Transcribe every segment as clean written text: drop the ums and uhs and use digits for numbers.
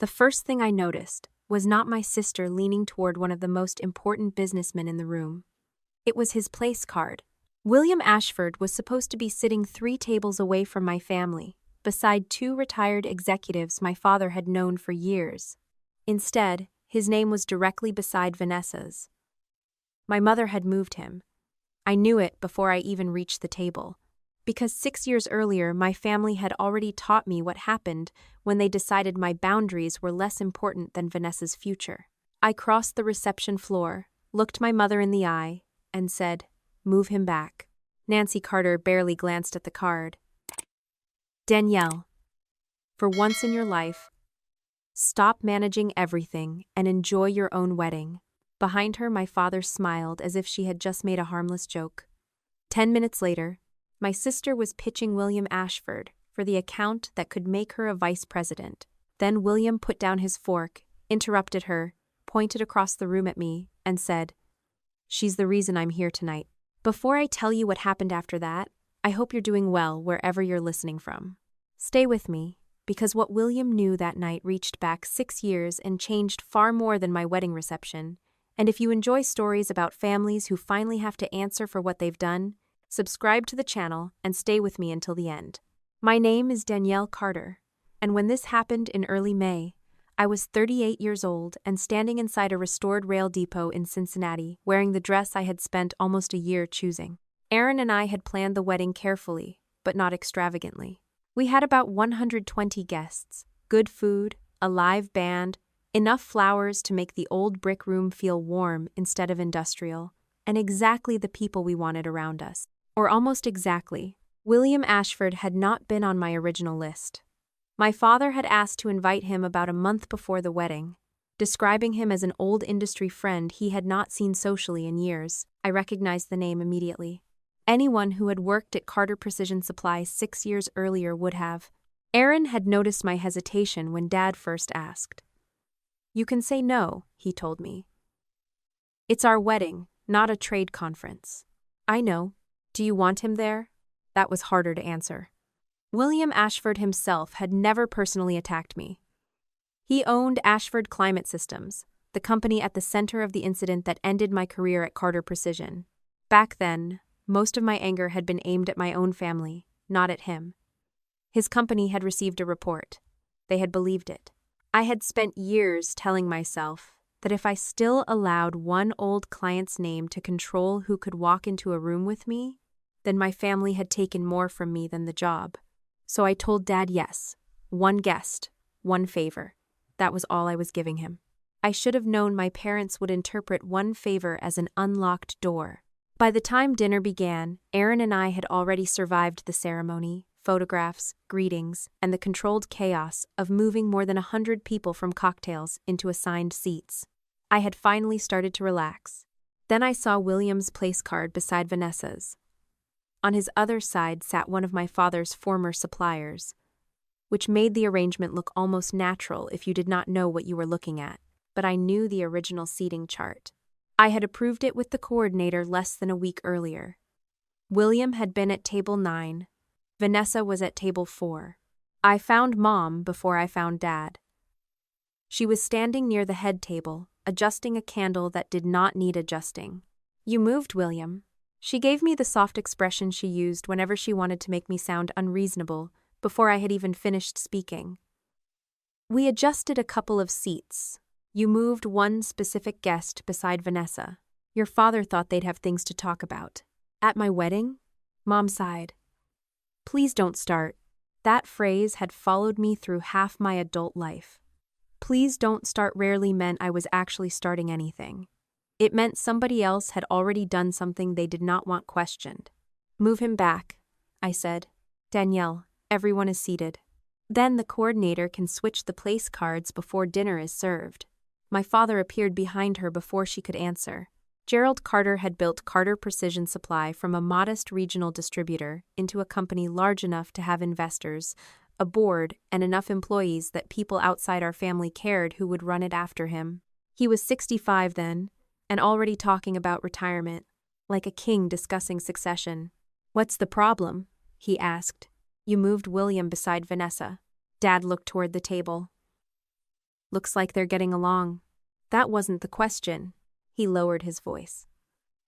The first thing I noticed was not my sister leaning toward one of the most important businessmen in the room. It was his place card. William Ashford was supposed to be sitting 3 tables away from my family, beside 2 retired executives my father had known for years. Instead, his name was directly beside Vanessa's. My mother had moved him. I knew it before I even reached the table, because 6 years earlier my family had already taught me what happened when they decided my boundaries were less important than Vanessa's future. I crossed the reception floor, looked my mother in the eye, and said, "Move him back." Nancy Carter barely glanced at the card. "Danielle, for once in your life, stop managing everything and enjoy your own wedding." Behind her, my father smiled as if she had just made a harmless joke. 10 minutes later, my sister was pitching William Ashford for the account that could make her a vice president. Then William put down his fork, interrupted her, pointed across the room at me, and said, "She's the reason I'm here tonight." Before I tell you what happened after that, I hope you're doing well wherever you're listening from. Stay with me, because what William knew that night reached back 6 years and changed far more than my wedding reception. And if you enjoy stories about families who finally have to answer for what they've done, subscribe to the channel and stay with me until the end. My name is Danielle Carter, and when this happened in early May, I was 38 years old and standing inside a restored rail depot in Cincinnati, wearing the dress I had spent almost a year choosing. Aaron and I had planned the wedding carefully, but not extravagantly. We had about 120 guests, good food, a live band, enough flowers to make the old brick room feel warm instead of industrial, and exactly the people we wanted around us. Or almost exactly. William Ashford had not been on my original list. My father had asked to invite him about a month before the wedding, describing him as an old industry friend he had not seen socially in years. I recognized the name immediately. Anyone who had worked at Carter Precision Supply 6 years earlier would have. Aaron had noticed my hesitation when Dad first asked. "You can say no," he told me. "It's our wedding, not a trade conference." "I know. Do you want him there?" That was harder to answer. William Ashford himself had never personally attacked me. He owned Ashford Climate Systems, the company at the center of the incident that ended my career at Carter Precision. Back then, most of my anger had been aimed at my own family, not at him. His company had received a report. They had believed it. I had spent years telling myself that if I still allowed one old client's name to control who could walk into a room with me, then my family had taken more from me than the job. So I told Dad yes, 1 guest, 1 favor. That was all I was giving him. I should have known my parents would interpret 1 favor as an unlocked door. By the time dinner began, Aaron and I had already survived the ceremony, photographs, greetings, and the controlled chaos of moving more than 100 people from cocktails into assigned seats. I had finally started to relax. Then I saw William's place card beside Vanessa's. On his other side sat one of my father's former suppliers, which made the arrangement look almost natural if you did not know what you were looking at. But I knew the original seating chart. I had approved it with the coordinator less than a week earlier. William had been at table 9. Vanessa was at table 4. I found Mom before I found Dad. She was standing near the head table, adjusting a candle that did not need adjusting. "You moved, William." She gave me the soft expression she used whenever she wanted to make me sound unreasonable before I had even finished speaking. "We adjusted a couple of seats. You moved 1 specific guest beside Vanessa. Your father thought they'd have things to talk about." "At my wedding?" Mom sighed. "Please don't start." That phrase had followed me through half my adult life. "Please don't start" rarely meant I was actually starting anything. It meant somebody else had already done something they did not want questioned. "Move him back," I said. "Danielle, everyone is seated. Then the coordinator can switch the place cards before dinner is served." My father appeared behind her before she could answer. Gerald Carter had built Carter Precision Supply from a modest regional distributor into a company large enough to have investors, a board, and enough employees that people outside our family cared who would run it after him. He was 65 then, and already talking about retirement, like a king discussing succession. "What's the problem?" he asked. "You moved William beside Vanessa." Dad looked toward the table. Looks like they're getting along. That wasn't the question. He lowered his voice.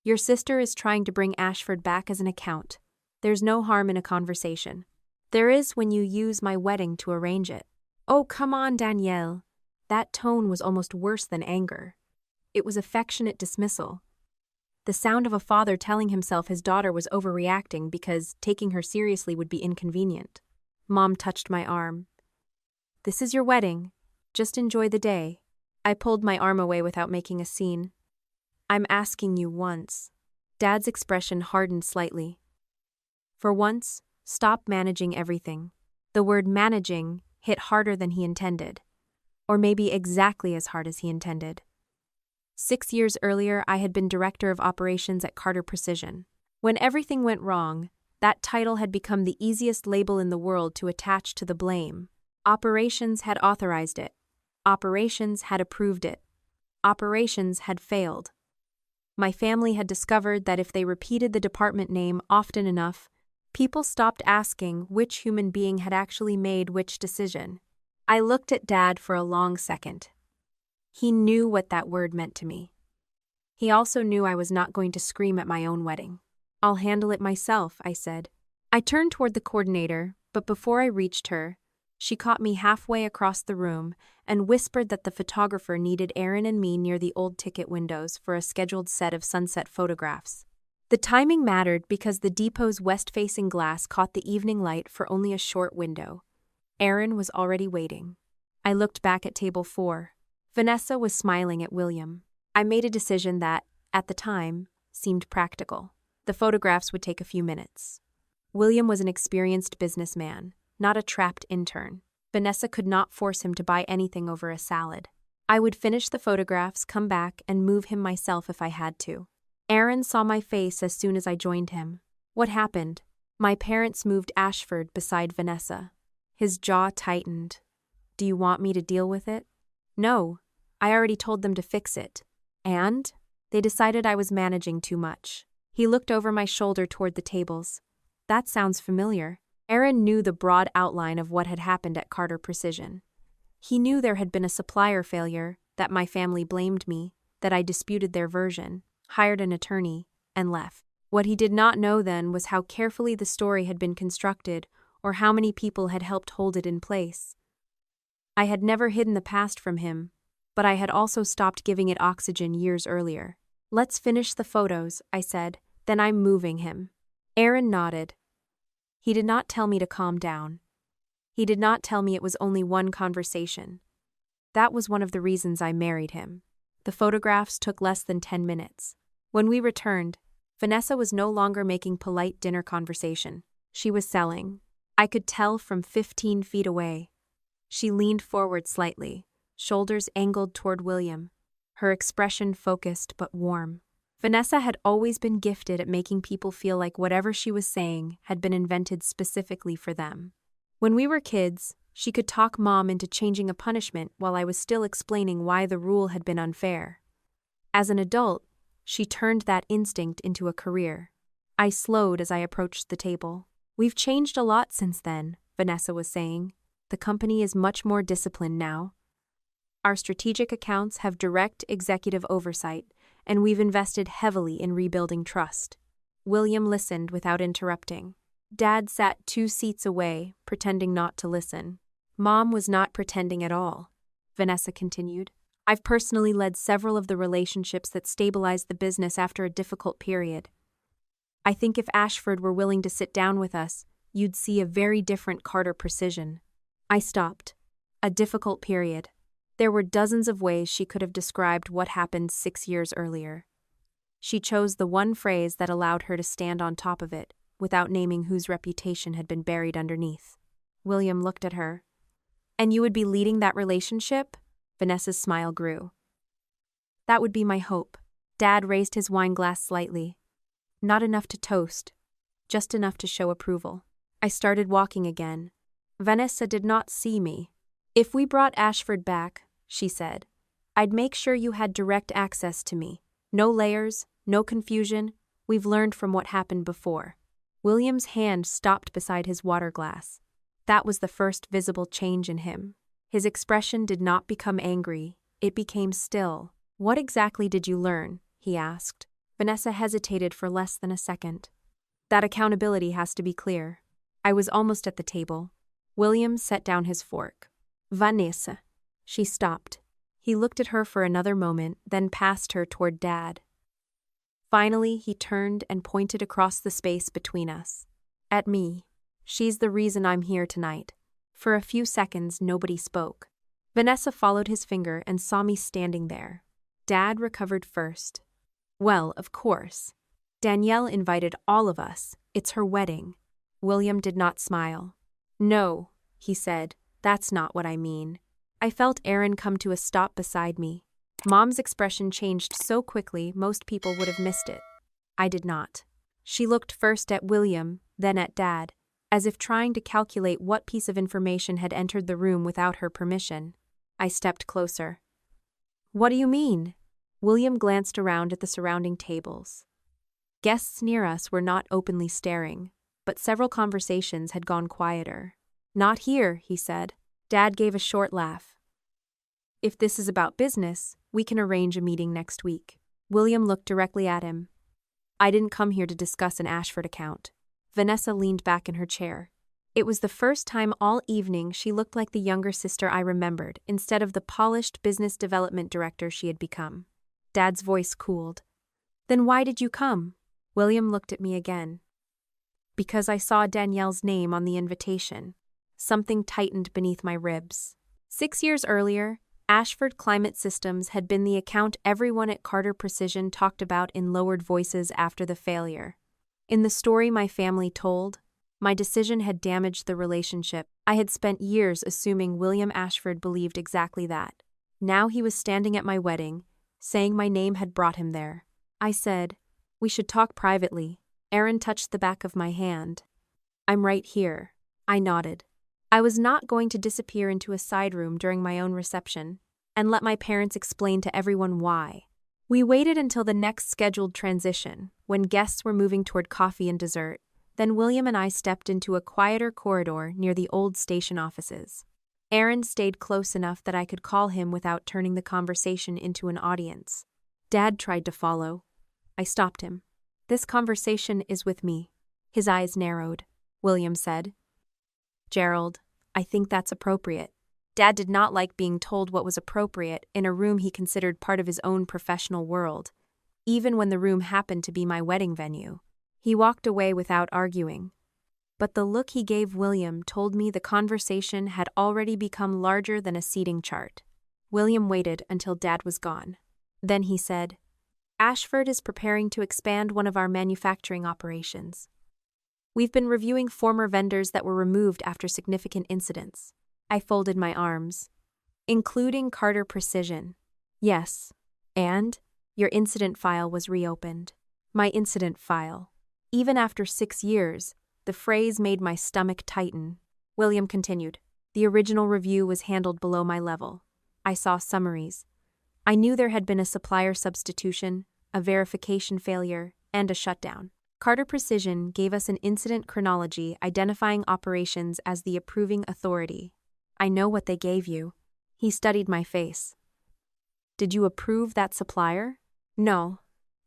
Your sister is trying to bring Ashford back as an account. There's no harm in a conversation. There is when you use my wedding to arrange it. Oh, come on, Danielle. That tone was almost worse than anger. It was affectionate dismissal. The sound of a father telling himself his daughter was overreacting because taking her seriously would be inconvenient. Mom touched my arm. This is your wedding. Just enjoy the day. I pulled my arm away without making a scene. I'm asking you once. Dad's expression hardened slightly. For once, stop managing everything. The word managing hit harder than he intended. Or maybe exactly as hard as he intended. 6 years earlier, I had been director of operations at Carter Precision. When everything went wrong, that title had become the easiest label in the world to attach to the blame. Operations had authorized it. Operations had approved it. Operations had failed. My family had discovered that if they repeated the department name often enough, people stopped asking which human being had actually made which decision. I looked at Dad for a long second. He knew what that word meant to me. He also knew I was not going to scream at my own wedding. I'll handle it myself, I said. I turned toward the coordinator, but before I reached her, she caught me halfway across the room and whispered that the photographer needed Aaron and me near the old ticket windows for a scheduled set of sunset photographs. The timing mattered because the depot's west-facing glass caught the evening light for only a short window. Aaron was already waiting. I looked back at table 4. Vanessa was smiling at William. I made a decision that, at the time, seemed practical. The photographs would take a few minutes. William was an experienced businessman, not a trapped intern. Vanessa could not force him to buy anything over a salad. I would finish the photographs, come back, and move him myself if I had to. Aaron saw my face as soon as I joined him. What happened? My parents moved Ashford beside Vanessa. His jaw tightened. Do you want me to deal with it? No. I already told them to fix it. And? They decided I was managing too much. He looked over my shoulder toward the tables. That sounds familiar. Aaron knew the broad outline of what had happened at Carter Precision. He knew there had been a supplier failure, that my family blamed me, that I disputed their version, hired an attorney, and left. What he did not know then was how carefully the story had been constructed or how many people had helped hold it in place. I had never hidden the past from him, but I had also stopped giving it oxygen years earlier. Let's finish the photos, I said, then I'm moving him. Aaron nodded. He did not tell me to calm down. He did not tell me it was only one conversation. That was one of the reasons I married him. The photographs took less than 10 minutes. When we returned, Vanessa was no longer making polite dinner conversation. She was selling. I could tell from 15 feet away. She leaned forward slightly, shoulders angled toward William, her expression focused but warm. Vanessa had always been gifted at making people feel like whatever she was saying had been invented specifically for them. When we were kids, she could talk Mom into changing a punishment while I was still explaining why the rule had been unfair. As an adult, she turned that instinct into a career. I slowed as I approached the table. We've changed a lot since then, Vanessa was saying. The company is much more disciplined now. Our strategic accounts have direct executive oversight, and we've invested heavily in rebuilding trust. William listened without interrupting. Dad sat 2 seats away, pretending not to listen. Mom was not pretending at all, Vanessa continued. I've personally led several of the relationships that stabilized the business after a difficult period. I think if Ashford were willing to sit down with us, you'd see a very different Carter Precision. I stopped. A difficult period. There were dozens of ways she could have described what happened 6 years earlier. She chose the one phrase that allowed her to stand on top of it, without naming whose reputation had been buried underneath. William looked at her. And you would be leading that relationship? Vanessa's smile grew. That would be my hope. Dad raised his wine glass slightly. Not enough to toast, just enough to show approval. I started walking again. Vanessa did not see me. If we brought Ashford back, she said, I'd make sure you had direct access to me. No layers, no confusion. We've learned from what happened before. William's hand stopped beside his water glass. That was the first visible change in him. His expression did not become angry, it became still. "What exactly did you learn?" he asked. Vanessa hesitated for less than a second. "That accountability has to be clear." I was almost at the table. William set down his fork. "Vanessa." She stopped. He looked at her for another moment, then passed her toward Dad. Finally, he turned and pointed across the space between us. "At me. She's the reason I'm here tonight." For a few seconds, nobody spoke. Vanessa followed his finger and saw me standing there. Dad recovered first. "Well, of course. Danielle invited all of us. It's her wedding." William did not smile. "No," he said, "that's not what I mean." I felt Aaron come to a stop beside me. Mom's expression changed so quickly most people would have missed it. I did not. She looked first at William, then at Dad, as if trying to calculate what piece of information had entered the room without her permission. I stepped closer. "What do you mean?" William glanced around at the surrounding tables. Guests near us were not openly staring, but several conversations had gone quieter. "Not here," he said. Dad gave a short laugh. "If this is about business, we can arrange a meeting next week." William looked directly at him. "I didn't come here to discuss an Ashford account." Vanessa leaned back in her chair. It was the first time all evening she looked like the younger sister I remembered, instead of the polished business development director she had become. Dad's voice cooled. "Then why did you come?" William looked at me again. "Because I saw Danielle's name on the invitation." Something tightened beneath my ribs. 6 years earlier, Ashford Climate Systems had been the account everyone at Carter Precision talked about in lowered voices after the failure. In the story my family told, my decision had damaged the relationship. I had spent years assuming William Ashford believed exactly that. Now he was standing at my wedding, saying my name had brought him there. I said, "We should talk privately." Aaron touched the back of my hand. "I'm right here." I nodded. I was not going to disappear into a side room during my own reception and let my parents explain to everyone why. We waited until the next scheduled transition, when guests were moving toward coffee and dessert. Then William and I stepped into a quieter corridor near the old station offices. Aaron stayed close enough that I could call him without turning the conversation into an audience. Dad tried to follow. I stopped him. "This conversation is with me." His eyes narrowed. William said, "Gerald, I think that's appropriate." Dad did not like being told what was appropriate in a room he considered part of his own professional world, even when the room happened to be my wedding venue. He walked away without arguing. But the look he gave William told me the conversation had already become larger than a seating chart. William waited until Dad was gone. Then he said, "Ashford is preparing to expand one of our manufacturing operations. We've been reviewing former vendors that were removed after significant incidents." I folded my arms. "Including Carter Precision." "Yes. And your incident file was reopened." My incident file. Even after 6 years, the phrase made my stomach tighten. William continued. "The original review was handled below my level. I saw summaries. I knew there had been a supplier substitution, a verification failure, and a shutdown. Carter Precision gave us an incident chronology identifying operations as the approving authority. I know what they gave you." He studied my face. "Did you approve that supplier?" "No."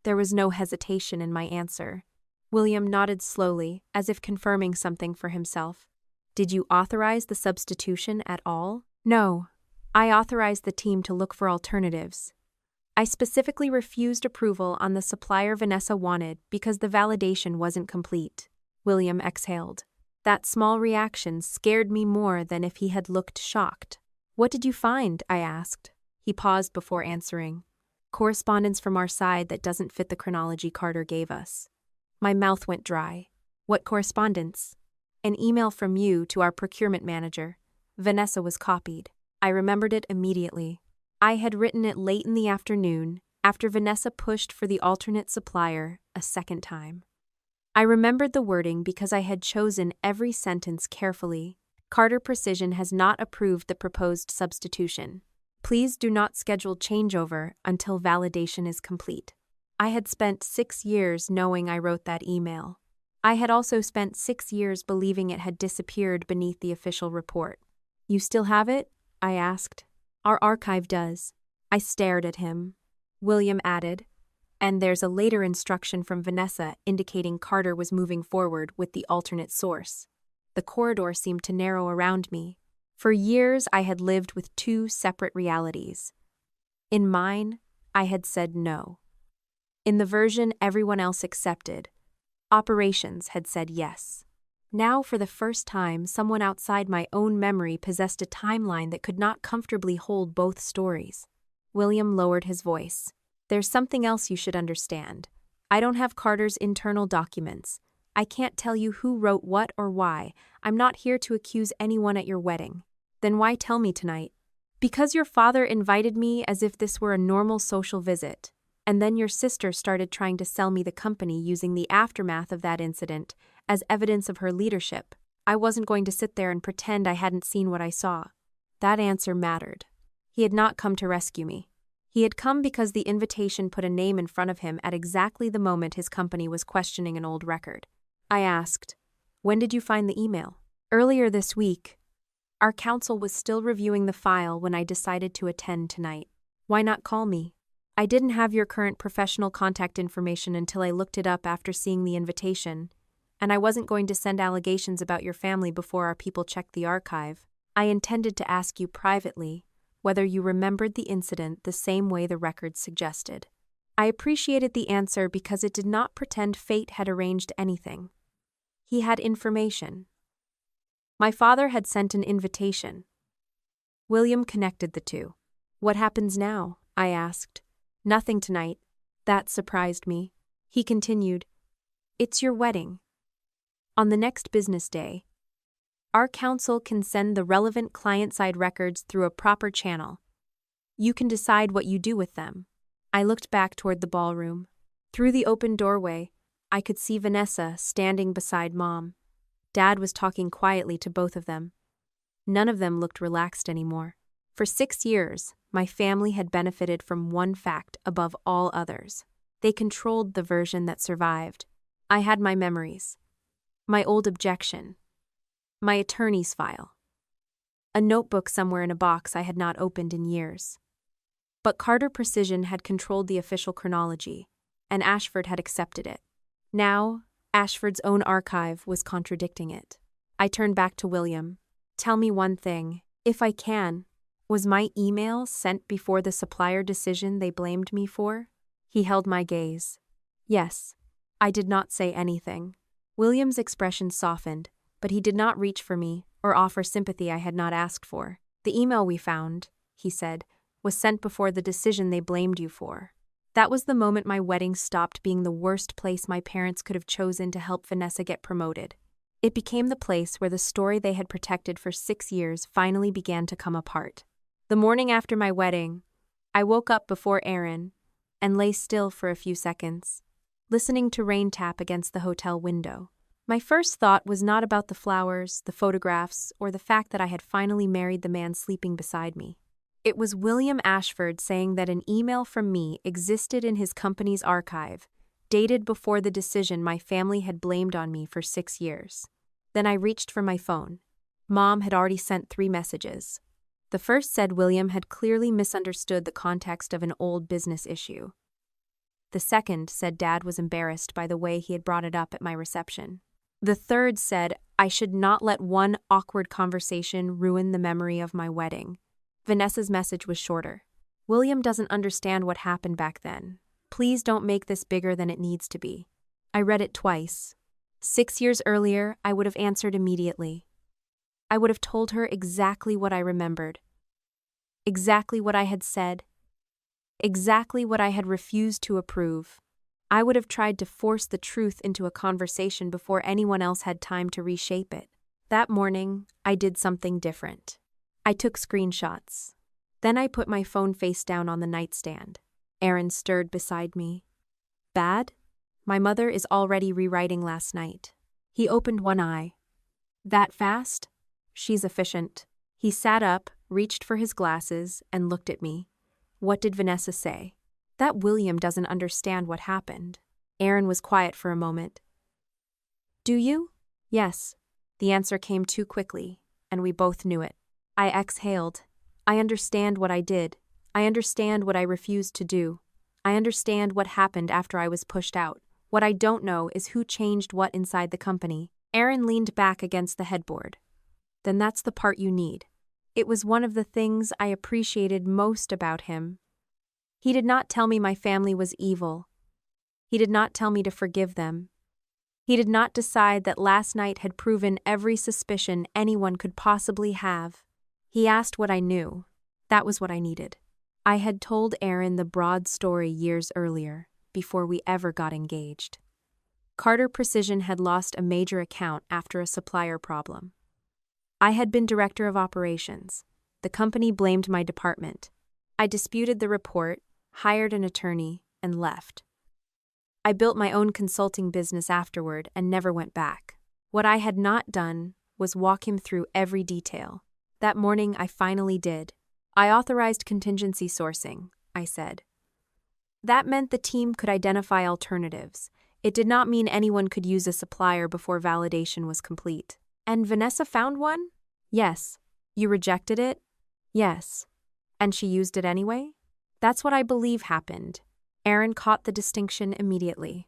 There was no hesitation in my answer. William nodded slowly, as if confirming something for himself. "Did you authorize the substitution at all?" "No. I authorized the team to look for alternatives. I specifically refused approval on the supplier Vanessa wanted because the validation wasn't complete." William exhaled. That small reaction scared me more than if he had looked shocked. "What did you find?" I asked. He paused before answering. "Correspondence from our side that doesn't fit the chronology Carter gave us." My mouth went dry. "What correspondence?" "An email from you to our procurement manager. Vanessa was copied." I remembered it immediately. I had written it late in the afternoon, after Vanessa pushed for the alternate supplier a second time. I remembered the wording because I had chosen every sentence carefully. "Carter Precision has not approved the proposed substitution. Please do not schedule changeover until validation is complete." I had spent 6 years knowing I wrote that email. I had also spent 6 years believing it had disappeared beneath the official report. "You still have it?" I asked. Our archive does. I stared at him. William added, and there's a later instruction from Vanessa indicating Carter was moving forward with the alternate source. The corridor seemed to narrow around me. For years, I had lived with two separate realities. In mine, I had said no. In the version everyone else accepted, operations had said yes. Now, for the first time, someone outside my own memory possessed a timeline that could not comfortably hold both stories. William lowered his voice. There's something else you should understand. I don't have Carter's internal documents. I can't tell you who wrote what or why. I'm not here to accuse anyone at your wedding. Then why tell me tonight? Because your father invited me as if this were a normal social visit. And then your sister started trying to sell me the company using the aftermath of that incident as evidence of her leadership. I wasn't going to sit there and pretend I hadn't seen what I saw. That answer mattered. He had not come to rescue me. He had come because the invitation put a name in front of him at exactly the moment his company was questioning an old record. I asked, when did you find the email? Earlier this week. Our counsel was still reviewing the file when I decided to attend tonight. Why not call me? I didn't have your current professional contact information until I looked it up after seeing the invitation, and I wasn't going to send allegations about your family before our people checked the archive. I intended to ask you privately whether you remembered the incident the same way the records suggested. I appreciated the answer because it did not pretend fate had arranged anything. He had information. My father had sent an invitation. William connected the two. What happens now? I asked. Nothing tonight. That surprised me. He continued, it's your wedding. On the next business day, our counsel can send the relevant client-side records through a proper channel. You can decide what you do with them. I looked back toward the ballroom. Through the open doorway, I could see Vanessa standing beside Mom. Dad was talking quietly to both of them. None of them looked relaxed anymore. For 6 years, my family had benefited from one fact above all others. They controlled the version that survived. I had my memories, my old objection, my attorney's file, a notebook somewhere in a box I had not opened in years. But Carter Precision had controlled the official chronology, and Ashford had accepted it. Now, Ashford's own archive was contradicting it. I turned back to William. Tell me one thing, if I can. Was my email sent before the supplier decision they blamed me for? He held my gaze. Yes. I did not say anything. William's expression softened, but he did not reach for me or offer sympathy I had not asked for. The email we found, he said, was sent before the decision they blamed you for. That was the moment my wedding stopped being the worst place my parents could have chosen to help Vanessa get promoted. It became the place where the story they had protected for 6 years finally began to come apart. The morning after my wedding, I woke up before Aaron and lay still for a few seconds, listening to rain tap against the hotel window. My first thought was not about the flowers, the photographs, or the fact that I had finally married the man sleeping beside me. It was William Ashford saying that an email from me existed in his company's archive, dated before the decision my family had blamed on me for 6 years. Then I reached for my phone. Mom had already sent 3 messages. The first said William had clearly misunderstood the context of an old business issue. The second said Dad was embarrassed by the way he had brought it up at my reception. The third said I should not let one awkward conversation ruin the memory of my wedding. Vanessa's message was shorter. William doesn't understand what happened back then. Please don't make this bigger than it needs to be. I read it twice. 6 years earlier, I would have answered immediately. I would have told her exactly what I remembered, exactly what I had said, exactly what I had refused to approve. I would have tried to force the truth into a conversation before anyone else had time to reshape it. That morning, I did something different. I took screenshots. Then I put my phone face down on the nightstand. Aaron stirred beside me. Bad? My mother is already rewriting last night. He opened one eye. That fast? She's efficient. He sat up, reached for his glasses, and looked at me. What did Vanessa say? That William doesn't understand what happened. Aaron was quiet for a moment. Do you? Yes. The answer came too quickly, and we both knew it. I exhaled. I understand what I did. I understand what I refused to do. I understand what happened after I was pushed out. What I don't know is who changed what inside the company. Aaron leaned back against the headboard. Then that's the part you need. It was one of the things I appreciated most about him. He did not tell me my family was evil. He did not tell me to forgive them. He did not decide that last night had proven every suspicion anyone could possibly have. He asked what I knew. That was what I needed. I had told Aaron the broad story years earlier, before we ever got engaged. Carter Precision had lost a major account after a supplier problem. I had been director of operations. The company blamed my department. I disputed the report, hired an attorney, and left. I built my own consulting business afterward and never went back. What I had not done was walk him through every detail. That morning I finally did. I authorized contingency sourcing, I said. That meant the team could identify alternatives. It did not mean anyone could use a supplier before validation was complete. And Vanessa found one? Yes. You rejected it? Yes. And she used it anyway? That's what I believe happened. Aaron caught the distinction immediately.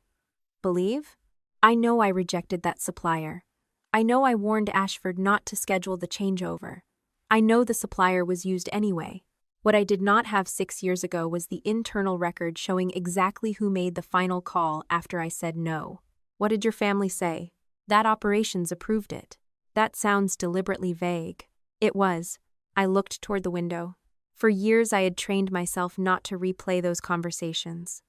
Believe? I know I rejected that supplier. I know I warned Ashford not to schedule the changeover. I know the supplier was used anyway. What I did not have 6 years ago was the internal record showing exactly who made the final call after I said no. What did your family say? That operations approved it. That sounds deliberately vague. It was. I looked toward the window. For years I had trained myself not to replay those conversations.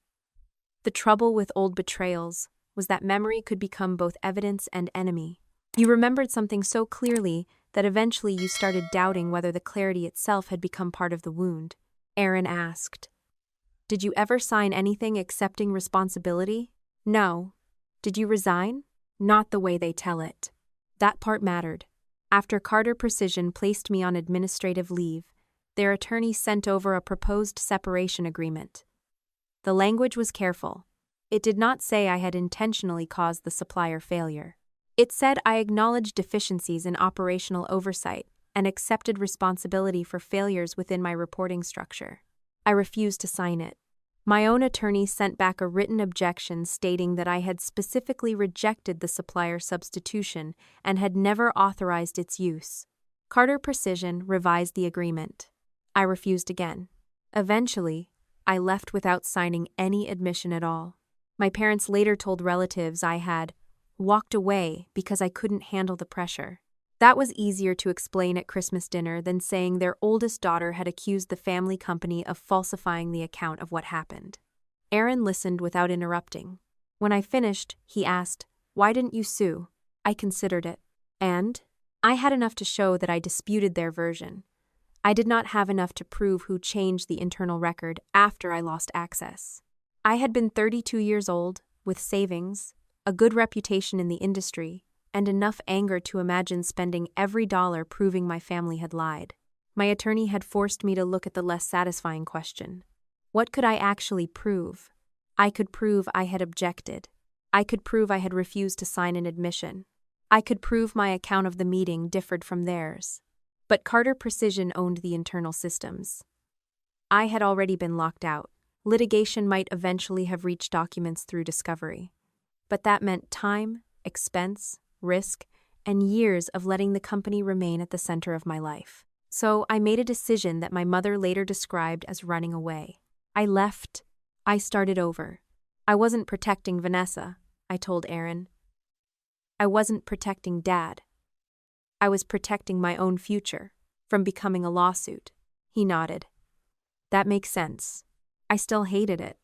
The trouble with old betrayals was that memory could become both evidence and enemy. You remembered something so clearly that eventually you started doubting whether the clarity itself had become part of the wound. Aaron asked, "Did you ever sign anything accepting responsibility?" "No." "Did you resign?" "Not the way they tell it." That part mattered. After Carter Precision placed me on administrative leave, their attorney sent over a proposed separation agreement. The language was careful. It did not say I had intentionally caused the supplier failure. It said I acknowledged deficiencies in operational oversight and accepted responsibility for failures within my reporting structure. I refused to sign it. My own attorney sent back a written objection stating that I had specifically rejected the supplier substitution and had never authorized its use. Carter Precision revised the agreement. I refused again. Eventually, I left without signing any admission at all. My parents later told relatives I had walked away because I couldn't handle the pressure. That was easier to explain at Christmas dinner than saying their oldest daughter had accused the family company of falsifying the account of what happened. Aaron listened without interrupting. When I finished, he asked, "Why didn't you sue?" I considered it. And I had enough to show that I disputed their version. I did not have enough to prove who changed the internal record after I lost access. I had been 32 years old, with savings, a good reputation in the industry, and enough anger to imagine spending every dollar proving my family had lied. My attorney had forced me to look at the less satisfying question. What could I actually prove? I could prove I had objected. I could prove I had refused to sign an admission. I could prove my account of the meeting differed from theirs. But Carter Precision owned the internal systems. I had already been locked out. Litigation might eventually have reached documents through discovery. But that meant time, expense, risk, and years of letting the company remain at the center of my life. So I made a decision that my mother later described as running away. I left. I started over. I wasn't protecting Vanessa, I told Aaron. I wasn't protecting Dad. I was protecting my own future from becoming a lawsuit. He nodded. That makes sense. I still hated it.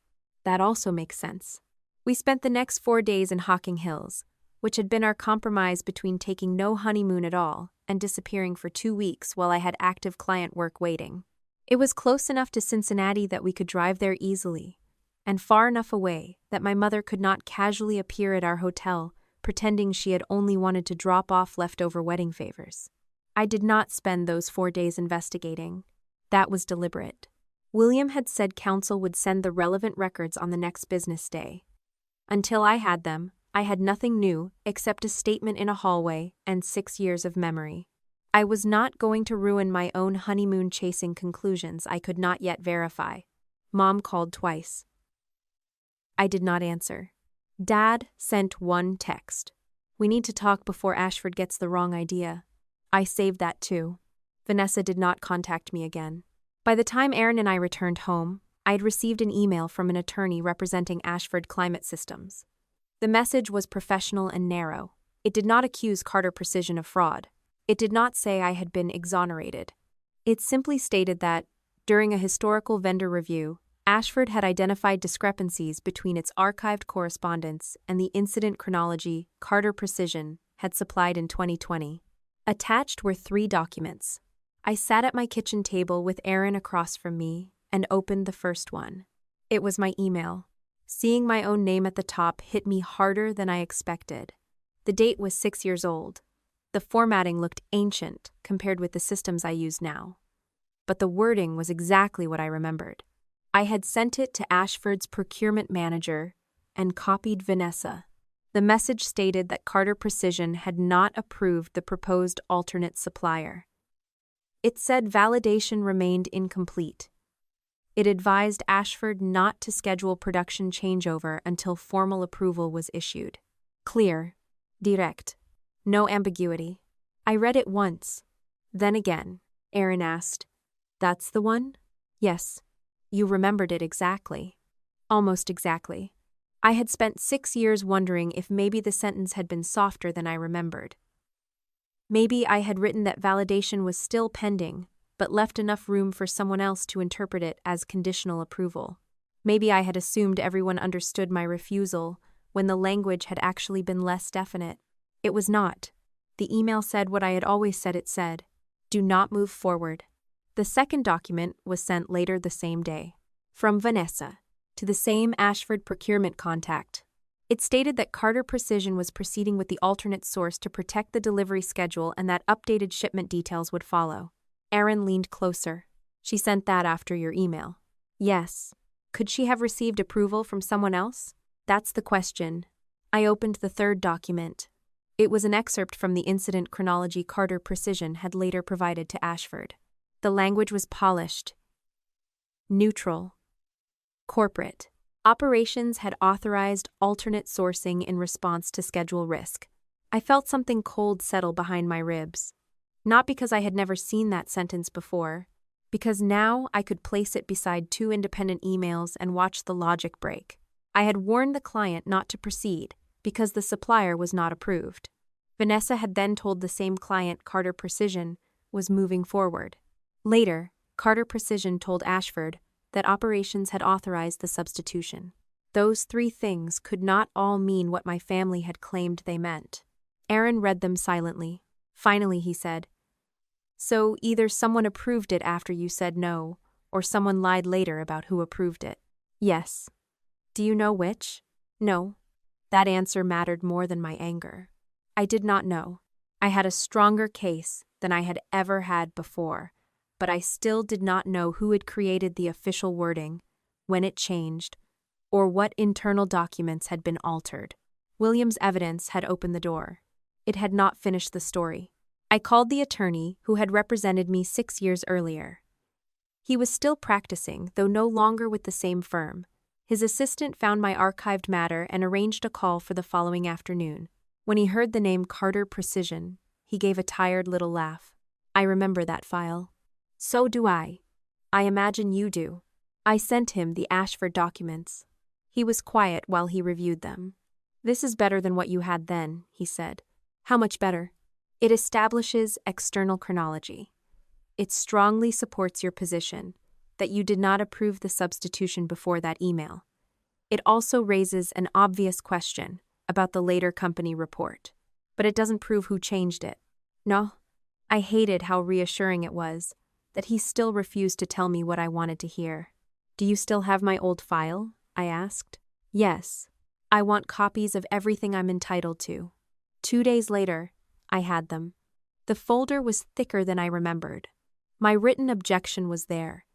That also makes sense. We spent the next 4 days in Hocking Hills, which had been our compromise between taking no honeymoon at all and disappearing for 2 weeks while I had active client work waiting. It was close enough to Cincinnati that we could drive there easily, and far enough away that my mother could not casually appear at our hotel, pretending she had only wanted to drop off leftover wedding favors. I did not spend those 4 days investigating. That was deliberate. William had said counsel would send the relevant records on the next business day. Until I had them, I had nothing new except a statement in a hallway and 6 years of memory. I was not going to ruin my own honeymoon chasing conclusions I could not yet verify. Mom called twice. I did not answer. Dad sent one text. We need to talk before Ashford gets the wrong idea. I saved that too. Vanessa did not contact me again. By the time Aaron and I returned home, I had received an email from an attorney representing Ashford Climate Systems. The message was professional and narrow. It did not accuse Carter Precision of fraud. It did not say I had been exonerated. It simply stated that, during a historical vendor review, Ashford had identified discrepancies between its archived correspondence and the incident chronology Carter Precision had supplied in 2020. Attached were 3 documents. I sat at my kitchen table with Aaron across from me and opened the first one. It was my email. Seeing my own name at the top hit me harder than I expected. The date was 6 years old. The formatting looked ancient compared with the systems I use now. But the wording was exactly what I remembered. I had sent it to Ashford's procurement manager and copied Vanessa. The message stated that Carter Precision had not approved the proposed alternate supplier. It said validation remained incomplete. It advised Ashford not to schedule production changeover until formal approval was issued. Clear, direct, no ambiguity. I read it once. Then again, Aaron asked, "That's the one?" "Yes. You remembered it exactly." "Almost exactly." I had spent 6 years wondering if maybe the sentence had been softer than I remembered. Maybe I had written that validation was still pending, but left enough room for someone else to interpret it as conditional approval. Maybe I had assumed everyone understood my refusal when the language had actually been less definite. It was not. The email said what I had always said it said: do not move forward. The second document was sent later the same day. From Vanessa, to the same Ashford procurement contact. It stated that Carter Precision was proceeding with the alternate source to protect the delivery schedule and that updated shipment details would follow. Aaron leaned closer. "She sent that after your email." "Yes. Could she have received approval from someone else?" "That's the question." I opened the third document. It was an excerpt from the incident chronology Carter Precision had later provided to Ashford. The language was polished, neutral, corporate. Operations had authorized alternate sourcing in response to schedule risk. I felt something cold settle behind my ribs. Not because I had never seen that sentence before, because now I could place it beside 2 independent emails and watch the logic break. I had warned the client not to proceed because the supplier was not approved. Vanessa had then told the same client Carter Precision was moving forward. Later, Carter Precision told Ashford that operations had authorized the substitution. Those 3 things could not all mean what my family had claimed they meant. Aaron read them silently. Finally, he said, "So either someone approved it after you said no, or someone lied later about who approved it." "Yes." "Do you know which?" "No." That answer mattered more than my anger. I did not know. I had a stronger case than I had ever had before, but I still did not know who had created the official wording, when it changed, or what internal documents had been altered. William's evidence had opened the door. It had not finished the story. I called the attorney who had represented me 6 years earlier. He was still practicing, though no longer with the same firm. His assistant found my archived matter and arranged a call for the following afternoon. When he heard the name Carter Precision, he gave a tired little laugh. "I remember that file." "So do I. I imagine you do." I sent him the Ashford documents. He was quiet while he reviewed them. "This is better than what you had then," he said. "How much better?" "It establishes external chronology. It strongly supports your position that you did not approve the substitution before that email. It also raises an obvious question about the later company report, but it doesn't prove who changed it." No. I hated how reassuring it was that he still refused to tell me what I wanted to hear. "Do you still have my old file?" I asked. "Yes. I want copies of everything I'm entitled to." 2 days later, I had them. The folder was thicker than I remembered. My written objection was there.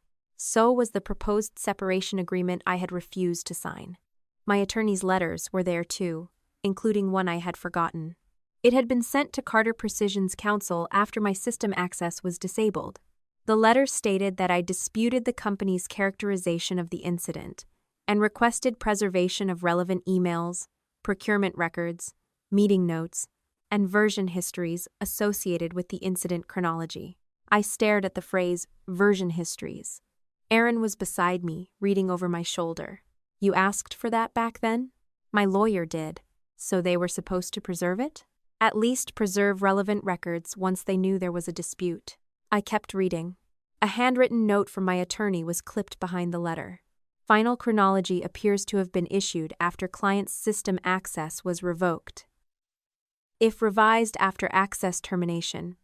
So was the proposed separation agreement I had refused to sign. My attorney's letters were there too, including one I had forgotten. It had been sent to Carter Precision's counsel after my system access was disabled. The letter stated that I disputed the company's characterization of the incident and requested preservation of relevant emails, procurement records, meeting notes, and version histories associated with the incident chronology. I stared at the phrase, version histories. Aaron was beside me, reading over my shoulder. You asked for that back then? My lawyer did. So they were supposed to preserve it? At least preserve relevant records once they knew there was a dispute. I kept reading. A handwritten note from my attorney was clipped behind the letter. Final chronology appears to have been issued after client's system access was revoked. If revised after access termination,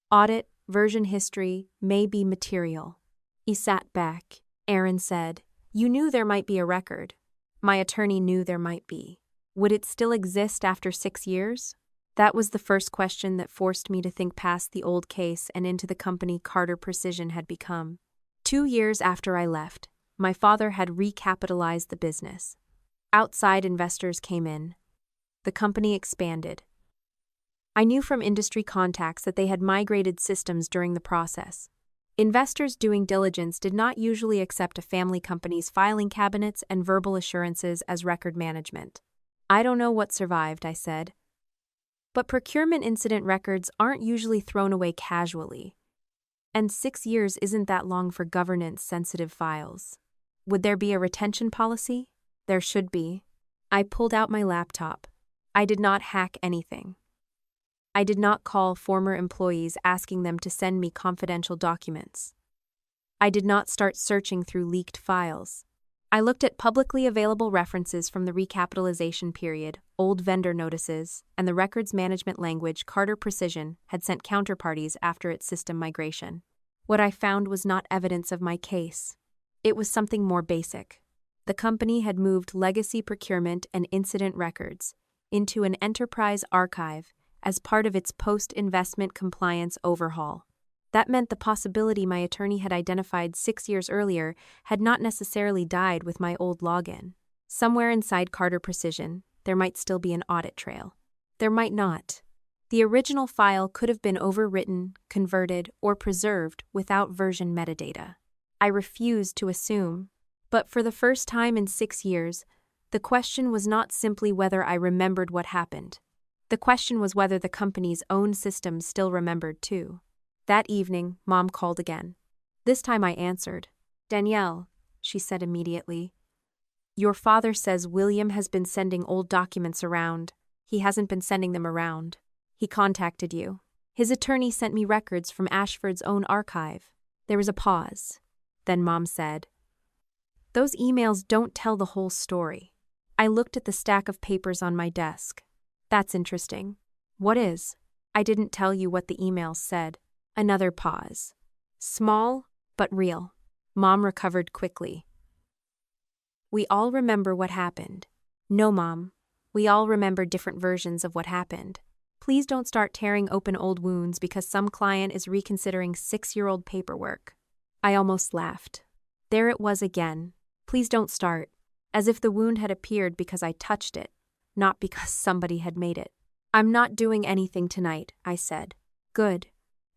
audit version history may be material. He sat back. Aaron said, You knew there might be a record. My attorney knew there might be. Would it still exist after 6 years? That was the first question that forced me to think past the old case and into the company Carter Precision had become. 2 years after I left, my father had recapitalized the business. Outside investors came in. The company expanded. I knew from industry contacts that they had migrated systems during the process. Investors doing diligence did not usually accept a family company's filing cabinets and verbal assurances as record management. I don't know what survived, I said. But procurement incident records aren't usually thrown away casually. And 6 years isn't that long for governance-sensitive files. Would there be a retention policy? There should be. I pulled out my laptop. I did not hack anything. I did not call former employees asking them to send me confidential documents. I did not start searching through leaked files. I looked at publicly available references from the recapitalization period, old vendor notices, and the records management language Carter Precision had sent counterparties after its system migration. What I found was not evidence of my case. It was something more basic. The company had moved legacy procurement and incident records into an enterprise archive as part of its post-investment compliance overhaul. That meant the possibility my attorney had identified 6 years earlier had not necessarily died with my old login. Somewhere inside Carter Precision, there might still be an audit trail. There might not. The original file could have been overwritten, converted, or preserved without version metadata. I refused to assume. But for the first time in 6 years, the question was not simply whether I remembered what happened. The question was whether the company's own systems still remembered too. That evening, Mom called again. This time I answered. Danielle, she said immediately. Your father says William has been sending old documents around. He hasn't been sending them around. He contacted you. His attorney sent me records from Ashford's own archive. There was a pause. Then Mom said, Those emails don't tell the whole story. I looked at the stack of papers on my desk. That's interesting. What is? I didn't tell you what the emails said. Another pause. Small, but real. Mom recovered quickly. We all remember what happened. No, Mom. We all remember different versions of what happened. Please don't start tearing open old wounds because some client is reconsidering 6-year-old paperwork. I almost laughed. There it was again. Please don't start. As if the wound had appeared because I touched it, not because somebody had made it. I'm not doing anything tonight, I said. Good.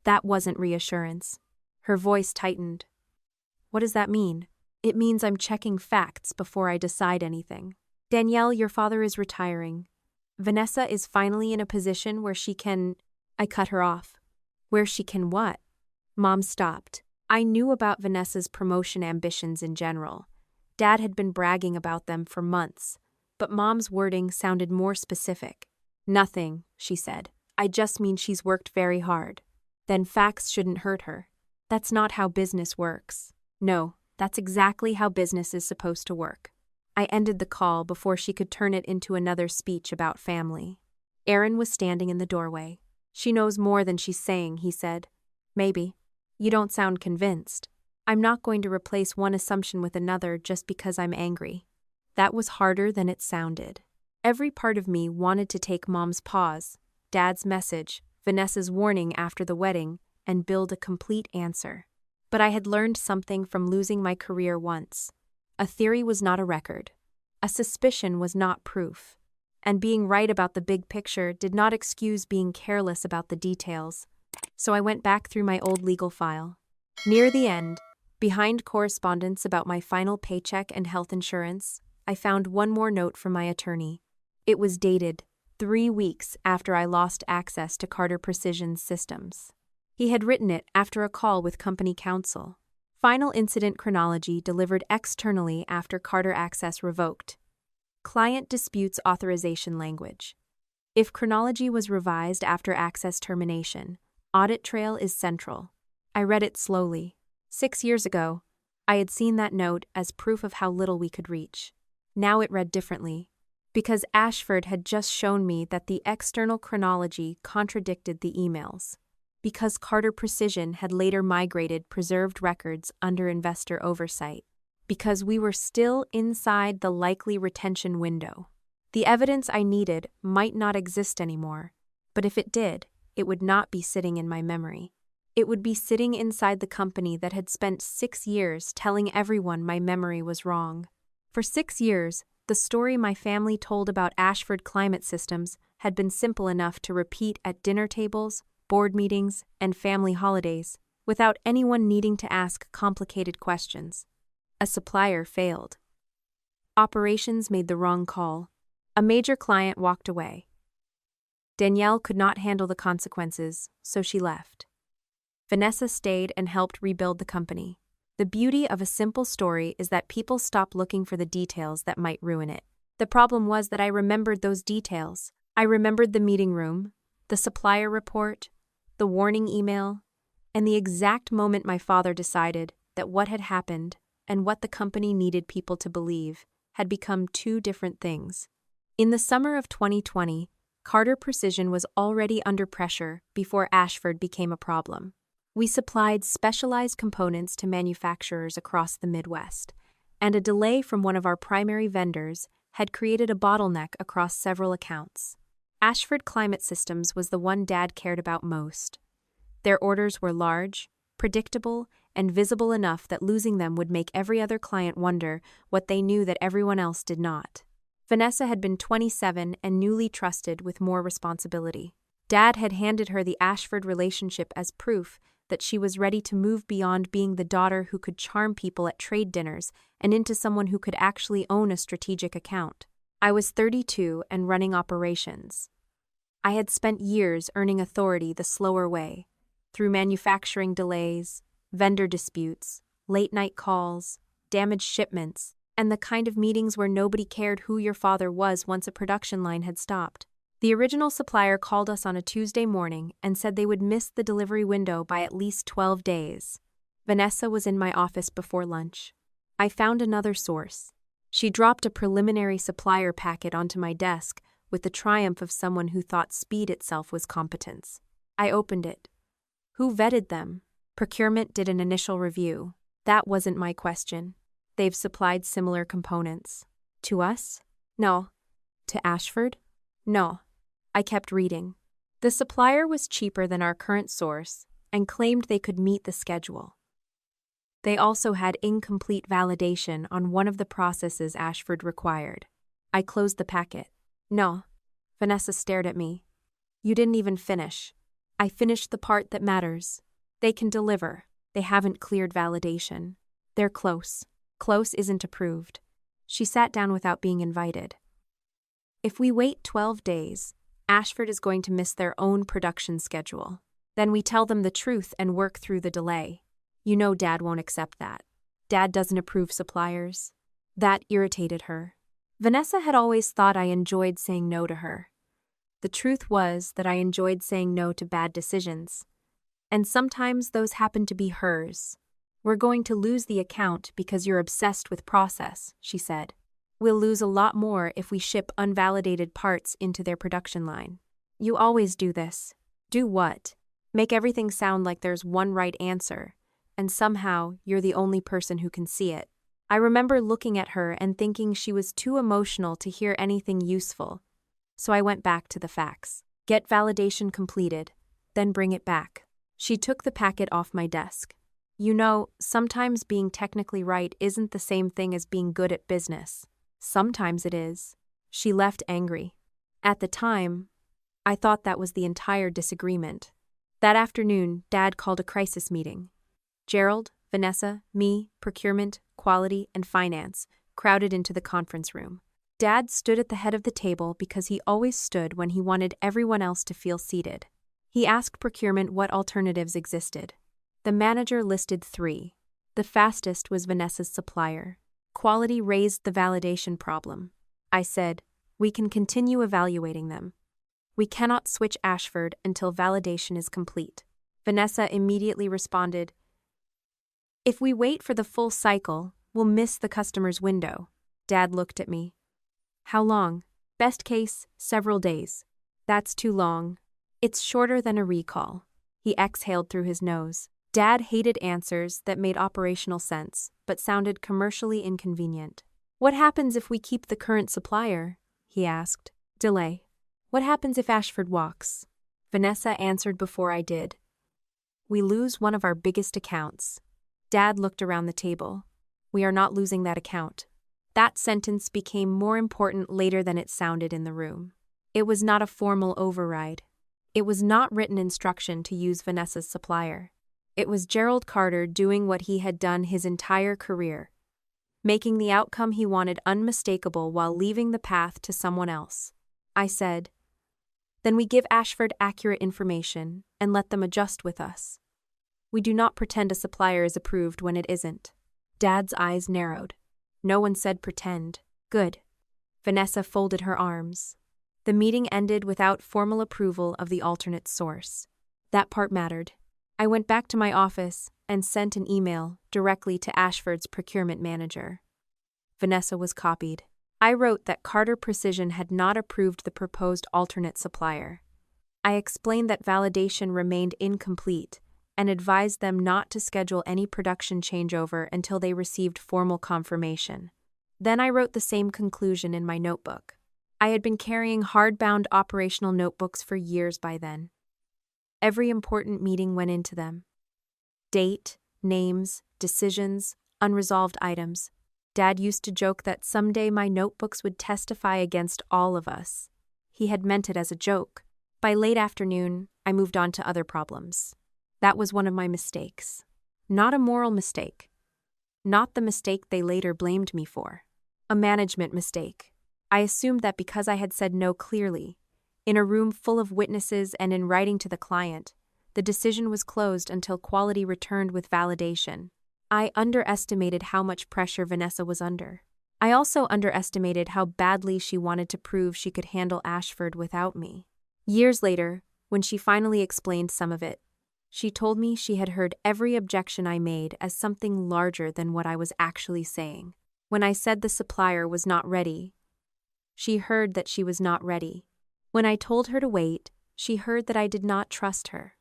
That wasn't reassurance. Her voice tightened. What does that mean? It means I'm checking facts before I decide anything. Danielle, your father is retiring. Vanessa is finally in a position where she can… I cut her off. Where she can what? Mom stopped. I knew about Vanessa's promotion ambitions in general. Dad had been bragging about them for months, but Mom's wording sounded more specific. Nothing, she said. I just mean she's worked very hard. Then facts shouldn't hurt her. That's not how business works. No, that's exactly how business is supposed to work. I ended the call before she could turn it into another speech about family. Aaron was standing in the doorway. She knows more than she's saying, he said. Maybe. You don't sound convinced. I'm not going to replace one assumption with another just because I'm angry. That was harder than it sounded. Every part of me wanted to take Mom's pause, Dad's message, Vanessa's warning after the wedding, and build a complete answer. But I had learned something from losing my career once. A theory was not a record. A suspicion was not proof. and being right about the big picture did not excuse being careless about the details. So I went back through my old legal file. Near the end, behind correspondence about my final paycheck and health insurance, I found one more note from my attorney. It was dated 3 weeks after I lost access to Carter Precision's systems. He had written it after a call with company counsel. Final incident chronology delivered externally after Carter access revoked. Client disputes authorization language. If chronology was revised after access termination, audit trail is central. I read it slowly. 6 years ago, I had seen that note as proof of how little we could reach. Now it read differently, because Ashford had just shown me that the external chronology contradicted the emails. Because Carter Precision had later migrated preserved records under investor oversight. Because we were still inside the likely retention window. The evidence I needed might not exist anymore, but if it did, it would not be sitting in my memory. It would be sitting inside the company that had spent 6 years telling everyone my memory was wrong. For 6 years, the story my family told about Ashford Climate Systems had been simple enough to repeat at dinner tables, board meetings, and family holidays, without anyone needing to ask complicated questions. A supplier failed. Operations made the wrong call. A major client walked away. Danielle could not handle the consequences, so she left. Vanessa stayed and helped rebuild the company. The beauty of a simple story is that people stop looking for the details that might ruin it. The problem was that I remembered those details. I remembered the meeting room, the supplier report, the warning email, and the exact moment my father decided that what had happened and what the company needed people to believe had become two different things. In the summer of 2020, Carter Precision was already under pressure before Ashford became a problem. We supplied specialized components to manufacturers across the Midwest, and a delay from one of our primary vendors had created a bottleneck across several accounts. Ashford Climate Systems was the one Dad cared about most. Their orders were large, predictable, and visible enough that losing them would make every other client wonder what they knew that everyone else did not. Vanessa had been 27 and newly trusted with more responsibility. Dad had handed her the Ashford relationship as proof that she was ready to move beyond being the daughter who could charm people at trade dinners and into someone who could actually own a strategic account. I was 32 and running operations. I had spent years earning authority the slower way, through manufacturing delays, vendor disputes, late-night calls, damaged shipments, and the kind of meetings where nobody cared who your father was once a production line had stopped. The original supplier called us on a Tuesday morning and said they would miss the delivery window by at least 12 days. Vanessa was in my office before lunch. I found another source. She dropped a preliminary supplier packet onto my desk with the triumph of someone who thought speed itself was competence. I opened it. Who vetted them? Procurement did an initial review. That wasn't my question. They've supplied similar components. To us? No. To Ashford? No. I kept reading. The supplier was cheaper than our current source and claimed they could meet the schedule. They also had incomplete validation on one of the processes Ashford required. I closed the packet. No. Vanessa stared at me. You didn't even finish. I finished the part that matters. They can deliver. They haven't cleared validation. They're close. Close isn't approved. She sat down without being invited. If we wait 12 days, Ashford is going to miss their own production schedule. Then we tell them the truth and work through the delay. You know Dad won't accept that. Dad doesn't approve suppliers. That irritated her. Vanessa had always thought I enjoyed saying no to her. The truth was that I enjoyed saying no to bad decisions. And sometimes those happened to be hers. We're going to lose the account because you're obsessed with process, she said. We'll lose a lot more if we ship unvalidated parts into their production line. You always do this. Do what? Make everything sound like there's one right answer, and somehow you're the only person who can see it. I remember looking at her and thinking she was too emotional to hear anything useful, so I went back to the facts. Get validation completed, then bring it back. She took the packet off my desk. You know, sometimes being technically right isn't the same thing as being good at business. Sometimes it is. She left angry. At the time, I thought that was the entire disagreement. That afternoon, Dad called a crisis meeting. Gerald, Vanessa, me, procurement, quality, and finance crowded into the conference room. Dad stood at the head of the table because he always stood when he wanted everyone else to feel seated. He asked procurement what alternatives existed. The manager listed 3. The fastest was Vanessa's supplier. Quality raised the validation problem. I said, we can continue evaluating them. We cannot switch Ashford until validation is complete. Vanessa immediately responded, if we wait for the full cycle, we'll miss the customer's window. Dad looked at me. How long? Best case, several days. That's too long. It's shorter than a recall. He exhaled through his nose. Dad hated answers that made operational sense, but sounded commercially inconvenient. What happens if we keep the current supplier? He asked. Delay. What happens if Ashford walks? Vanessa answered before I did. We lose one of our biggest accounts. Dad looked around the table. We are not losing that account. That sentence became more important later than it sounded in the room. It was not a formal override. It was not written instruction to use Vanessa's supplier. It was Gerald Carter doing what he had done his entire career, making the outcome he wanted unmistakable while leaving the path to someone else. I said, then we give Ashford accurate information and let them adjust with us. We do not pretend a supplier is approved when it isn't. Dad's eyes narrowed. No one said pretend. Good. Vanessa folded her arms. The meeting ended without formal approval of the alternate source. That part mattered. I went back to my office and sent an email directly to Ashford's procurement manager. Vanessa was copied. I wrote that Carter Precision had not approved the proposed alternate supplier. I explained that validation remained incomplete and advised them not to schedule any production changeover until they received formal confirmation. Then I wrote the same conclusion in my notebook. I had been carrying hardbound operational notebooks for years by then. Every important meeting went into them. Date, names, decisions, unresolved items. Dad used to joke that someday my notebooks would testify against all of us. He had meant it as a joke. By late afternoon, I moved on to other problems. That was one of my mistakes. Not a moral mistake. Not the mistake they later blamed me for. A management mistake. I assumed that because I had said no clearly, in a room full of witnesses and in writing to the client, the decision was closed until quality returned with validation. I underestimated how much pressure Vanessa was under. I also underestimated how badly she wanted to prove she could handle Ashford without me. Years later, when she finally explained some of it, she told me she had heard every objection I made as something larger than what I was actually saying. When I said the supplier was not ready, she heard that she was not ready. When I told her to wait, she heard that I did not trust her.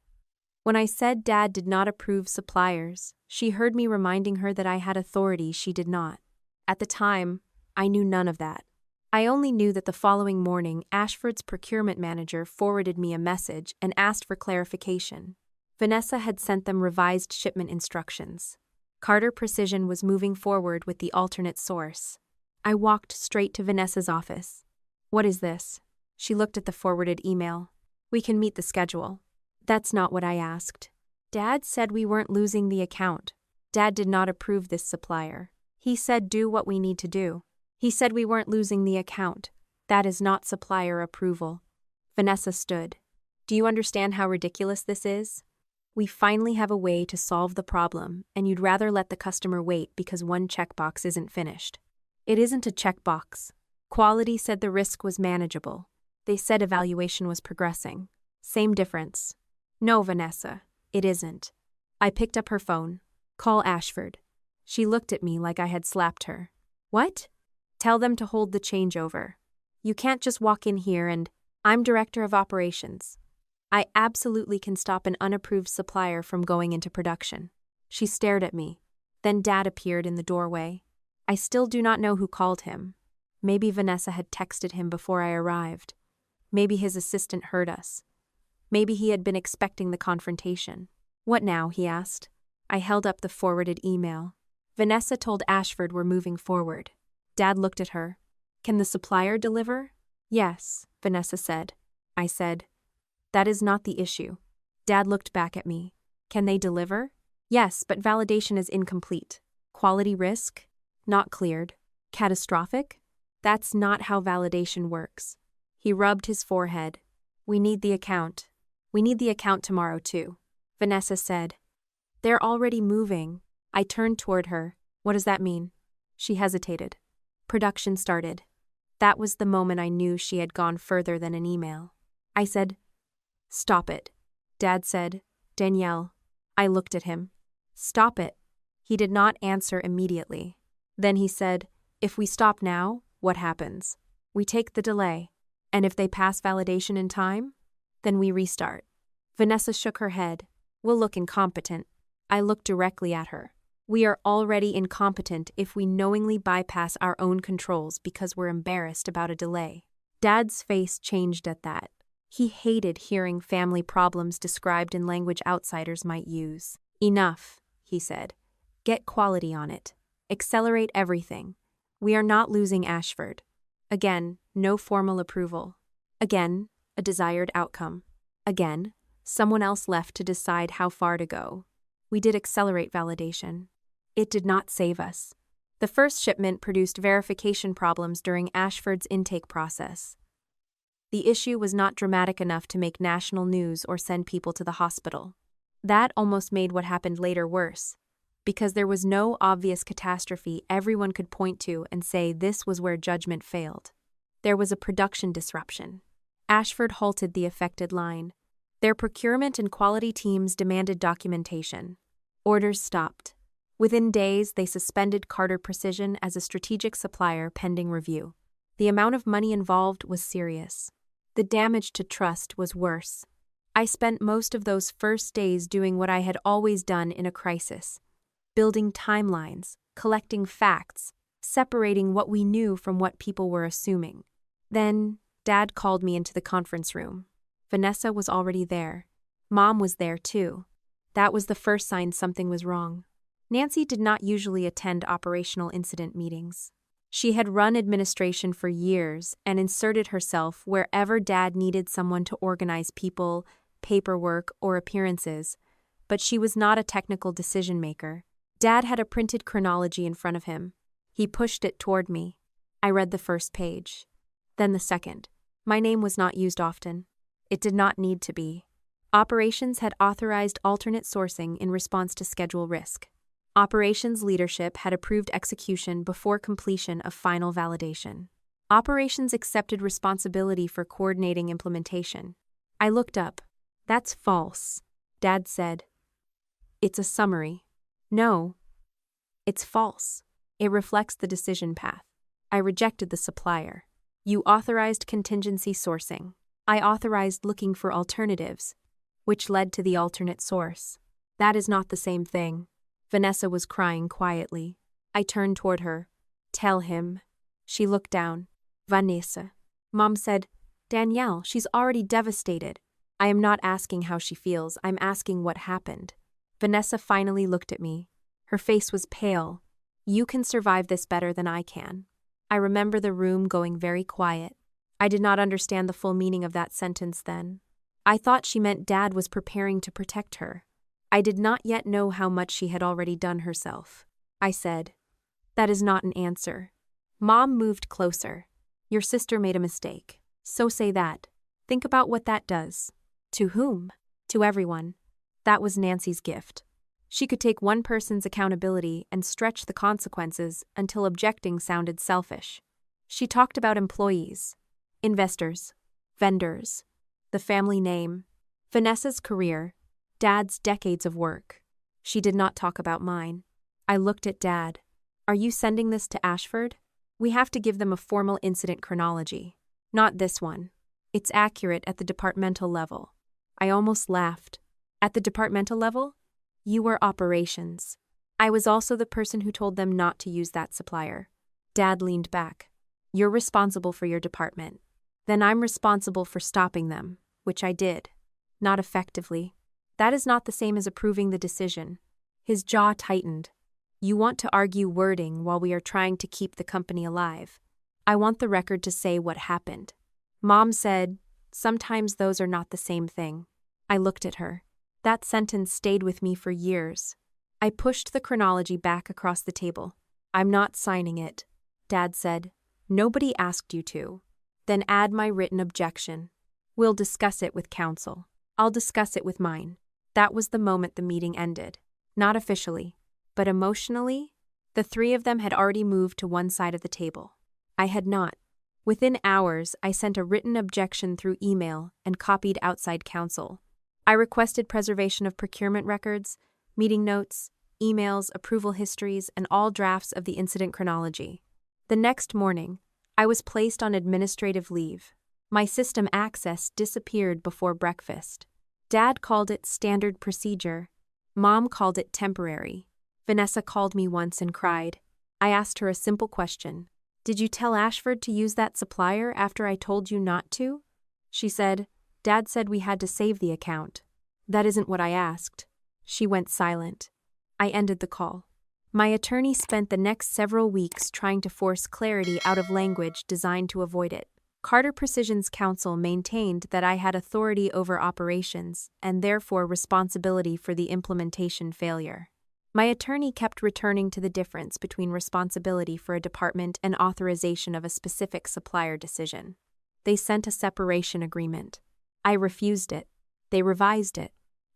When I said Dad did not approve suppliers, she heard me reminding her that I had authority she did not. At the time, I knew none of that. I only knew that the following morning, Ashford's procurement manager forwarded me a message and asked for clarification. Vanessa had sent them revised shipment instructions. Carter Precision was moving forward with the alternate source. I walked straight to Vanessa's office. What is this? She looked at the forwarded email. We can meet the schedule. That's not what I asked. Dad said we weren't losing the account. Dad did not approve this supplier. He said do what we need to do. He said we weren't losing the account. That is not supplier approval. Vanessa stood. Do you understand how ridiculous this is? We finally have a way to solve the problem, and you'd rather let the customer wait because one checkbox isn't finished. It isn't a checkbox. Quality said the risk was manageable. They said evaluation was progressing. Same difference. No, Vanessa, it isn't. I picked up her phone. Call Ashford. She looked at me like I had slapped her. What? Tell them to hold the changeover. You can't just walk in here and, I'm director of operations. I absolutely can stop an unapproved supplier from going into production. She stared at me. Then Dad appeared in the doorway. I still do not know who called him. Maybe Vanessa had texted him before I arrived. Maybe his assistant heard us. Maybe he had been expecting the confrontation. What now? He asked. I held up the forwarded email. Vanessa told Ashford we're moving forward. Dad looked at her. Can the supplier deliver? Yes, Vanessa said. I said, that is not the issue. Dad looked back at me. Can they deliver? Yes, but validation is incomplete. Quality risk? Not cleared. Catastrophic? That's not how validation works. He rubbed his forehead. We need the account. We need the account tomorrow too. Vanessa said. They're already moving. I turned toward her. What does that mean? She hesitated. Production started. That was the moment I knew she had gone further than an email. I said, stop it. Dad said, Danielle. I looked at him. Stop it. He did not answer immediately. Then he said, if we stop now, what happens? We take the delay. And if they pass validation in time, then we restart. Vanessa shook her head. We'll look incompetent. I looked directly at her. We are already incompetent if we knowingly bypass our own controls because we're embarrassed about a delay. Dad's face changed at that. He hated hearing family problems described in language outsiders might use. Enough, he said. Get quality on it. Accelerate everything. We are not losing Ashford. Again, no formal approval. Again, a desired outcome. Again, someone else left to decide how far to go. We did accelerate validation. It did not save us. The first shipment produced verification problems during Ashford's intake process. The issue was not dramatic enough to make national news or send people to the hospital. That almost made what happened later worse, because there was no obvious catastrophe everyone could point to and say this was where judgment failed. There was a production disruption. Ashford halted the affected line. Their procurement and quality teams demanded documentation. Orders stopped. Within days, they suspended Carter Precision as a strategic supplier pending review. The amount of money involved was serious. The damage to trust was worse. I spent most of those first days doing what I had always done in a crisis. Building timelines, collecting facts, separating what we knew from what people were assuming. Then, Dad called me into the conference room. Vanessa was already there. Mom was there too. That was the first sign something was wrong. Nancy did not usually attend operational incident meetings. She had run administration for years and inserted herself wherever Dad needed someone to organize people, paperwork, or appearances, but she was not a technical decision-maker. Dad had a printed chronology in front of him. He pushed it toward me. I read the first page. Then the second. My name was not used often. It did not need to be. Operations had authorized alternate sourcing in response to schedule risk. Operations leadership had approved execution before completion of final validation. Operations accepted responsibility for coordinating implementation. I looked up. That's false, Dad said. It's a summary. No, it's false. It reflects the decision path. I rejected the supplier. You authorized contingency sourcing. I authorized looking for alternatives, which led to the alternate source. That is not the same thing. Vanessa was crying quietly. I turned toward her. Tell him. She looked down. Vanessa. Mom said, Danielle, she's already devastated. I am not asking how she feels, I'm asking what happened. Vanessa finally looked at me. Her face was pale. You can survive this better than I can. I remember the room going very quiet. I did not understand the full meaning of that sentence then. I thought she meant Dad was preparing to protect her. I did not yet know how much she had already done herself. I said, that is not an answer. Mom moved closer. Your sister made a mistake. So say that. Think about what that does. To whom? To everyone. That was Nancy's gift. She could take one person's accountability and stretch the consequences until objecting sounded selfish. She talked about employees, investors, vendors, the family name, Vanessa's career, Dad's decades of work. She did not talk about mine. I looked at Dad. Are you sending this to Ashford? We have to give them a formal incident chronology. Not this one. It's accurate at the departmental level. I almost laughed. At the departmental level? You were operations. I was also the person who told them not to use that supplier. Dad leaned back. You're responsible for your department. Then I'm responsible for stopping them, which I did. Not effectively. That is not the same as approving the decision. His jaw tightened. You want to argue wording while we are trying to keep the company alive. I want the record to say what happened. Mom said, "Sometimes those are not the same thing." I looked at her. That sentence stayed with me for years. I pushed the chronology back across the table. "I'm not signing it," Dad said. "Nobody asked you to." "Then add my written objection. We'll discuss it with counsel." "I'll discuss it with mine." That was the moment the meeting ended. Not officially, but emotionally. The three of them had already moved to one side of the table. I had not. Within hours, I sent a written objection through email and copied outside counsel. I requested preservation of procurement records, meeting notes, emails, approval histories, and all drafts of the incident chronology. The next morning, I was placed on administrative leave. My system access disappeared before breakfast. Dad called it standard procedure. Mom called it temporary. Vanessa called me once and cried. I asked her a simple question. "Did you tell Ashford to use that supplier after I told you not to?" She said, "Dad said we had to save the account." "That isn't what I asked." She went silent. I ended the call. My attorney spent the next several weeks trying to force clarity out of language designed to avoid it. Carter Precision's counsel maintained that I had authority over operations and therefore responsibility for the implementation failure. My attorney kept returning to the difference between responsibility for a department and authorization of a specific supplier decision. They sent a separation agreement. I refused it. They revised it.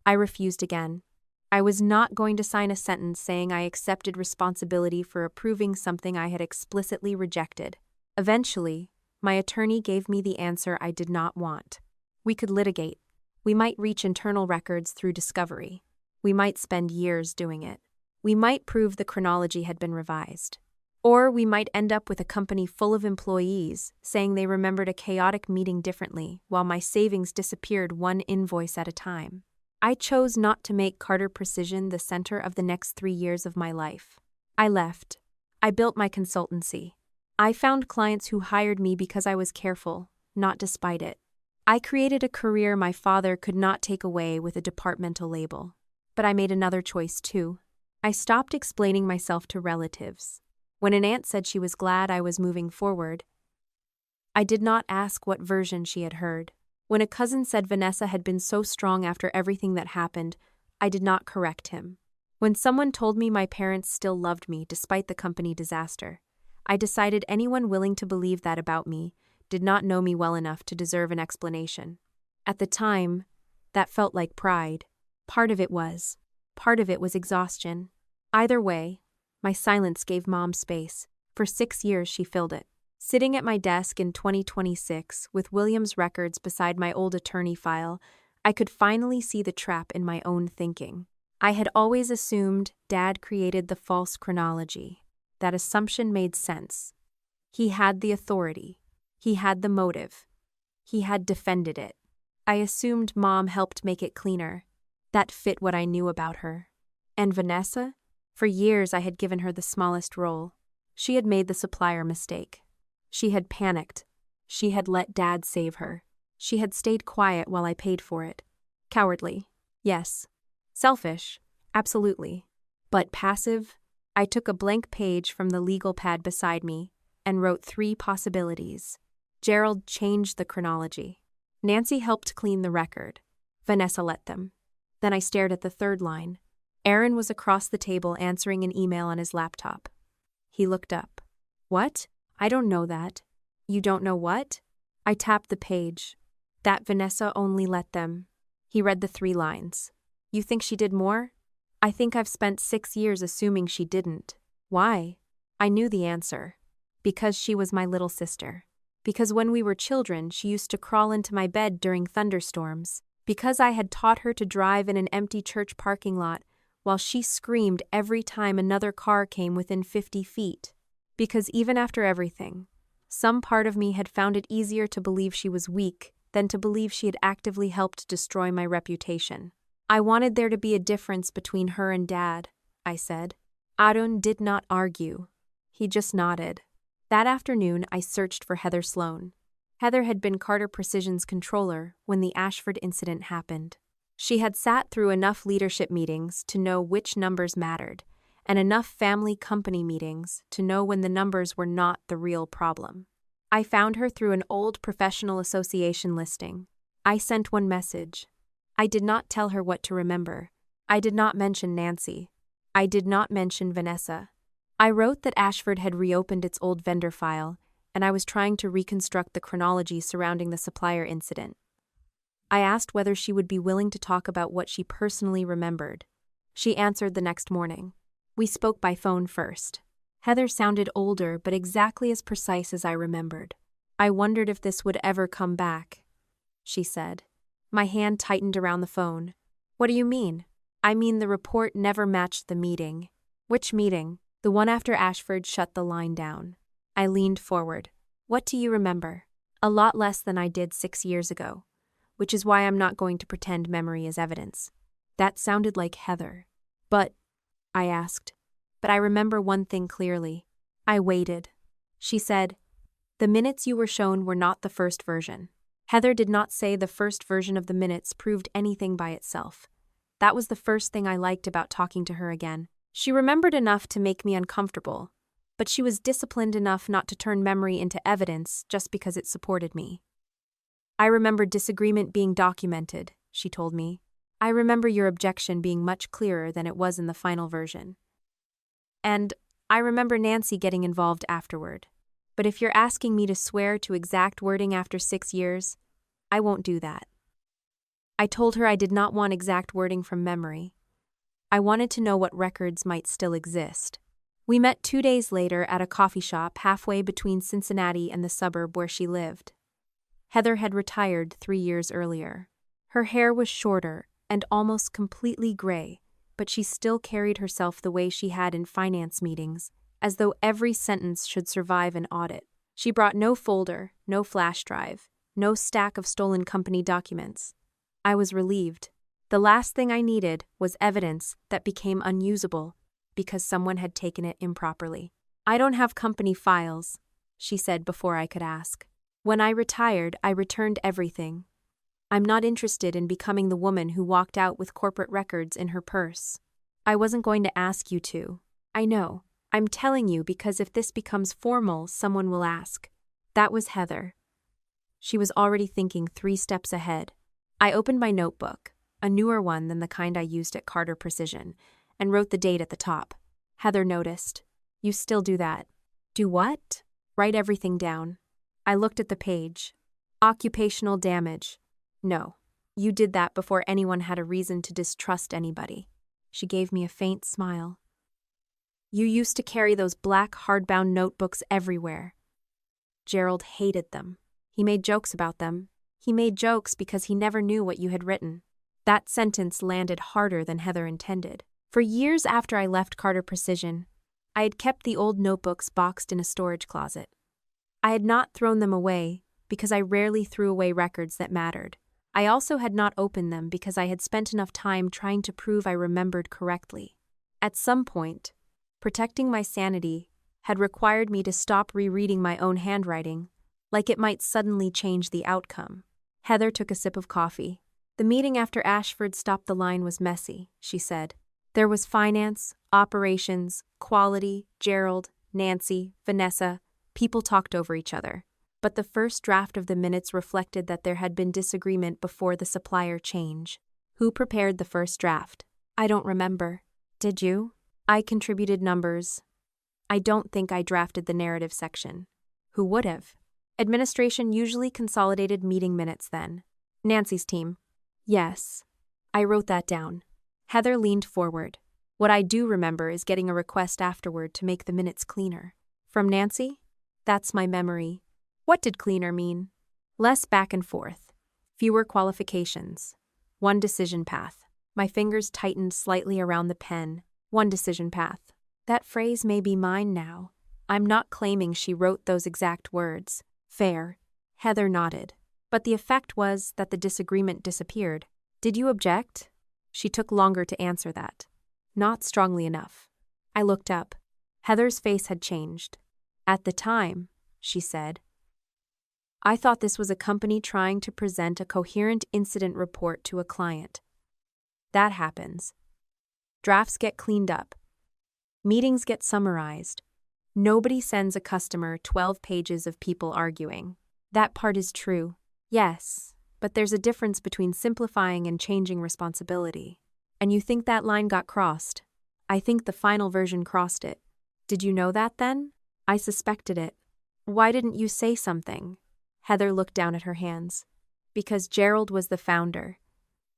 I refused again. I was not going to sign a sentence saying I accepted responsibility for approving something I had explicitly rejected. Eventually, my attorney gave me the answer I did not want. We could litigate. We might reach internal records through discovery. We might spend years doing it. We might prove the chronology had been revised. Or we might end up with a company full of employees saying they remembered a chaotic meeting differently while my savings disappeared one invoice at a time. I chose not to make Carter Precision the center of the next 3 years of my life. I left. I built my consultancy. I found clients who hired me because I was careful, not despite it. I created a career my father could not take away with a departmental label. But I made another choice too. I stopped explaining myself to relatives. When an aunt said she was glad I was moving forward, I did not ask what version she had heard. When a cousin said Vanessa had been so strong after everything that happened, I did not correct him. When someone told me my parents still loved me despite the company disaster, I decided anyone willing to believe that about me did not know me well enough to deserve an explanation. At the time, that felt like pride. Part of it was. Part of it was exhaustion. Either way, my silence gave Mom space. For 6 years she filled it. Sitting at my desk in 2026 with William's records beside my old attorney file, I could finally see the trap in my own thinking. I had always assumed Dad created the false chronology. That assumption made sense. He had the authority. He had the motive. He had defended it. I assumed Mom helped make it cleaner. That fit what I knew about her. And Vanessa? For years I had given her the smallest role. She had made the supplier mistake. She had panicked. She had let Dad save her. She had stayed quiet while I paid for it. Cowardly. Yes. Selfish. Absolutely. But passive? I took a blank page from the legal pad beside me and wrote 3 possibilities. Gerald changed the chronology. Nancy helped clean the record. Vanessa let them. Then I stared at the 3rd line. Aaron was across the table answering an email on his laptop. He looked up. "What? I don't know that." "You don't know what?" I tapped the page. "That Vanessa only let them." He read the 3 lines. "You think she did more?" "I think I've spent 6 years assuming she didn't." "Why?" I knew the answer. Because she was my little sister. Because when we were children, she used to crawl into my bed during thunderstorms. Because I had taught her to drive in an empty church parking lot while she screamed every time another car came within 50 feet. Because even after everything, some part of me had found it easier to believe she was weak than to believe she had actively helped destroy my reputation. I wanted there to be a difference between her and Dad, I said. Aaron did not argue. He just nodded. That afternoon, I searched for Heather Sloan. Heather had been Carter Precision's controller when the Ashford incident happened. She had sat through enough leadership meetings to know which numbers mattered, and enough family company meetings to know when the numbers were not the real problem. I found her through an old professional association listing. I sent one message. I did not tell her what to remember. I did not mention Nancy. I did not mention Vanessa. I wrote that Ashford had reopened its old vendor file, and I was trying to reconstruct the chronology surrounding the supplier incident. I asked whether she would be willing to talk about what she personally remembered. She answered the next morning. We spoke by phone first. Heather sounded older, but exactly as precise as I remembered. I wondered if this would ever come back, she said. My hand tightened around the phone. What do you mean? I mean the report never matched the meeting. Which meeting? The one after Ashford shut the line down. I leaned forward. What do you remember? A lot less than I did 6 years ago, which is why I'm not going to pretend memory is evidence. That sounded like Heather. But, I asked. But I remember one thing clearly. I waited. She said, the minutes you were shown were not the first version. Heather did not say the first version of the minutes proved anything by itself. That was the first thing I liked about talking to her again. She remembered enough to make me uncomfortable, but she was disciplined enough not to turn memory into evidence just because it supported me. I remember disagreement being documented, she told me. I remember your objection being much clearer than it was in the final version. And I remember Nancy getting involved afterward. But if you're asking me to swear to exact wording after 6 years, I won't do that. I told her I did not want exact wording from memory. I wanted to know what records might still exist. We met 2 days later at a coffee shop halfway between Cincinnati and the suburb where she lived. Heather had retired 3 years earlier. Her hair was shorter and almost completely gray, but she still carried herself the way she had in finance meetings, as though every sentence should survive an audit. She brought no folder, no flash drive, no stack of stolen company documents. I was relieved. The last thing I needed was evidence that became unusable because someone had taken it improperly. I don't have company files, she said before I could ask. When I retired, I returned everything. I'm not interested in becoming the woman who walked out with corporate records in her purse. I wasn't going to ask you to. I know. I'm telling you because if this becomes formal, someone will ask. That was Heather. She was already thinking 3 steps ahead. I opened my notebook, a newer one than the kind I used at Carter Precision, and wrote the date at the top. Heather noticed. You still do that. Do what? Write everything down. I looked at the page. Occupational damage. No, you did that before anyone had a reason to distrust anybody. She gave me a faint smile. You used to carry those black hardbound notebooks everywhere. Gerald hated them. He made jokes about them. He made jokes because he never knew what you had written. That sentence landed harder than Heather intended. For years after I left Carter Precision, I had kept the old notebooks boxed in a storage closet. I had not thrown them away because I rarely threw away records that mattered. I also had not opened them because I had spent enough time trying to prove I remembered correctly. At some point, protecting my sanity had required me to stop rereading my own handwriting, like it might suddenly change the outcome. Heather took a sip of coffee. The meeting after Ashford stopped the line was messy, she said. There was finance, operations, quality, Gerald, Nancy, Vanessa. People talked over each other. But the first draft of the minutes reflected that there had been disagreement before the supplier change. Who prepared the first draft? I don't remember. Did you? I contributed numbers. I don't think I drafted the narrative section. Who would have? Administration usually consolidated meeting minutes then. Nancy's team. Yes. I wrote that down. Heather leaned forward. What I do remember is getting a request afterward to make the minutes cleaner. From Nancy? That's my memory. What did cleaner mean? Less back and forth. Fewer qualifications. One decision path. My fingers tightened slightly around the pen. One decision path. That phrase may be mine now. I'm not claiming she wrote those exact words. Fair. Heather nodded. But the effect was that the disagreement disappeared. Did you object? She took longer to answer that. Not strongly enough. I looked up. Heather's face had changed. At the time, she said, I thought this was a company trying to present a coherent incident report to a client. That happens. Drafts get cleaned up. Meetings get summarized. Nobody sends a customer 12 pages of people arguing. That part is true. Yes, but there's a difference between simplifying and changing responsibility. And you think that line got crossed? I think the final version crossed it. Did you know that then? I suspected it. Why didn't you say something? Heather looked down at her hands. Because Gerald was the founder.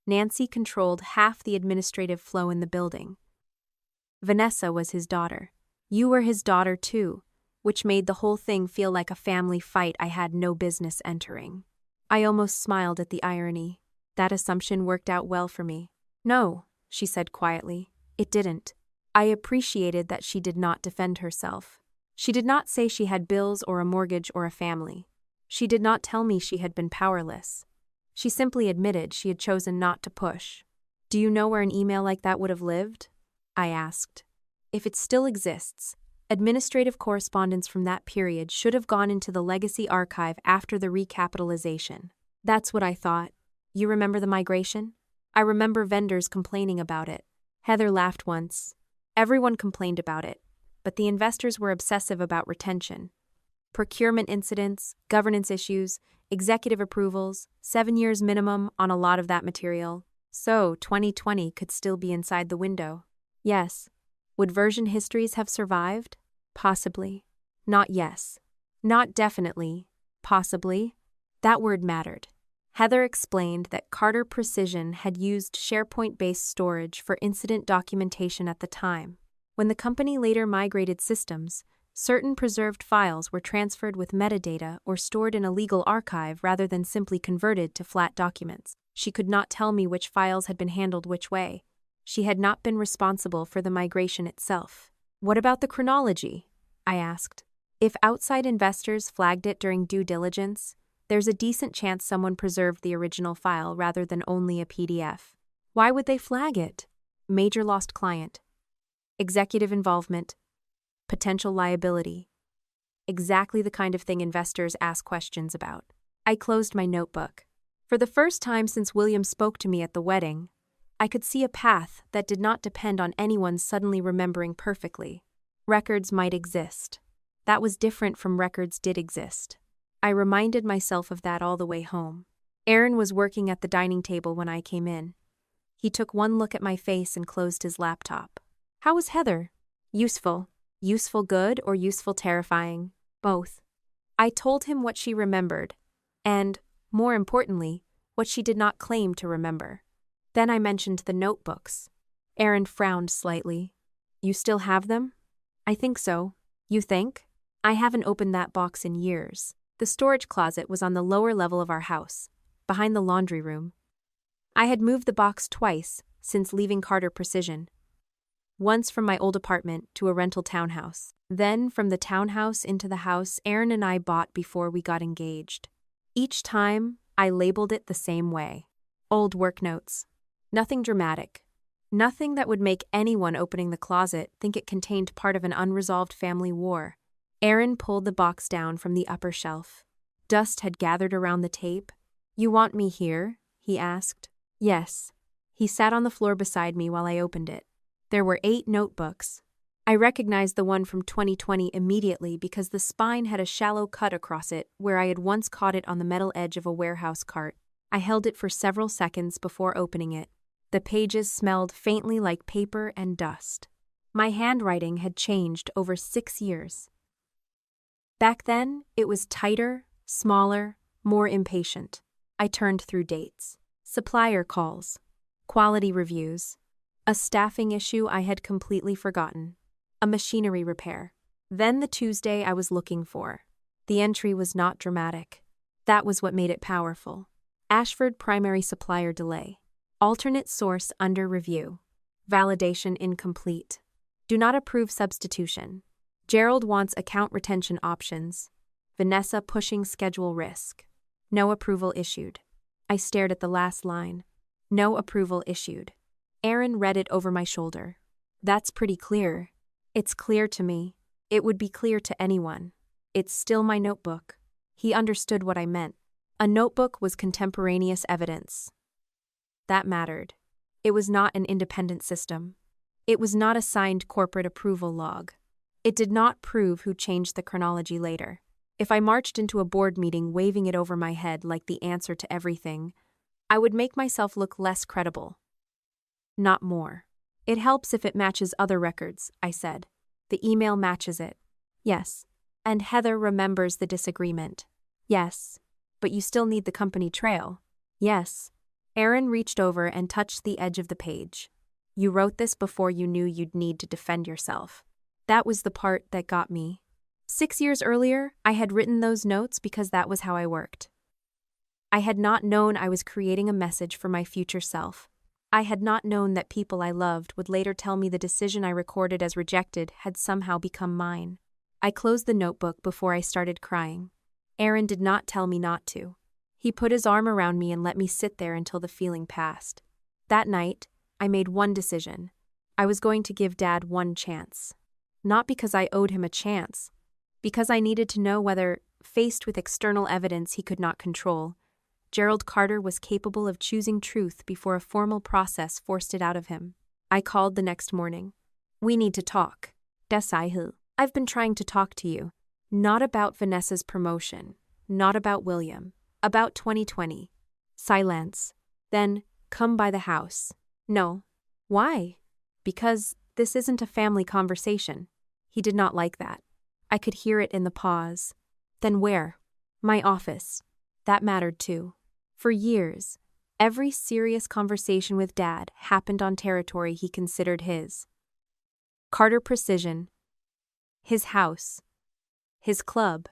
Nancy controlled half the administrative flow in the building. Vanessa was his daughter. You were his daughter too, which made the whole thing feel like a family fight I had no business entering. I almost smiled at the irony. That assumption worked out well for me. No, she said quietly. It didn't. I appreciated that she did not defend herself. She did not say she had bills or a mortgage or a family. She did not tell me she had been powerless. She simply admitted she had chosen not to push. Do you know where an email like that would have lived? I asked. If it still exists, administrative correspondence from that period should have gone into the legacy archive after the recapitalization. That's what I thought. You remember the migration? I remember vendors complaining about it. Heather laughed once. Everyone complained about it, but the investors were obsessive about retention. Procurement incidents, governance issues, executive approvals, 7 years minimum on a lot of that material. So 2020 could still be inside the window. Yes. Would version histories have survived? Possibly. Not yes. Not definitely. Possibly. That word mattered. Heather explained that Carter Precision had used SharePoint-based storage for incident documentation at the time. When the company later migrated systems, certain preserved files were transferred with metadata or stored in a legal archive rather than simply converted to flat documents. She could not tell me which files had been handled which way. She had not been responsible for the migration itself. What about the chronology? I asked. If outside investors flagged it during due diligence, there's a decent chance someone preserved the original file rather than only a PDF. Why would they flag it? Major lost client. Executive involvement. Potential liability. Exactly the kind of thing investors ask questions about. I closed my notebook. For the first time since William spoke to me at the wedding, I could see a path that did not depend on anyone suddenly remembering perfectly. Records might exist. That was different from records did exist. I reminded myself of that all the way home. Aaron was working at the dining table when I came in. He took one look at my face and closed his laptop. How was Heather? Useful. Useful good or useful terrifying? Both. I told him what she remembered, and, more importantly, what she did not claim to remember. Then I mentioned the notebooks. Aaron frowned slightly. You still have them? I think so. You think? I haven't opened that box in years. The storage closet was on the lower level of our house, behind the laundry room. I had moved the box twice since leaving Carter Precision. Once from my old apartment to a rental townhouse. Then from the townhouse into the house Aaron and I bought before we got engaged. Each time, I labeled it the same way. Old work notes. Nothing dramatic. Nothing that would make anyone opening the closet think it contained part of an unresolved family war. Aaron pulled the box down from the upper shelf. Dust had gathered around the tape. You want me here? He asked. Yes. He sat on the floor beside me while I opened it. There were 8 notebooks. I recognized the one from 2020 immediately because the spine had a shallow cut across it where I had once caught it on the metal edge of a warehouse cart. I held it for several seconds before opening it. The pages smelled faintly like paper and dust. My handwriting had changed over 6 years. Back then, it was tighter, smaller, more impatient. I turned through dates. Supplier calls. Quality reviews. A staffing issue I had completely forgotten. A machinery repair. Then the Tuesday I was looking for. The entry was not dramatic. That was what made it powerful. Ashford primary supplier delay. Alternate source under review. Validation incomplete. Do not approve substitution. Gerald wants account retention options. Vanessa pushing schedule risk. No approval issued. I stared at the last line. No approval issued. Aaron read it over my shoulder. That's pretty clear. It's clear to me. It would be clear to anyone. It's still my notebook. He understood what I meant. A notebook was contemporaneous evidence. That mattered. It was not an independent system. It was not a signed corporate approval log. It did not prove who changed the chronology later. If I marched into a board meeting waving it over my head like the answer to everything, I would make myself look less credible. Not more. It helps if it matches other records, I said. The email matches it. Yes. And Heather remembers the disagreement. Yes. But you still need the company trail. Yes. Aaron reached over and touched the edge of the page. You wrote this before you knew you'd need to defend yourself. That was the part that got me. 6 years earlier, I had written those notes because that was how I worked. I had not known I was creating a message for my future self. I had not known that people I loved would later tell me the decision I recorded as rejected had somehow become mine. I closed the notebook before I started crying. Aaron did not tell me not to. He put his arm around me and let me sit there until the feeling passed. That night, I made one decision. I was going to give Dad one chance. Not because I owed him a chance, because I needed to know whether, faced with external evidence he could not control, Gerald Carter was capable of choosing truth before a formal process forced it out of him. I called the next morning. We need to talk. I've been trying to talk to you. Not about Vanessa's promotion. Not about William. About 2020. Silence. Then, come by the house. No. Why? Because this isn't a family conversation. He did not like that. I could hear it in the pause. Then where? My office. That mattered too. For years, every serious conversation with Dad happened on territory he considered his. Carter Precision. His house. His club.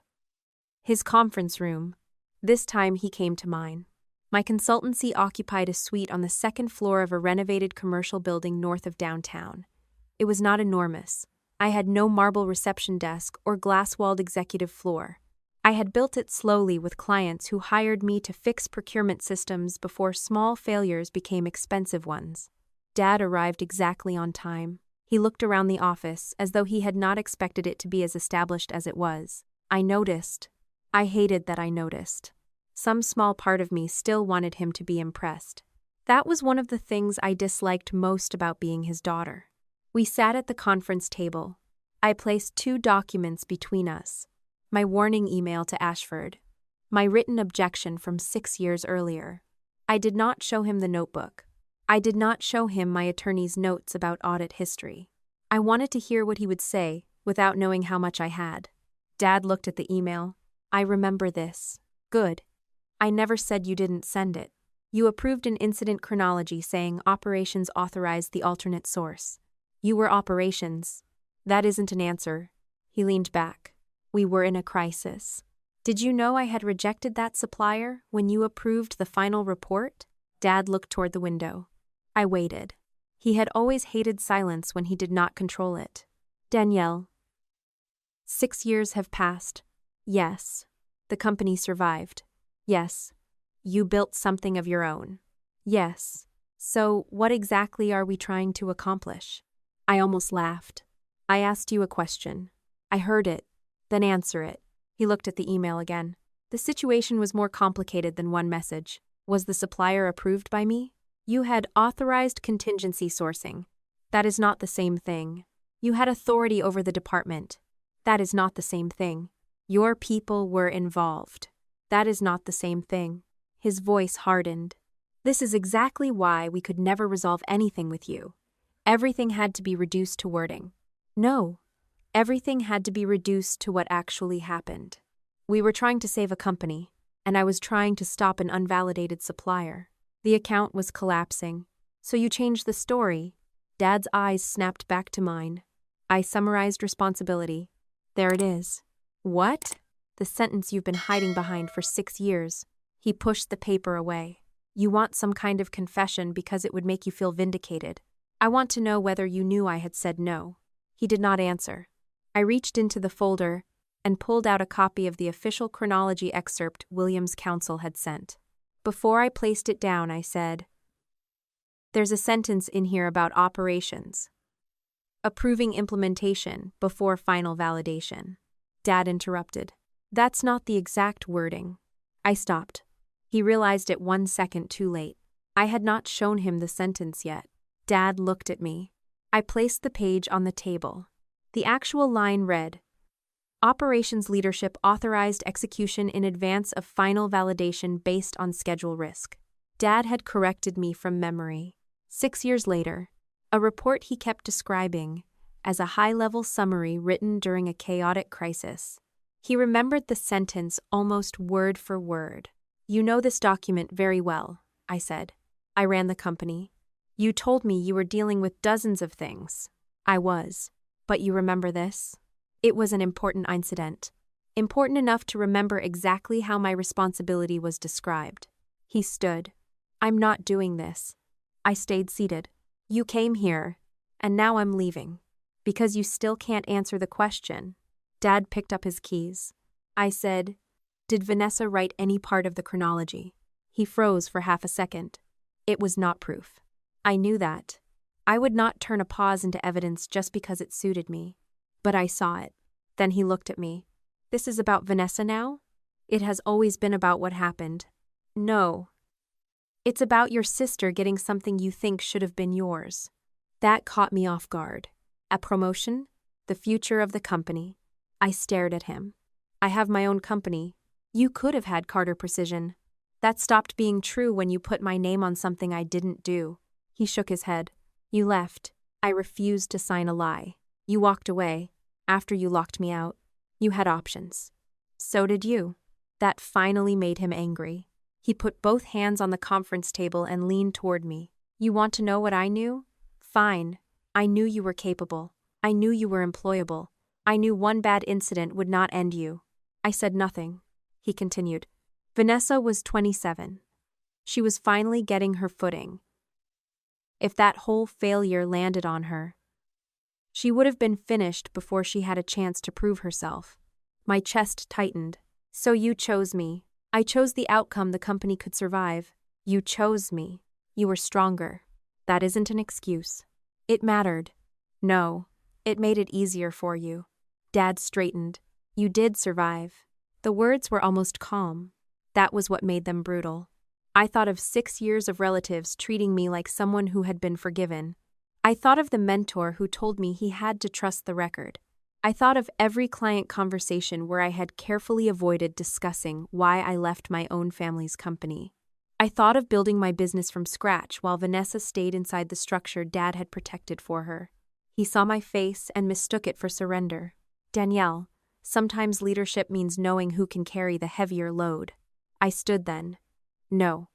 His conference room. This time he came to mine. My consultancy occupied a suite on the second floor of a renovated commercial building north of downtown. It was not enormous. I had no marble reception desk or glass-walled executive floor. I had built it slowly with clients who hired me to fix procurement systems before small failures became expensive ones. Dad arrived exactly on time. He looked around the office as though he had not expected it to be as established as it was. I noticed. I hated that I noticed. Some small part of me still wanted him to be impressed. That was one of the things I disliked most about being his daughter. We sat at the conference table. I placed 2 documents between us. My warning email to Ashford. My written objection from 6 years earlier. I did not show him the notebook. I did not show him my attorney's notes about audit history. I wanted to hear what he would say, without knowing how much I had. Dad looked at the email. I remember this. Good. I never said you didn't send it. You approved an incident chronology saying operations authorized the alternate source. You were operations. That isn't an answer. He leaned back. We were in a crisis. Did you know I had rejected that supplier when you approved the final report? Dad looked toward the window. I waited. He had always hated silence when he did not control it. Danielle. 6 years have passed. Yes. The company survived. Yes. You built something of your own. Yes. So, what exactly are we trying to accomplish? I almost laughed. I asked you a question. I heard it. Then answer it. He looked at the email again. The situation was more complicated than one message. Was the supplier approved by me? You had authorized contingency sourcing. That is not the same thing. You had authority over the department. That is not the same thing. Your people were involved. That is not the same thing. His voice hardened. This is exactly why we could never resolve anything with you. Everything had to be reduced to wording. No. Everything had to be reduced to what actually happened. We were trying to save a company, and I was trying to stop an unvalidated supplier. The account was collapsing. So you changed the story. Dad's eyes snapped back to mine. I summarized responsibility. There it is. What? The sentence you've been hiding behind for 6 years. He pushed the paper away. You want some kind of confession because it would make you feel vindicated. I want to know whether you knew I had said no. He did not answer. I reached into the folder and pulled out a copy of the official chronology excerpt William's counsel had sent. Before I placed it down, I said, "There's a sentence in here about operations. Approving implementation before final validation." Dad interrupted. That's not the exact wording. I stopped. He realized it 1 second too late. I had not shown him the sentence yet. Dad looked at me. I placed the page on the table. The actual line read, "Operations leadership authorized execution in advance of final validation based on schedule risk." Dad had corrected me from memory. 6 years later, a report he kept describing as a high-level summary written during a chaotic crisis. He remembered the sentence almost word for word. "You know this document very well," I said. "I ran the company. You told me you were dealing with dozens of things." I was. "But you remember this?" It was an important incident. Important enough to remember exactly how my responsibility was described. He stood. "I'm not doing this." I stayed seated. "You came here, and now I'm leaving. Because you still can't answer the question." Dad picked up his keys. I said, "Did Vanessa write any part of the chronology?" He froze for half a second. It was not proof. I knew that. I would not turn a pause into evidence just because it suited me. But I saw it. Then he looked at me. "This is about Vanessa now?" "It has always been about what happened." "No. It's about your sister getting something you think should have been yours." That caught me off guard. A promotion? The future of the company. I stared at him. "I have my own company. You could have had Carter Precision. That stopped being true when you put my name on something I didn't do." He shook his head. "You left. I refused to sign a lie. You walked away. After you locked me out. You had options. So did you." That finally made him angry. He put both hands on the conference table and leaned toward me. "You want to know what I knew? Fine. I knew you were capable. I knew you were employable. I knew one bad incident would not end you." I said nothing. He continued. "Vanessa was 27. She was finally getting her footing. If that whole failure landed on her, she would have been finished before she had a chance to prove herself." My chest tightened. "So you chose me. I chose the outcome the company could survive. You chose me. You were stronger. That isn't an excuse." "It mattered." "No. It made it easier for you." Dad straightened. "You did survive." The words were almost calm. That was what made them brutal. I thought of 6 years of relatives treating me like someone who had been forgiven. I thought of the mentor who told me he had to trust the record. I thought of every client conversation where I had carefully avoided discussing why I left my own family's company. I thought of building my business from scratch while Vanessa stayed inside the structure Dad had protected for her. He saw my face and mistook it for surrender. "Danielle, sometimes leadership means knowing who can carry the heavier load." I stood then. "No.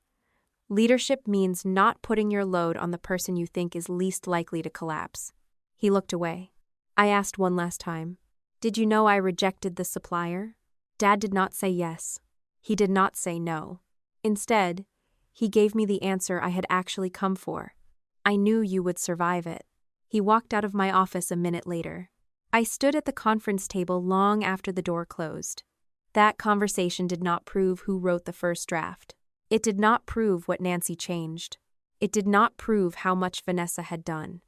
Leadership means not putting your load on the person you think is least likely to collapse." He looked away. I asked one last time, "Did you know I rejected the supplier?" Dad did not say yes. He did not say no. Instead, he gave me the answer I had actually come for. "I knew you would survive it." He walked out of my office a minute later. I stood at the conference table long after the door closed. That conversation did not prove who wrote the first draft. It did not prove what Nancy changed. It did not prove how much Vanessa had done.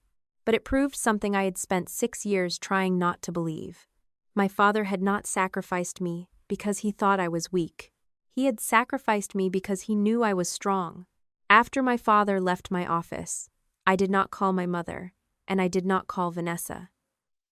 But it proved something I had spent 6 years trying not to believe. My father had not sacrificed me because he thought I was weak. He had sacrificed me because he knew I was strong. After my father left my office, I did not call my mother, and I did not call Vanessa.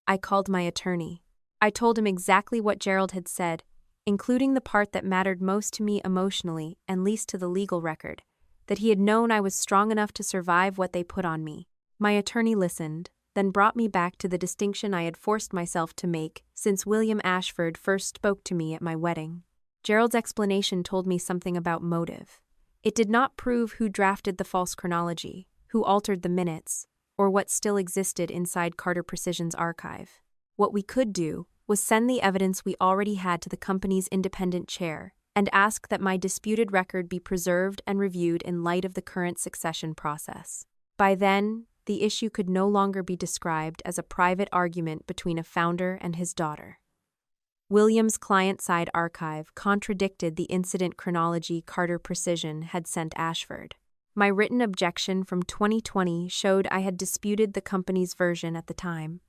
I called my attorney. I told him exactly what Gerald had said, including the part that mattered most to me emotionally and least to the legal record, that he had known I was strong enough to survive what they put on me. My attorney listened, then brought me back to the distinction I had forced myself to make since William Ashford first spoke to me at my wedding. Gerald's explanation told me something about motive. It did not prove who drafted the false chronology, who altered the minutes, or what still existed inside Carter Precision's archive. What we could do was send the evidence we already had to the company's independent chair and ask that my disputed record be preserved and reviewed in light of the current succession process. By then, the issue could no longer be described as a private argument between a founder and his daughter. William's client-side archive contradicted the incident chronology Carter Precision had sent Ashford. My written objection from 2020 showed I had disputed the company's version at the time.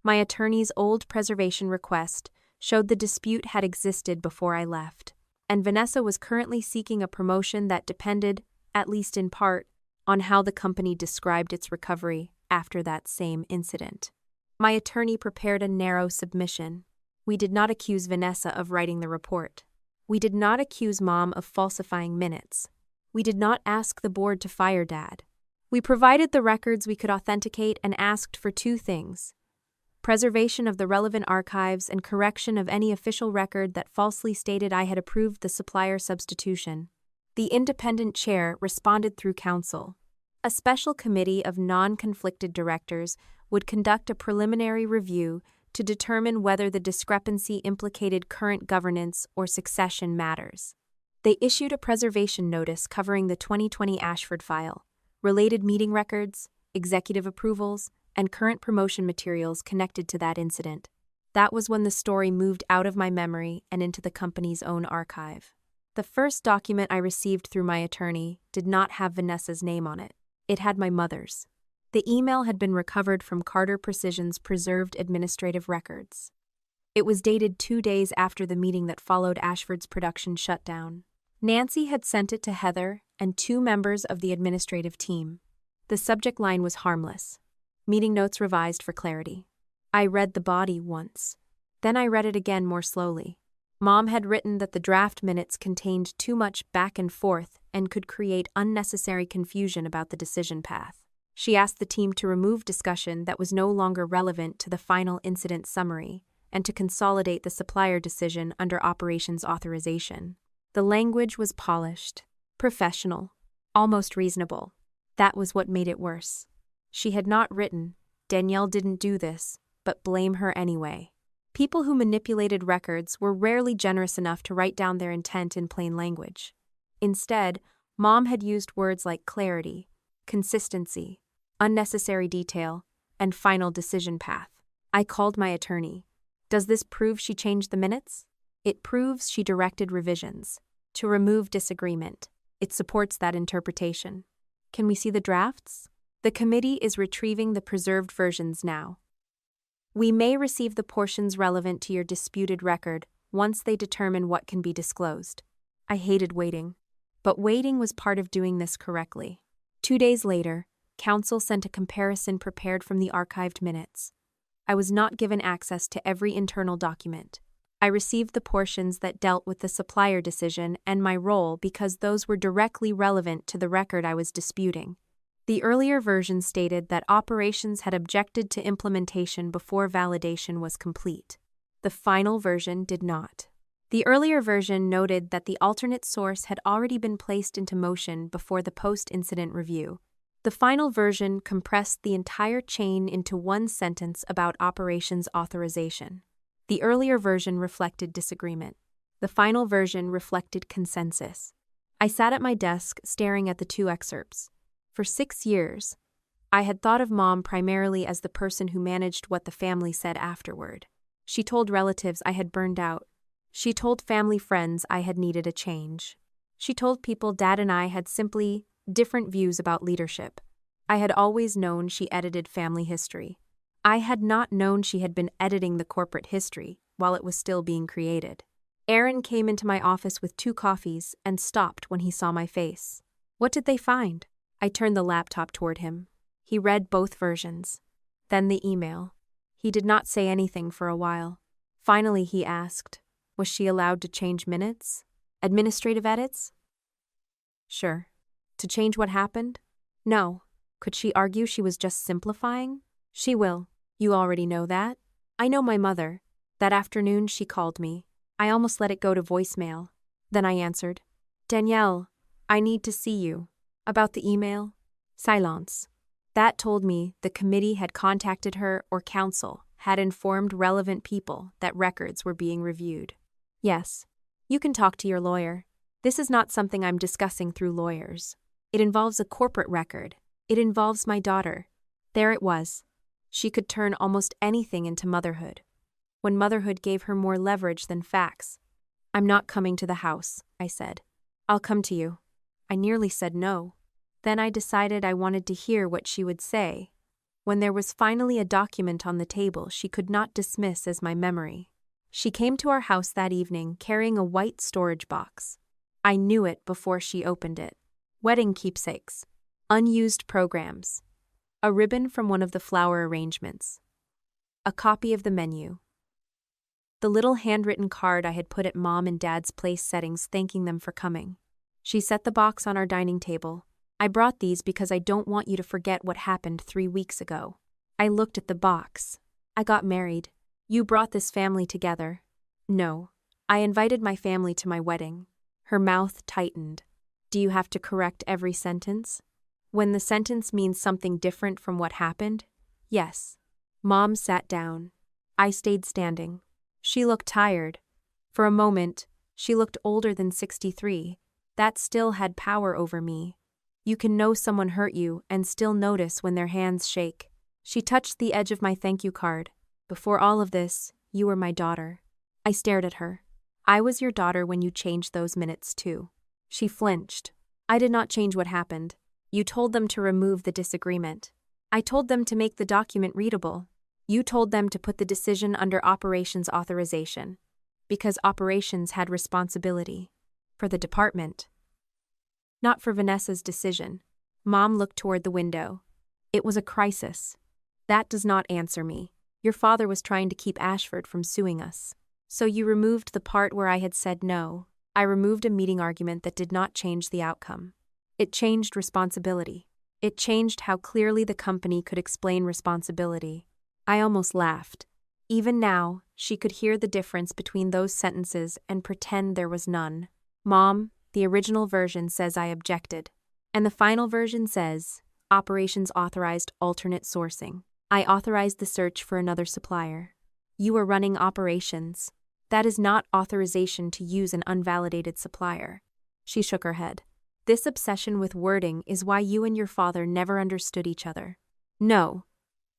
My attorney's old preservation request showed the dispute had existed before I left, and Vanessa was currently seeking a promotion that depended, at least in part, on how the company described its recovery after that same incident. My attorney prepared a narrow submission. We did not accuse Vanessa of writing the report. We did not accuse Mom of falsifying minutes. We did not ask the board to fire Dad. We provided the records we could authenticate and asked for two things: preservation of the relevant archives and correction of any official record that falsely stated I had approved the supplier substitution. The independent chair responded through counsel. A special committee of non-conflicted directors would conduct a preliminary review to determine whether the discrepancy implicated current governance or succession matters. They issued a preservation notice covering the 2020 Ashford file, related meeting records, executive approvals, and current promotion materials connected to that incident. That was when the story moved out of my memory and into the company's own archive. The first document I received through my attorney did not have Vanessa's name on it. It had my mother's. The email had been recovered from Carter Precision's preserved administrative records. It was dated 2 days after the meeting that followed Ashford's production shutdown. Nancy had sent it to Heather and 2 members of the administrative team. The subject line was harmless. Meeting notes revised for clarity. I read the body once. Then I read it again more slowly. Mom had written that the draft minutes contained too much back and forth and could create unnecessary confusion about the decision path. She asked the team to remove discussion that was no longer relevant to the final incident summary and to consolidate the supplier decision under operations authorization. The language was polished, professional, almost reasonable. That was what made it worse. She had not written, "Danielle didn't do this, but blame her anyway." People who manipulated records were rarely generous enough to write down their intent in plain language. Instead, Mom had used words like clarity, consistency, unnecessary detail, and final decision path. I called my attorney. Does this prove she changed the minutes? It proves she directed revisions to remove disagreement. It supports that interpretation. Can we see the drafts? The committee is retrieving the preserved versions now. We may receive the portions relevant to your disputed record once they determine what can be disclosed. I hated waiting, but waiting was part of doing this correctly. 2 days later, counsel sent a comparison prepared from the archived minutes. I was not given access to every internal document. I received the portions that dealt with the supplier decision and my role because those were directly relevant to the record I was disputing. The earlier version stated that operations had objected to implementation before validation was complete. The final version did not. The earlier version noted that the alternate source had already been placed into motion before the post-incident review. The final version compressed the entire chain into one sentence about operations authorization. The earlier version reflected disagreement. The final version reflected consensus. I sat at my desk staring at the 2 excerpts. For 6 years, I had thought of Mom primarily as the person who managed what the family said afterward. She told relatives I had burned out. She told family friends I had needed a change. She told people Dad and I had simply different views about leadership. I had always known she edited family history. I had not known she had been editing the corporate history while it was still being created. Aaron came into my office with 2 coffees and stopped when he saw my face. What did they find? I turned the laptop toward him. He read both versions. Then the email. He did not say anything for a while. Finally, he asked, was she allowed to change minutes? Administrative edits? Sure. To change what happened? No. Could she argue she was just simplifying? She will. You already know that. I know my mother. That afternoon, she called me. I almost let it go to voicemail. Then I answered, "Danielle, I need to see you." About the email? Silence. That told me the committee had contacted her or counsel had informed relevant people that records were being reviewed. Yes, you can talk to your lawyer. This is not something I'm discussing through lawyers. It involves a corporate record. It involves my daughter. There it was. She could turn almost anything into motherhood, when motherhood gave her more leverage than facts. "I'm not coming to the house," I said. "I'll come to you." I nearly said no. Then I decided I wanted to hear what she would say. When there was finally a document on the table she could not dismiss as my memory. She came to our house that evening carrying a white storage box. I knew it before she opened it. Wedding keepsakes. Unused programs. A ribbon from one of the flower arrangements. A copy of the menu. The little handwritten card I had put at Mom and Dad's place settings thanking them for coming. She set the box on our dining table. I brought these because I don't want you to forget what happened 3 weeks ago. I looked at the box. I got married. You brought this family together. No. I invited my family to my wedding. Her mouth tightened. Do you have to correct every sentence? When the sentence means something different from what happened? Yes. Mom sat down. I stayed standing. She looked tired. For a moment, she looked older than 63. That still had power over me. You can know someone hurt you and still notice when their hands shake. She touched the edge of my thank you card. Before all of this, you were my daughter. I stared at her. I was your daughter when you changed those minutes too. She flinched. I did not change what happened. You told them to remove the disagreement. I told them to make the document readable. You told them to put the decision under operations authorization. Because operations had responsibility. For the department. Not for Vanessa's decision. Mom looked toward the window. It was a crisis. That does not answer me. Your father was trying to keep Ashford from suing us. So you removed the part where I had said no. I removed a meeting argument that did not change the outcome. It changed responsibility. It changed how clearly the company could explain responsibility. I almost laughed. Even now, she could hear the difference between those sentences and pretend there was none. Mom, the original version says I objected. And the final version says, operations authorized alternate sourcing. I authorized the search for another supplier. You were running operations. That is not authorization to use an unvalidated supplier. She shook her head. This obsession with wording is why you and your father never understood each other. No.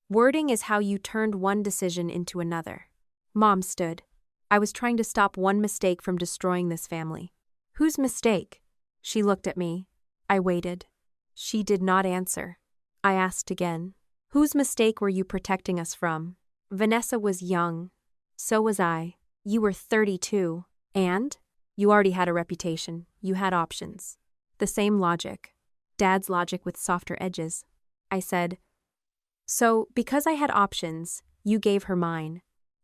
Wording is how you turned one decision into another. Mom stood. I was trying to stop one mistake from destroying this family. Whose mistake? She looked at me. I waited. She did not answer. I asked again. Whose mistake were you protecting us from? Vanessa was young. So was I. You were 32. And? You already had a reputation. You had options. The same logic. Dad's logic with softer edges. I said, so, because I had options, you gave her mine.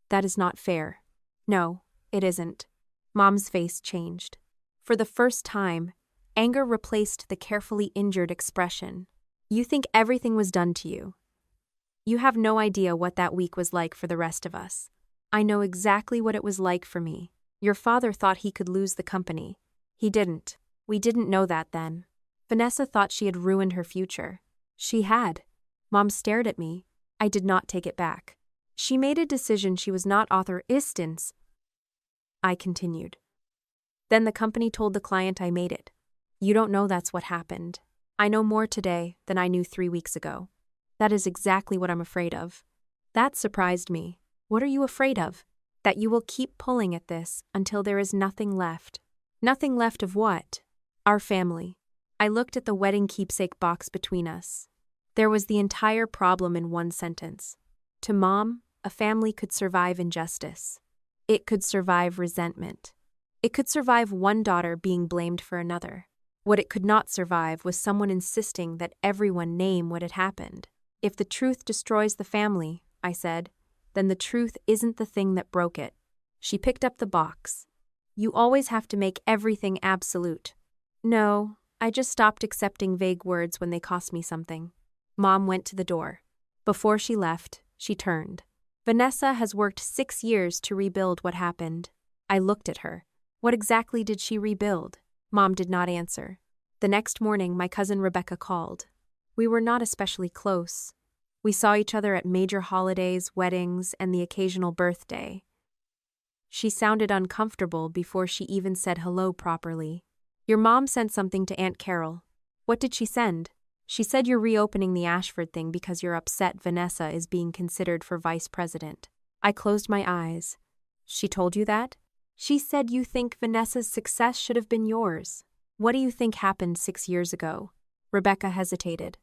That is not fair. No, it isn't. Mom's face changed. For the first time, anger replaced the carefully injured expression. You think everything was done to you. You have no idea what that week was like for the rest of us. I know exactly what it was like for me. Your father thought he could lose the company. He didn't. We didn't know that then. Vanessa thought she had ruined her future. She had. Mom stared at me. I did not take it back. She made a decision she was not authorized. I continued. Then the company told the client I made it. You don't know that's what happened. I know more today than I knew 3 weeks ago. That is exactly what I'm afraid of. That surprised me. What are you afraid of? That you will keep pulling at this until there is nothing left. Nothing left of what? Our family. I looked at the wedding keepsake box between us. There was the entire problem in one sentence. To Mom, a family could survive injustice. It could survive resentment. It could survive one daughter being blamed for another. What it could not survive was someone insisting that everyone name what had happened. If the truth destroys the family, I said, then the truth isn't the thing that broke it. She picked up the box. You always have to make everything absolute. No, I just stopped accepting vague words when they cost me something. Mom went to the door. Before she left, she turned. Vanessa has worked 6 years to rebuild what happened. I looked at her. What exactly did she rebuild? Mom did not answer. The next morning, my cousin Rebecca called. We were not especially close. We saw each other at major holidays, weddings, and the occasional birthday. She sounded uncomfortable before she even said hello properly. Your mom sent something to Aunt Carol. What did she send? She said you're reopening the Ashford thing because you're upset Vanessa is being considered for vice president. I closed my eyes. She told you that? She said you think Vanessa's success should have been yours. What do you think happened 6 years ago? Rebecca hesitated.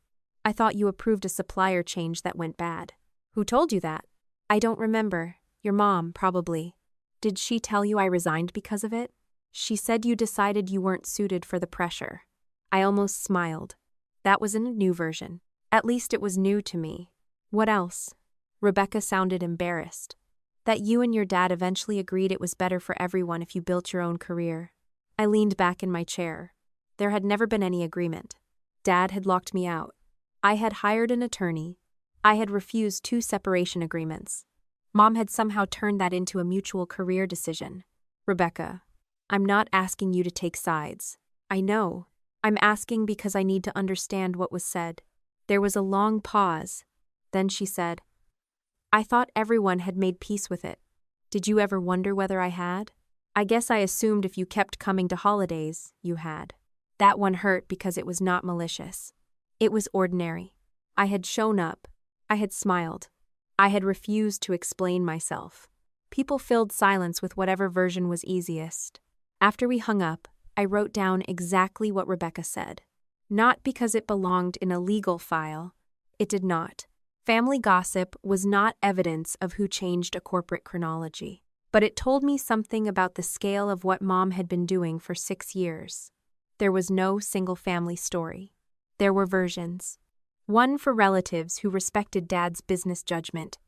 I thought you approved a supplier change that went bad. Who told you that? I don't remember. Your mom, probably. Did she tell you I resigned because of it? She said you decided you weren't suited for the pressure. I almost smiled. That was in a new version. At least it was new to me. What else? Rebecca sounded embarrassed. That you and your dad eventually agreed it was better for everyone if you built your own career. I leaned back in my chair. There had never been any agreement. Dad had locked me out. I had hired an attorney. I had refused 2 separation agreements. Mom had somehow turned that into a mutual career decision. Rebecca, I'm not asking you to take sides. I know. I'm asking because I need to understand what was said. There was a long pause. Then she said, I thought everyone had made peace with it. Did you ever wonder whether I had? I guess I assumed if you kept coming to holidays, you had. That one hurt because it was not malicious. It was ordinary. I had shown up. I had smiled. I had refused to explain myself. People filled silence with whatever version was easiest. After we hung up, I wrote down exactly what Rebecca said. Not because it belonged in a legal file. It did not. Family gossip was not evidence of who changed a corporate chronology. But it told me something about the scale of what Mom had been doing for 6 years. There was no single family story. There were versions. One for relatives who respected Dad's business judgment.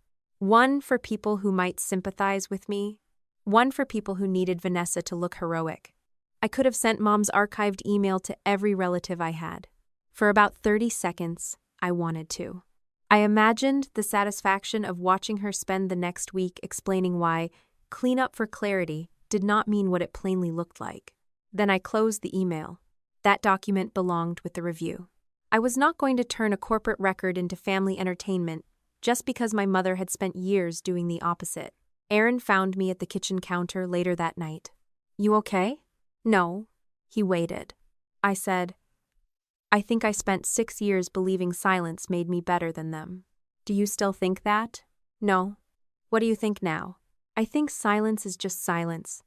One for people who might sympathize with me. One for people who needed Vanessa to look heroic. I could have sent Mom's archived email to every relative I had. For about 30 seconds, I wanted to. I imagined the satisfaction of watching her spend the next week explaining why cleanup for clarity did not mean what it plainly looked like. Then I closed the email. That document belonged with the review. I was not going to turn a corporate record into family entertainment just because my mother had spent years doing the opposite. Aaron found me at the kitchen counter later that night. You okay? No. He waited. I said, I think I spent 6 years believing silence made me better than them. Do you still think that? No. What do you think now? I think silence is just silence.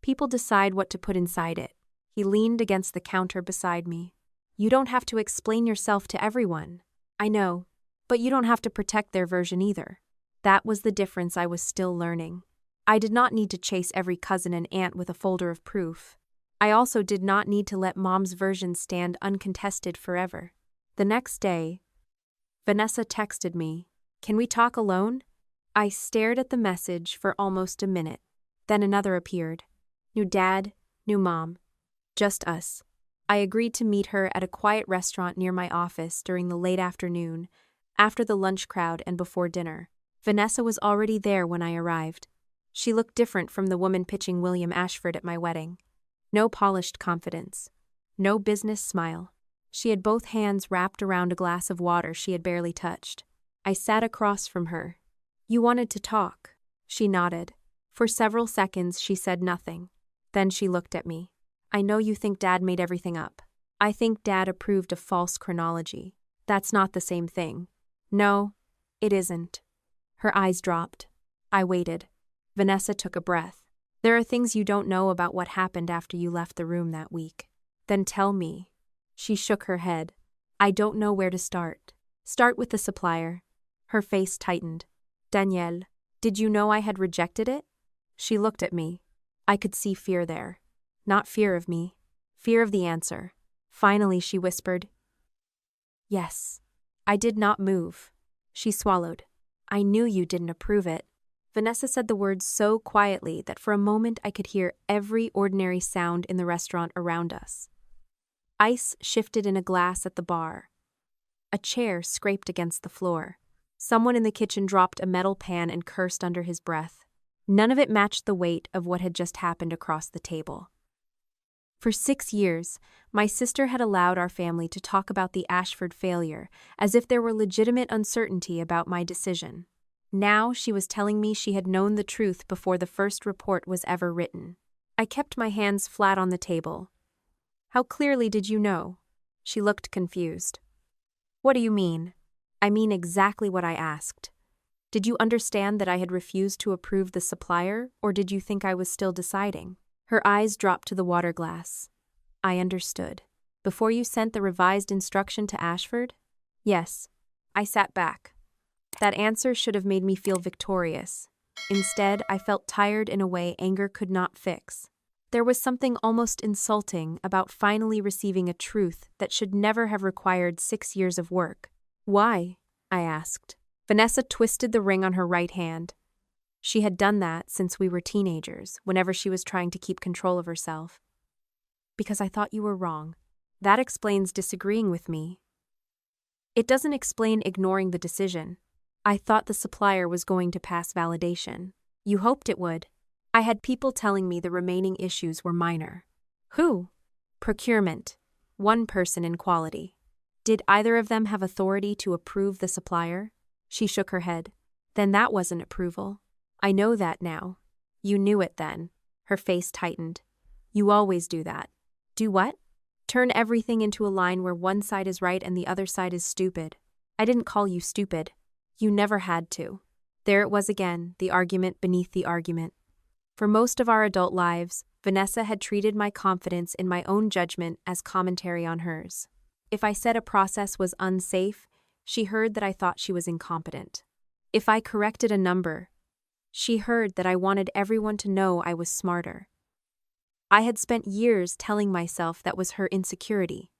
People decide what to put inside it. He leaned against the counter beside me. You don't have to explain yourself to everyone. I know, but you don't have to protect their version either. That was the difference I was still learning. I did not need to chase every cousin and aunt with a folder of proof. I also did not need to let Mom's version stand uncontested forever. The next day, Vanessa texted me, Can we talk alone? I stared at the message for almost a minute. Then another appeared. New dad, new mom. Just us. I agreed to meet her at a quiet restaurant near my office during the late afternoon, after the lunch crowd and before dinner. Vanessa was already there when I arrived. She looked different from the woman pitching William Ashford at my wedding. No polished confidence. No business smile. She had both hands wrapped around a glass of water she had barely touched. I sat across from her. You wanted to talk. She nodded. For several seconds she said nothing. Then she looked at me. I know you think Dad made everything up. I think Dad approved a false chronology. That's not the same thing. No, it isn't. Her eyes dropped. I waited. Vanessa took a breath. There are things you don't know about what happened after you left the room that week. Then tell me. She shook her head. I don't know where to start. Start with the supplier. Her face tightened. Danielle, did you know I had rejected it? She looked at me. I could see fear there. Not fear of me. Fear of the answer. Finally, she whispered. Yes. I did not move. She swallowed. I knew you didn't approve it. Vanessa said the words so quietly that for a moment I could hear every ordinary sound in the restaurant around us. Ice shifted in a glass at the bar. A chair scraped against the floor. Someone in the kitchen dropped a metal pan and cursed under his breath. None of it matched the weight of what had just happened across the table. For 6 years, my sister had allowed our family to talk about the Ashford failure as if there were legitimate uncertainty about my decision. Now she was telling me she had known the truth before the first report was ever written. I kept my hands flat on the table. How clearly did you know? She looked confused. What do you mean? I mean exactly what I asked. Did you understand that I had refused to approve the supplier, or did you think I was still deciding? Her eyes dropped to the water glass. I understood. Before you sent the revised instruction to Ashford? Yes. I sat back. That answer should have made me feel victorious. Instead, I felt tired in a way anger could not fix. There was something almost insulting about finally receiving a truth that should never have required 6 years of work. Why? I asked. Vanessa twisted the ring on her right hand. She had done that since we were teenagers, whenever she was trying to keep control of herself. Because I thought you were wrong. That explains disagreeing with me. It doesn't explain ignoring the decision. I thought the supplier was going to pass validation. You hoped it would. I had people telling me the remaining issues were minor. Who? Procurement. One person in quality. Did either of them have authority to approve the supplier? She shook her head. Then that wasn't approval. I know that now. You knew it then. Her face tightened. You always do that. Do what? Turn everything into a line where one side is right and the other side is stupid. I didn't call you stupid. You never had to. There it was again, the argument beneath the argument. For most of our adult lives, Vanessa had treated my confidence in my own judgment as commentary on hers. If I said a process was unsafe, she heard that I thought she was incompetent. If I corrected a number, she heard that I wanted everyone to know I was smarter. I had spent years telling myself that was her insecurity,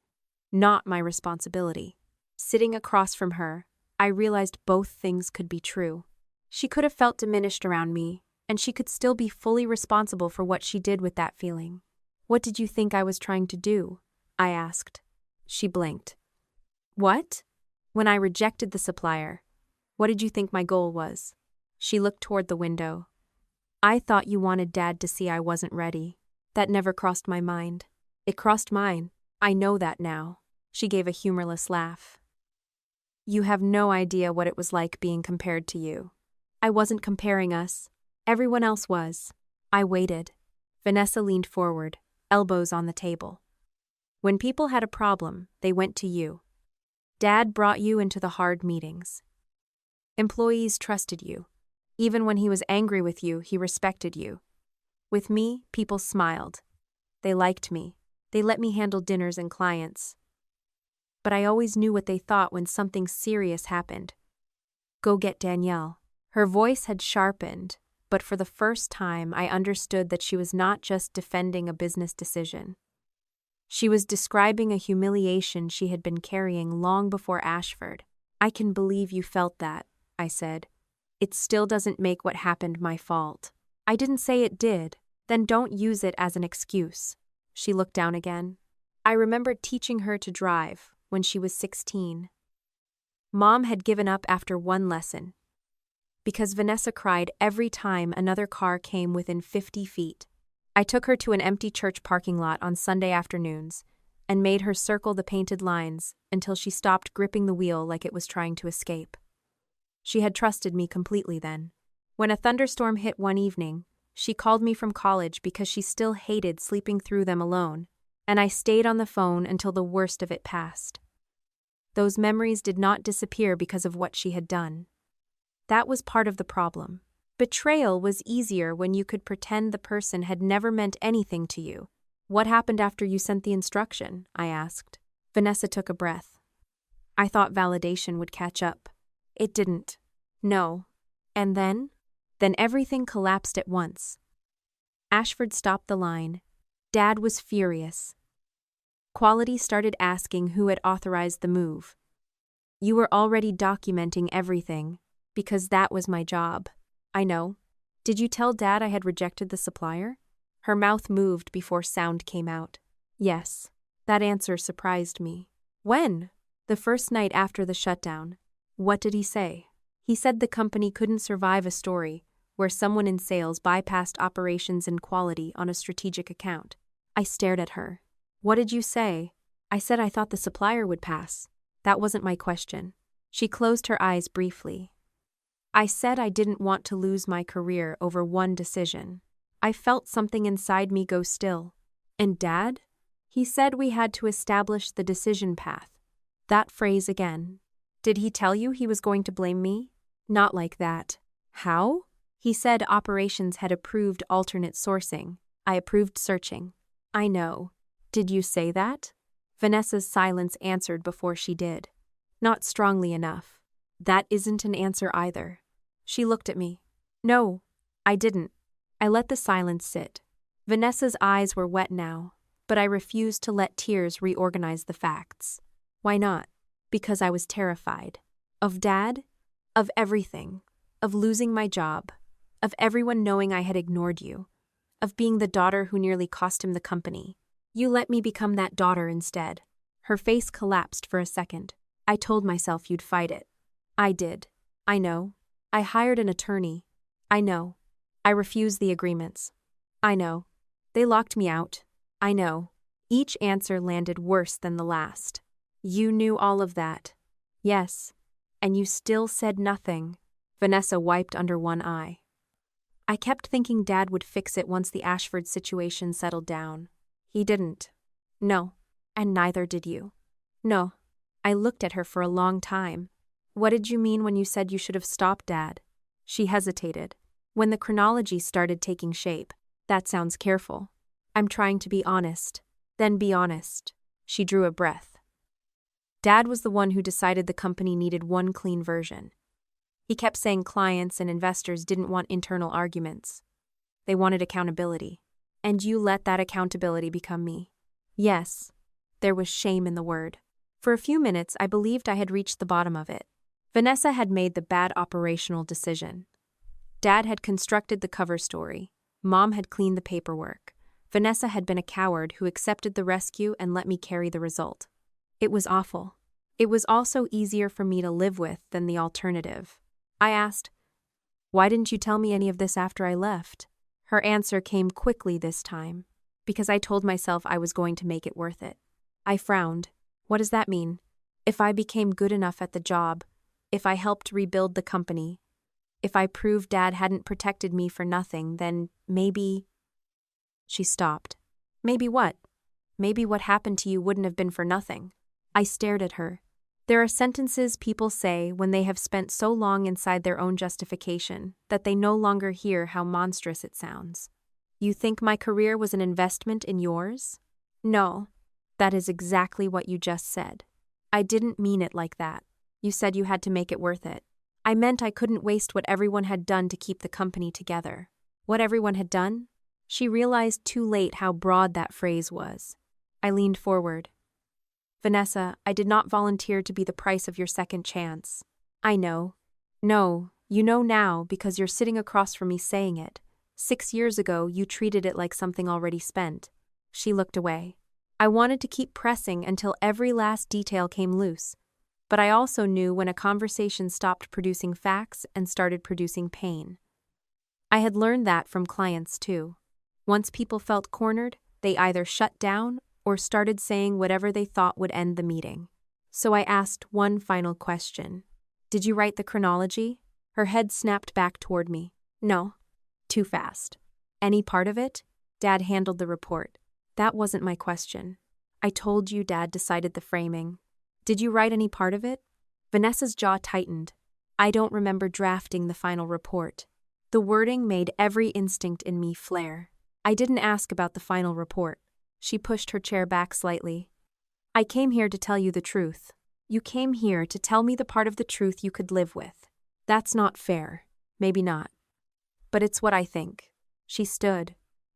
not my responsibility. Sitting across from her, I realized both things could be true. She could have felt diminished around me, and she could still be fully responsible for what she did with that feeling. What did you think I was trying to do? I asked. She blinked. What? When I rejected the supplier, what did you think my goal was? She looked toward the window. I thought you wanted Dad to see I wasn't ready. That never crossed my mind. It crossed mine. I know that now. She gave a humorless laugh. You have no idea what it was like being compared to you. I wasn't comparing us. Everyone else was. I waited. Vanessa leaned forward, elbows on the table. When people had a problem, they went to you. Dad brought you into the hard meetings. Employees trusted you. Even when he was angry with you, he respected you. With me, people smiled. They liked me. They let me handle dinners and clients. But I always knew what they thought when something serious happened. Go get Danielle. Her voice had sharpened, but for the first time I understood that she was not just defending a business decision. She was describing a humiliation she had been carrying long before Ashford. I can believe you felt that, I said. It still doesn't make what happened my fault. I didn't say it did. Then don't use it as an excuse. She looked down again. I remembered teaching her to drive when she was 16. Mom had given up after one lesson because Vanessa cried every time another car came within 50 feet. I took her to an empty church parking lot on Sunday afternoons and made her circle the painted lines until she stopped gripping the wheel like it was trying to escape. She had trusted me completely then. When a thunderstorm hit one evening, she called me from college because she still hated sleeping through them alone, and I stayed on the phone until the worst of it passed. Those memories did not disappear because of what she had done. That was part of the problem. Betrayal was easier when you could pretend the person had never meant anything to you. What happened after you sent the instruction? I asked. Vanessa took a breath. I thought validation would catch up. It didn't. No. And then? Then everything collapsed at once. Ashford stopped the line. Dad was furious. Quality started asking who had authorized the move. You were already documenting everything, because that was my job. I know. Did you tell Dad I had rejected the supplier? Her mouth moved before sound came out. Yes. That answer surprised me. When? The first night after the shutdown. What did he say? He said the company couldn't survive a story where someone in sales bypassed operations and quality on a strategic account. I stared at her. What did you say? I said I thought the supplier would pass. That wasn't my question. She closed her eyes briefly. I said I didn't want to lose my career over one decision. I felt something inside me go still. And Dad? He said we had to establish the decision path. That phrase again. Did he tell you he was going to blame me? Not like that. How? He said operations had approved alternate sourcing. I approved searching. I know. Did you say that? Vanessa's silence answered before she did. Not strongly enough. That isn't an answer either. She looked at me. No, I didn't. I let the silence sit. Vanessa's eyes were wet now, but I refused to let tears reorganize the facts. Why not? Because I was terrified. Of Dad? Of everything. Of losing my job. Of everyone knowing I had ignored you. Of being the daughter who nearly cost him the company. You let me become that daughter instead. Her face collapsed for a second. I told myself you'd fight it. I did. I know. I hired an attorney. I know. I refused the agreements. I know. They locked me out. I know. Each answer landed worse than the last. You knew all of that. Yes. And you still said nothing. Vanessa wiped under one eye. I kept thinking Dad would fix it once the Ashford situation settled down. He didn't. No. And neither did you. No. I looked at her for a long time. What did you mean when you said you should have stopped, Dad? She hesitated. When the chronology started taking shape. That sounds careful. I'm trying to be honest. Then be honest. She drew a breath. Dad was the one who decided the company needed one clean version. He kept saying clients and investors didn't want internal arguments. They wanted accountability. And you let that accountability become me. Yes. There was shame in the word. For a few minutes, I believed I had reached the bottom of it. Vanessa had made the bad operational decision. Dad had constructed the cover story. Mom had cleaned the paperwork. Vanessa had been a coward who accepted the rescue and let me carry the result. It was awful. It was also easier for me to live with than the alternative. I asked, "Why didn't you tell me any of this after I left?" Her answer came quickly this time. Because I told myself I was going to make it worth it. I frowned. What does that mean? If I became good enough at the job, if I helped rebuild the company, if I proved Dad hadn't protected me for nothing, then maybe... She stopped. Maybe what? Maybe what happened to you wouldn't have been for nothing. I stared at her. There are sentences people say when they have spent so long inside their own justification that they no longer hear how monstrous it sounds. You think my career was an investment in yours? No. That is exactly what you just said. I didn't mean it like that. You said you had to make it worth it. I meant I couldn't waste what everyone had done to keep the company together. What everyone had done? She realized too late how broad that phrase was. I leaned forward. Vanessa, I did not volunteer to be the price of your second chance. I know. No, you know now because you're sitting across from me saying it. 6 years ago, you treated it like something already spent. She looked away. I wanted to keep pressing until every last detail came loose. But I also knew when a conversation stopped producing facts and started producing pain. I had learned that from clients too. Once people felt cornered, they either shut down or started saying whatever they thought would end the meeting. So I asked one final question. Did you write the chronology? Her head snapped back toward me. No. Too fast. Any part of it? Dad handled the report. That wasn't my question. I told you Dad decided the framing. Did you write any part of it? Vanessa's jaw tightened. I don't remember drafting the final report. The wording made every instinct in me flare. I didn't ask about the final report. She pushed her chair back slightly. I came here to tell you the truth. You came here to tell me the part of the truth you could live with. That's not fair. Maybe not. But it's what I think. She stood.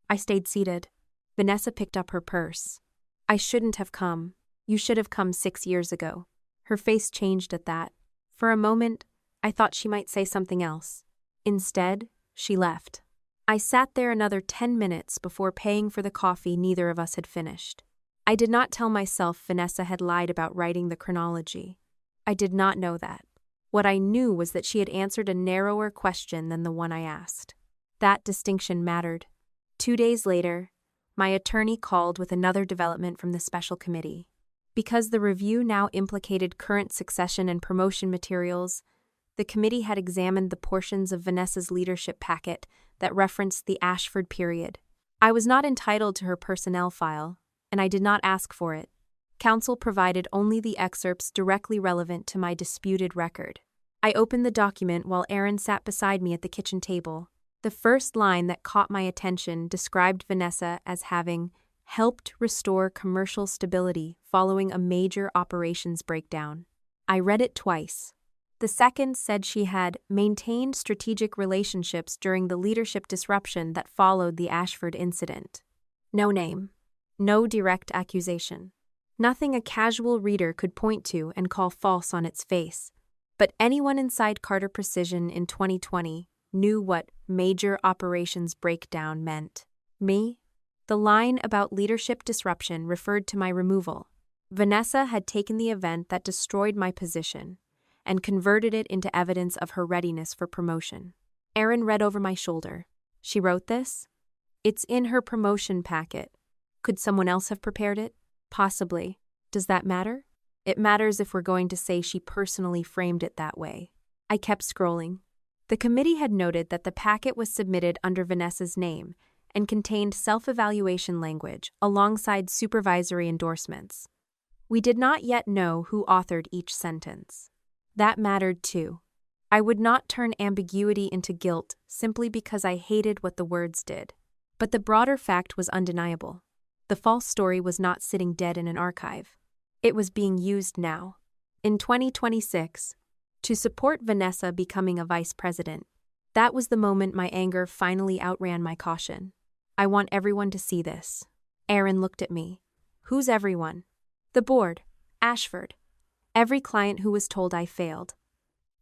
I stayed seated. Vanessa picked up her purse. I shouldn't have come. You should have come 6 years ago. Her face changed at that. For a moment, I thought she might say something else. Instead, she left. I sat there another 10 minutes before paying for the coffee neither of us had finished. I did not tell myself Vanessa had lied about writing the chronology. I did not know that. What I knew was that she had answered a narrower question than the one I asked. That distinction mattered. 2 days later, my attorney called with another development from the special committee. Because the review now implicated current succession and promotion materials, the committee had examined the portions of Vanessa's leadership packet that referenced the Ashford period. I was not entitled to her personnel file, and I did not ask for it. Counsel provided only the excerpts directly relevant to my disputed record. I opened the document while Aaron sat beside me at the kitchen table. The first line that caught my attention described Vanessa as having helped restore commercial stability following a major operations breakdown. I read it twice. The second said she had maintained strategic relationships during the leadership disruption that followed the Ashford incident. No name. No direct accusation. Nothing a casual reader could point to and call false on its face. But anyone inside Carter Precision in 2020 knew what major operations breakdown meant. Me? The line about leadership disruption referred to my removal. Vanessa had taken the event that destroyed my position and converted it into evidence of her readiness for promotion. Erin read over my shoulder. She wrote this? It's in her promotion packet. Could someone else have prepared it? Possibly. Does that matter? It matters if we're going to say she personally framed it that way. I kept scrolling. The committee had noted that the packet was submitted under Vanessa's name and contained self-evaluation language alongside supervisory endorsements. We did not yet know who authored each sentence. That mattered too. I would not turn ambiguity into guilt simply because I hated what the words did. But the broader fact was undeniable. The false story was not sitting dead in an archive. It was being used now. In 2026, to support Vanessa becoming a vice president. That was the moment my anger finally outran my caution. I want everyone to see this. Erin looked at me. Who's everyone? The board. Ashford. Every client who was told I failed.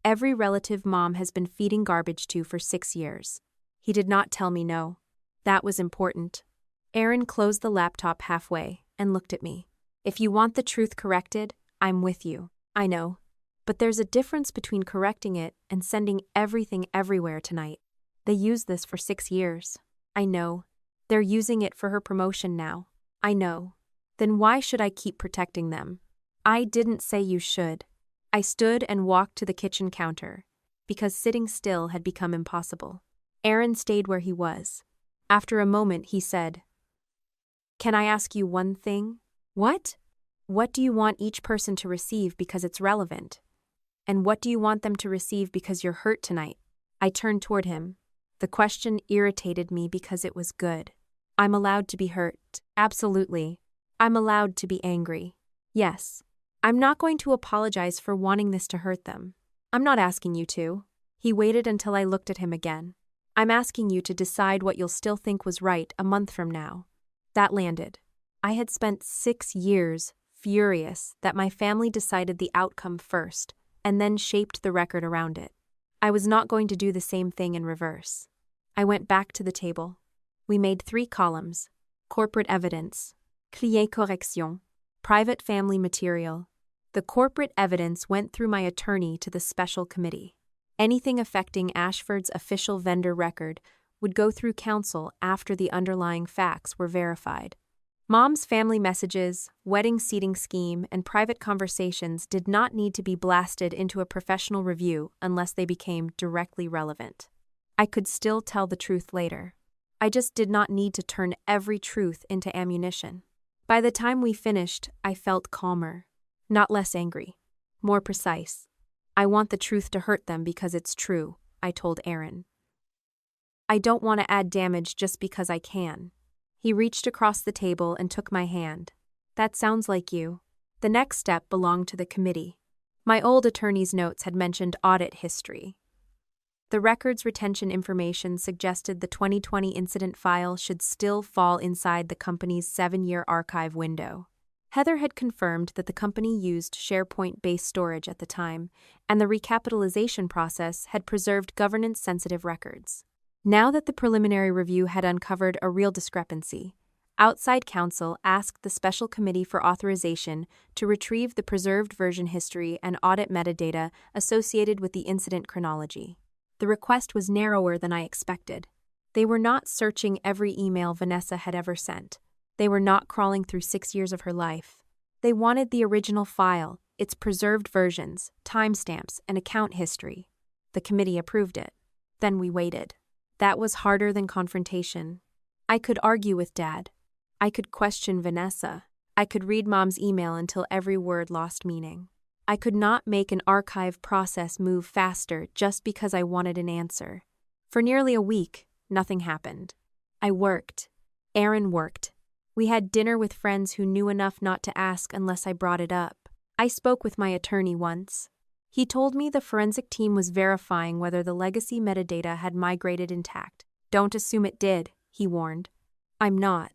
Every relative Mom has been feeding garbage to for 6 years. He did not tell me no. That was important. Erin closed the laptop halfway and looked at me. If you want the truth corrected, I'm with you. I know. But there's a difference between correcting it and sending everything everywhere tonight. They used this for 6 years. I know. They're using it for her promotion now. I know. Then why should I keep protecting them? I didn't say you should. I stood and walked to the kitchen counter, because sitting still had become impossible. Erin stayed where he was. After a moment, he said, "Can I ask you one thing?" "What?" "What do you want each person to receive because it's relevant? And what do you want them to receive because you're hurt tonight?" I turned toward him. The question irritated me because it was good. I'm allowed to be hurt. Absolutely. I'm allowed to be angry. Yes. I'm not going to apologize for wanting this to hurt them. I'm not asking you to. He waited until I looked at him again. I'm asking you to decide what you'll still think was right a month from now. That landed. I had spent 6 years furious that my family decided the outcome first and then shaped the record around it. I was not going to do the same thing in reverse. I went back to the table. We made 3 columns: corporate evidence, client correction, private family material. The corporate evidence went through my attorney to the special committee. Anything affecting Ashford's official vendor record would go through counsel after the underlying facts were verified. Mom's family messages, wedding seating scheme, and private conversations did not need to be blasted into a professional review unless they became directly relevant. I could still tell the truth later. I just did not need to turn every truth into ammunition. By the time we finished, I felt calmer, not less angry, more precise. I want the truth to hurt them because it's true, I told Erin. I don't want to add damage just because I can. He reached across the table and took my hand. That sounds like you. The next step belonged to the committee. My old attorney's notes had mentioned audit history. The records retention information suggested the 2020 incident file should still fall inside the company's 7-year archive window. Heather had confirmed that the company used SharePoint-based storage at the time, and the recapitalization process had preserved governance-sensitive records. Now that the preliminary review had uncovered a real discrepancy, outside counsel asked the special committee for authorization to retrieve the preserved version history and audit metadata associated with the incident chronology. The request was narrower than I expected. They were not searching every email Vanessa had ever sent. They were not crawling through 6 years of her life. They wanted the original file, its preserved versions, timestamps, and account history. The committee approved it. Then we waited. That was harder than confrontation. I could argue with Dad. I could question Vanessa. I could read Mom's email until every word lost meaning. I could not make an archive process move faster just because I wanted an answer. For nearly a week, nothing happened. I worked. Erin worked. We had dinner with friends who knew enough not to ask unless I brought it up. I spoke with my attorney once. He told me the forensic team was verifying whether the legacy metadata had migrated intact. Don't assume it did, he warned. I'm not.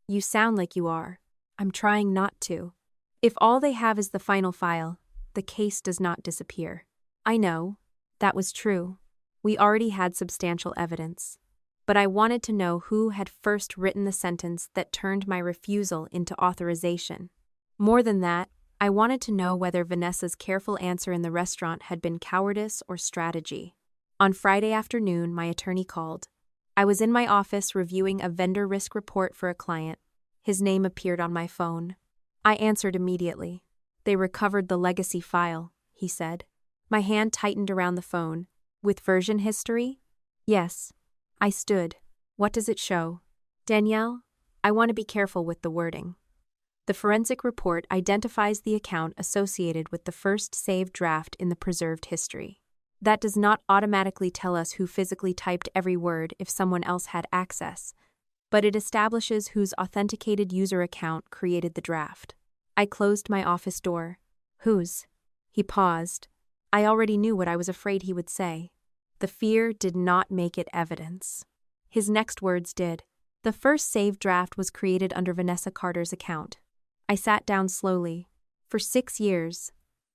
You sound like you are. I'm trying not to. If all they have is the final file, the case does not disappear. I know. That was true. We already had substantial evidence. But I wanted to know who had first written the sentence that turned my refusal into authorization. More than that, I wanted to know whether Vanessa's careful answer in the restaurant had been cowardice or strategy. On Friday afternoon, my attorney called. I was in my office reviewing a vendor risk report for a client. His name appeared on my phone. I answered immediately. They recovered the legacy file, he said. My hand tightened around the phone. With version history? Yes. I stood. What does it show? Danielle, I want to be careful with the wording. The forensic report identifies the account associated with the first saved draft in the preserved history. That does not automatically tell us who physically typed every word if someone else had access, but it establishes whose authenticated user account created the draft. I closed my office door. Whose? He paused. I already knew what I was afraid he would say. The fear did not make it evidence. His next words did. The first saved draft was created under Vanessa Carter's account. I sat down slowly. For 6 years,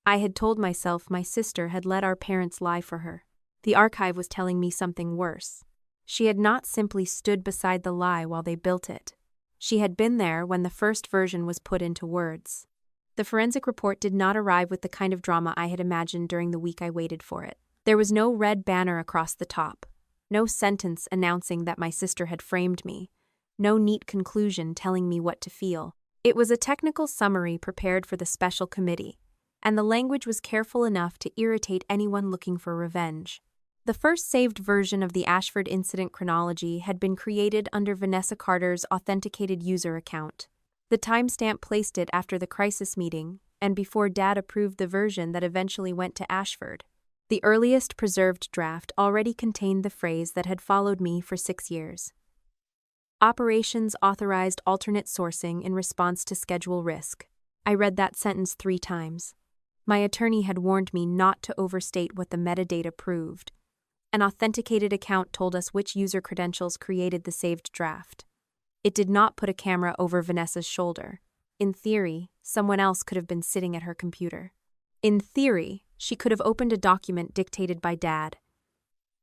I had told myself my sister had let our parents lie for her. The archive was telling me something worse. She had not simply stood beside the lie while they built it. She had been there when the first version was put into words. The forensic report did not arrive with the kind of drama I had imagined during the week I waited for it. There was no red banner across the top, no sentence announcing that my sister had framed me, no neat conclusion telling me what to feel. It was a technical summary prepared for the special committee, and the language was careful enough to irritate anyone looking for revenge. The first saved version of the Ashford incident chronology had been created under Vanessa Carter's authenticated user account. The timestamp placed it after the crisis meeting and before Dad approved the version that eventually went to Ashford. The earliest preserved draft already contained the phrase that had followed me for 6 years. Operations authorized alternate sourcing in response to schedule risk. I read that sentence 3 times. My attorney had warned me not to overstate what the metadata proved. An authenticated account told us which user credentials created the saved draft. It did not put a camera over Vanessa's shoulder. In theory, someone else could have been sitting at her computer. In theory, she could have opened a document dictated by Dad.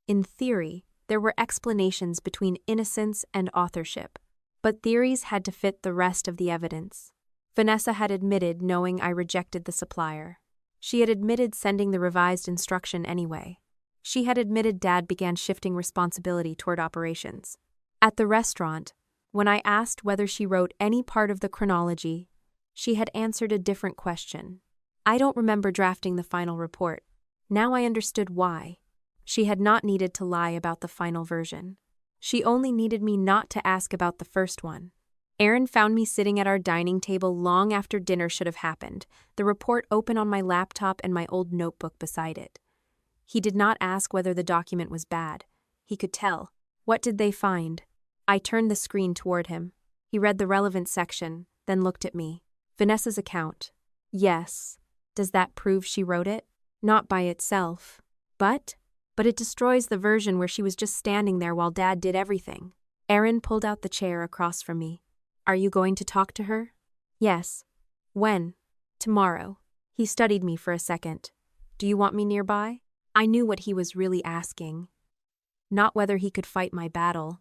In theory, there were explanations between innocence and authorship, but theories had to fit the rest of the evidence. Vanessa had admitted knowing I rejected the supplier. She had admitted sending the revised instruction anyway. She had admitted Dad began shifting responsibility toward operations. At the restaurant, when I asked whether she wrote any part of the chronology, she had answered a different question. I don't remember drafting the final report. Now I understood why. She had not needed to lie about the final version. She only needed me not to ask about the first one. Aaron found me sitting at our dining table long after dinner should have happened, the report open on my laptop and my old notebook beside it. He did not ask whether the document was bad. He could tell. What did they find? I turned the screen toward him. He read the relevant section, then looked at me. Vanessa's account. Yes. Does that prove she wrote it? Not by itself. But it destroys the version where she was just standing there while Dad did everything. Aaron pulled out the chair across from me. Are you going to talk to her? Yes. When? Tomorrow. He studied me for a second. Do you want me nearby? I knew what he was really asking. Not whether he could fight my battle.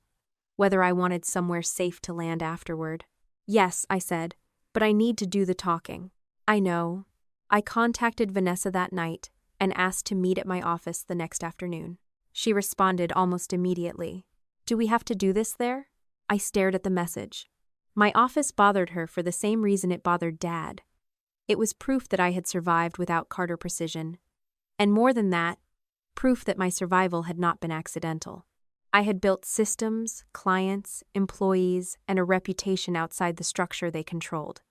Whether I wanted somewhere safe to land afterward. Yes, I said, but I need to do the talking. I know. I contacted Vanessa that night and asked to meet at my office the next afternoon. She responded almost immediately. Do we have to do this there? I stared at the message. My office bothered her for the same reason it bothered Dad. It was proof that I had survived without Carter precision. And more than that, proof that my survival had not been accidental. I had built systems, clients, employees, and a reputation outside the structure they controlled.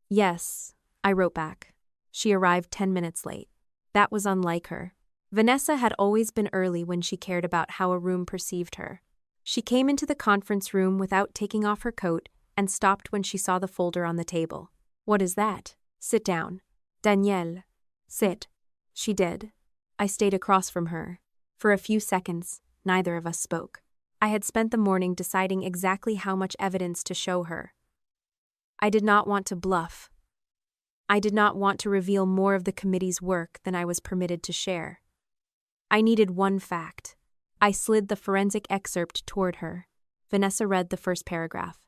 Yes, I wrote back. She arrived 10 minutes late. That was unlike her. Vanessa had always been early when she cared about how a room perceived her. She came into the conference room without taking off her coat and stopped when she saw the folder on the table. What is that? Sit down. Danielle. Sit. She did. I stayed across from her. For a few seconds, neither of us spoke. I had spent the morning deciding exactly how much evidence to show her. I did not want to bluff. I did not want to reveal more of the committee's work than I was permitted to share. I needed one fact. I slid the forensic excerpt toward her. Vanessa read the first paragraph.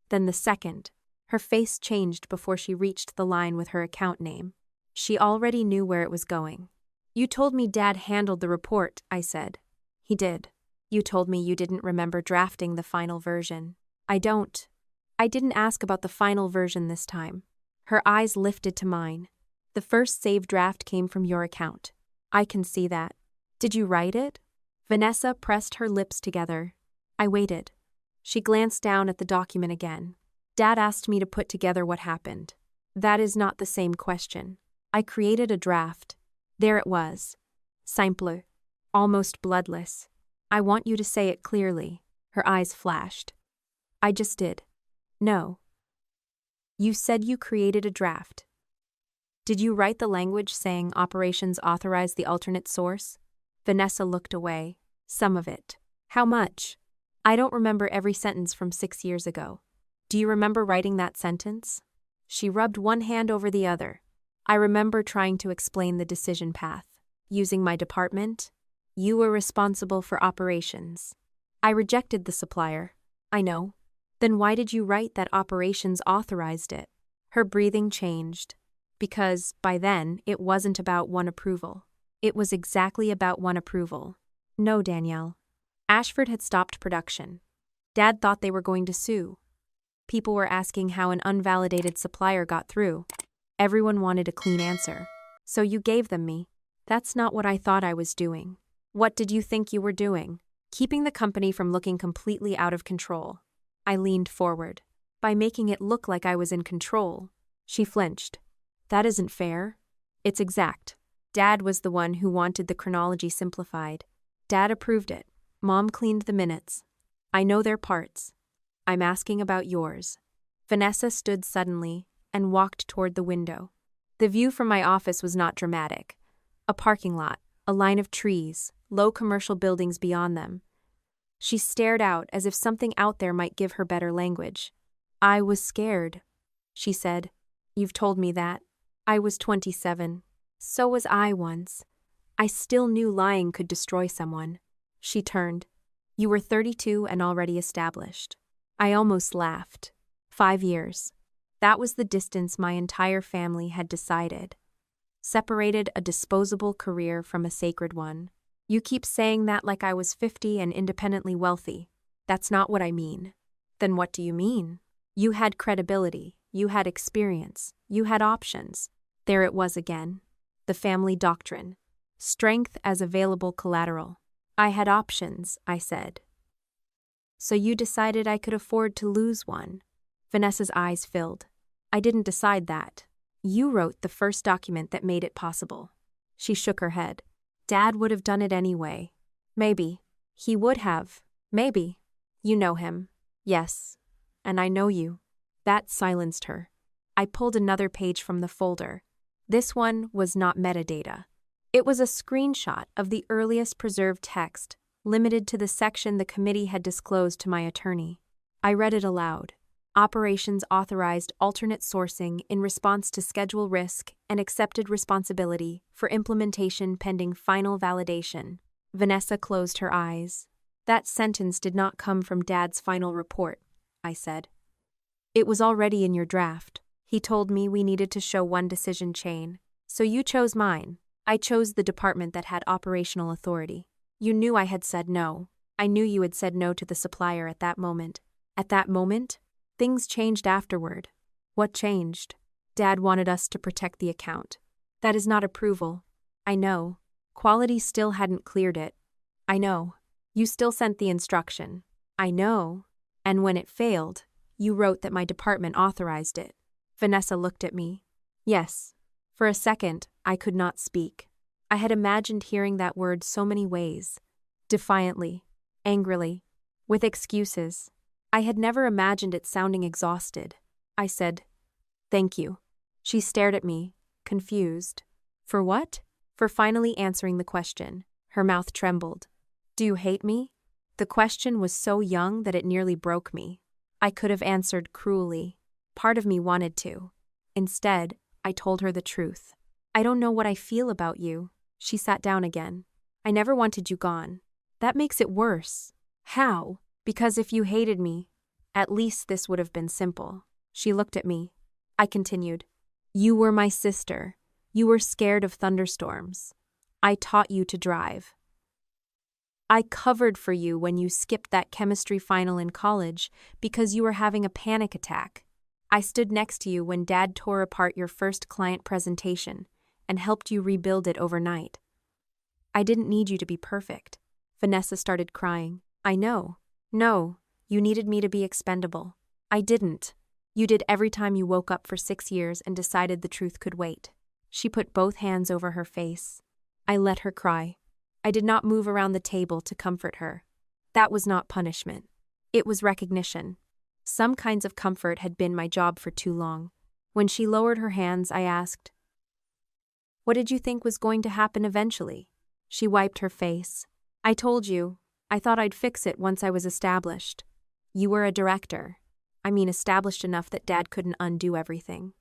Then the second. Her face changed before she reached the line with her account name. She already knew where it was going. You told me Dad handled the report, I said. He did. You told me you didn't remember drafting the final version. I don't. I didn't ask about the final version this time. Her eyes lifted to mine. The first save draft came from your account. I can see that. Did you write it? Vanessa pressed her lips together. I waited. She glanced down at the document again. Dad asked me to put together what happened. That is not the same question. I created a draft. There it was. Simple. Almost bloodless. I want you to say it clearly. Her eyes flashed. I just did. No. You said you created a draft. Did you write the language saying operations authorize the alternate source? Vanessa looked away. Some of it. How much? I don't remember every sentence from 6 years ago. Do you remember writing that sentence? She rubbed one hand over the other. I remember trying to explain the decision path. Using my department. You were responsible for operations. I rejected the supplier. I know. Then why did you write that operations authorized it? Her breathing changed. Because, by then, it wasn't about one approval. It was exactly about one approval. No, Danielle. Ashford had stopped production. Dad thought they were going to sue. People were asking how an unvalidated supplier got through. Everyone wanted a clean answer. So you gave them me. That's not what I thought I was doing. What did you think you were doing? Keeping the company from looking completely out of control. I leaned forward. By making it look like I was in control. She flinched. That isn't fair. It's exact. Dad was the one who wanted the chronology simplified. Dad approved it. Mom cleaned the minutes. I know their parts. I'm asking about yours. Vanessa stood suddenly and walked toward the window. The view from my office was not dramatic. A parking lot, a line of trees, low commercial buildings beyond them. She stared out as if something out there might give her better language. I was scared, she said. You've told me that. I was 27. So was I once. I still knew lying could destroy someone. She turned. You were 32 and already established. I almost laughed. 5 years. That was the distance my entire family had decided. Separated a disposable career from a sacred one. You keep saying that like I was 50 and independently wealthy. That's not what I mean. Then what do you mean? You had credibility. You had experience. You had options. There it was again. The family doctrine. Strength as available collateral. I had options, I said. So you decided I could afford to lose one. Vanessa's eyes filled. I didn't decide that. You wrote the first document that made it possible. She shook her head. Dad would have done it anyway. Maybe. He would have. Maybe. You know him. Yes. And I know you. That silenced her. I pulled another page from the folder. This one was not metadata. It was a screenshot of the earliest preserved text, limited to the section the committee had disclosed to my attorney. I read it aloud. Operations authorized alternate sourcing in response to schedule risk and accepted responsibility for implementation pending final validation. Vanessa closed her eyes. That sentence did not come from Dad's final report, I said. It was already in your draft. He told me we needed to show one decision chain. So you chose mine. I chose the department that had operational authority. You knew I had said no. I knew you had said no to the supplier at that moment. At that moment? Things changed afterward. What changed? Dad wanted us to protect the account. That is not approval. I know. Quality still hadn't cleared it. I know. You still sent the instruction. I know. And when it failed, you wrote that my department authorized it. Vanessa looked at me. Yes. For a second, I could not speak. I had imagined hearing that word so many ways. Defiantly. Angrily. With excuses. I had never imagined it sounding exhausted. I said, "Thank you." She stared at me, confused. For what? For finally answering the question. Her mouth trembled. Do you hate me? The question was so young that it nearly broke me. I could have answered cruelly. Part of me wanted to. Instead, I told her the truth. I don't know what I feel about you. She sat down again. I never wanted you gone. That makes it worse. How? Because if you hated me, at least this would have been simple. She looked at me. I continued. You were my sister. You were scared of thunderstorms. I taught you to drive. I covered for you when you skipped that chemistry final in college because you were having a panic attack. I stood next to you when Dad tore apart your first client presentation and helped you rebuild it overnight. I didn't need you to be perfect. Vanessa started crying. I know. No, you needed me to be expendable. I didn't. You did every time you woke up for 6 years and decided the truth could wait. She put both hands over her face. I let her cry. I did not move around the table to comfort her. That was not punishment. It was recognition. Some kinds of comfort had been my job for too long. When she lowered her hands, I asked, "What did you think was going to happen eventually?" She wiped her face. I told you. I thought I'd fix it once I was established. You were a director. I mean, established enough that Dad couldn't undo everything.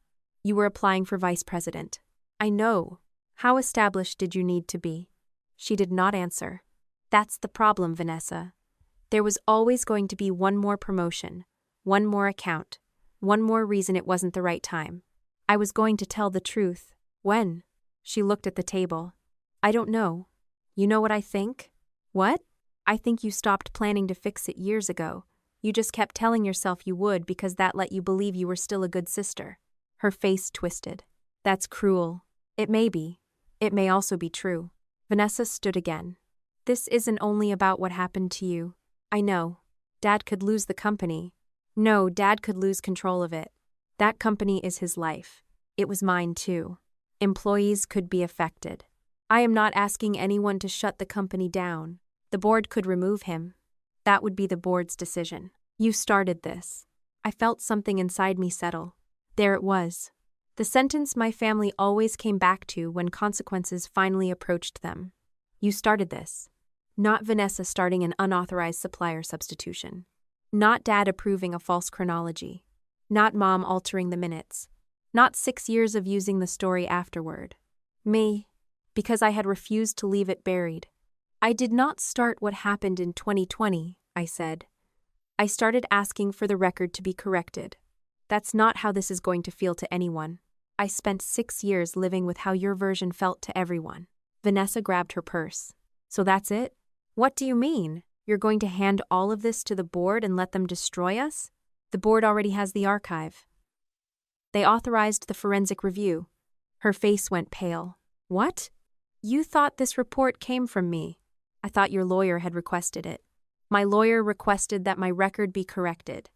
You were applying for vice president. I know. How established did you need to be? She did not answer. That's the problem, Vanessa. There was always going to be one more promotion, one more account, one more reason it wasn't the right time. I was going to tell the truth. When? She looked at the table. I don't know. You know what I think? What? I think you stopped planning to fix it years ago. You just kept telling yourself you would because that let you believe you were still a good sister. Her face twisted. That's cruel. It may be. It may also be true. Vanessa stood again. This isn't only about what happened to you. I know. Dad could lose the company. No, Dad could lose control of it. That company is his life. It was mine too. Employees could be affected. I am not asking anyone to shut the company down. The board could remove him. That would be the board's decision. You started this. I felt something inside me settle. There it was. The sentence my family always came back to when consequences finally approached them. You started this. Not Vanessa starting an unauthorized supplier substitution. Not Dad approving a false chronology. Not Mom altering the minutes. Not 6 years of using the story afterward. Me, because I had refused to leave it buried. I did not start what happened in 2020, I said. I started asking for the record to be corrected. That's not how this is going to feel to anyone. I spent 6 years living with how your version felt to everyone. Vanessa grabbed her purse. So that's it? What do you mean? You're going to hand all of this to the board and let them destroy us? The board already has the archive. They authorized the forensic review. Her face went pale. What? You thought this report came from me. I thought your lawyer had requested it. My lawyer requested that my record be corrected.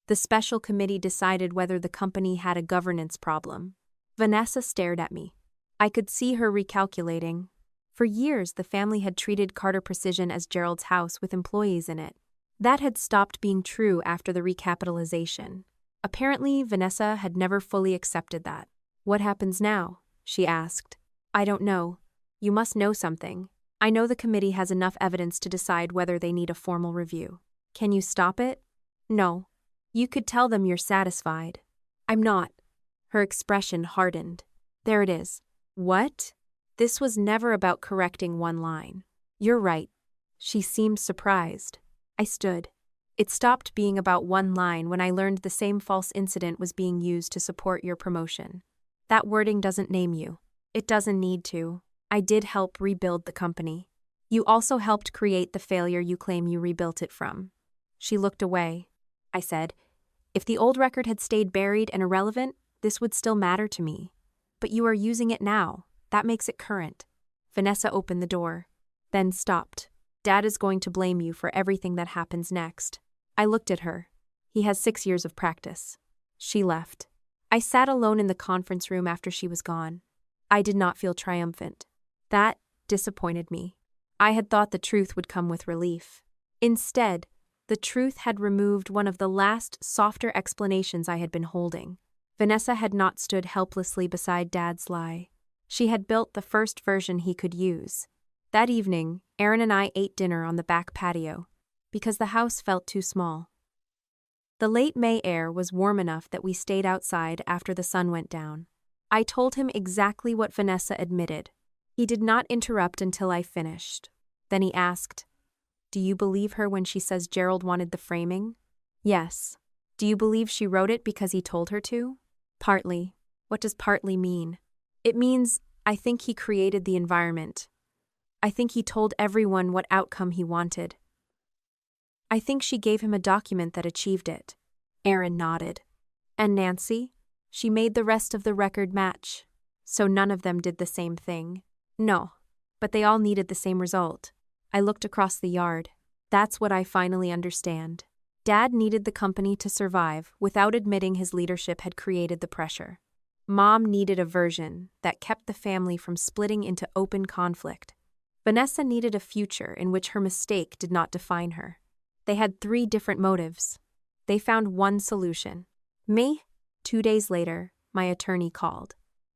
The special committee decided whether the company had a governance problem. Vanessa stared at me. I could see her recalculating. For years, the family had treated Carter Precision as Gerald's house with employees in it. That had stopped being true after the recapitalization. Apparently, Vanessa had never fully accepted that. What happens now? She asked. I don't know. You must know something. I know the committee has enough evidence to decide whether they need a formal review. Can you stop it? No. You could tell them you're satisfied. I'm not. Her expression hardened. There it is. What? This was never about correcting one line. You're right. She seemed surprised. I stood. It stopped being about one line when I learned the same false incident was being used to support your promotion. That wording doesn't name you. It doesn't need to. I did help rebuild the company. You also helped create the failure you claim you rebuilt it from. She looked away. I said, if the old record had stayed buried and irrelevant, this would still matter to me. But you are using it now. That makes it current. Vanessa opened the door, then stopped. Dad is going to blame you for everything that happens next. I looked at her. He has 6 years of practice. She left. I sat alone in the conference room after she was gone. I did not feel triumphant. That disappointed me. I had thought the truth would come with relief. Instead, the truth had removed one of the last, softer explanations I had been holding. Vanessa had not stood helplessly beside Dad's lie. She had built the first version he could use. That evening, Aaron and I ate dinner on the back patio, because the house felt too small. The late May air was warm enough that we stayed outside after the sun went down. I told him exactly what Vanessa admitted. He did not interrupt until I finished. Then he asked, "Do you believe her when she says Gerald wanted the framing?" "Yes." "Do you believe she wrote it because he told her to?" "Partly." "What does partly mean?" "It means I think he created the environment. I think he told everyone what outcome he wanted. I think she gave him a document that achieved it." Aaron nodded. "And Nancy? She made the rest of the record match. So none of them did the same thing." "No. But they all needed the same result." I looked across the yard. "That's what I finally understand. Dad needed the company to survive without admitting his leadership had created the pressure. Mom needed a version that kept the family from splitting into open conflict. Vanessa needed a future in which her mistake did not define her. They had 3 different motives. They found one solution. Me?" 2 days later, my attorney called.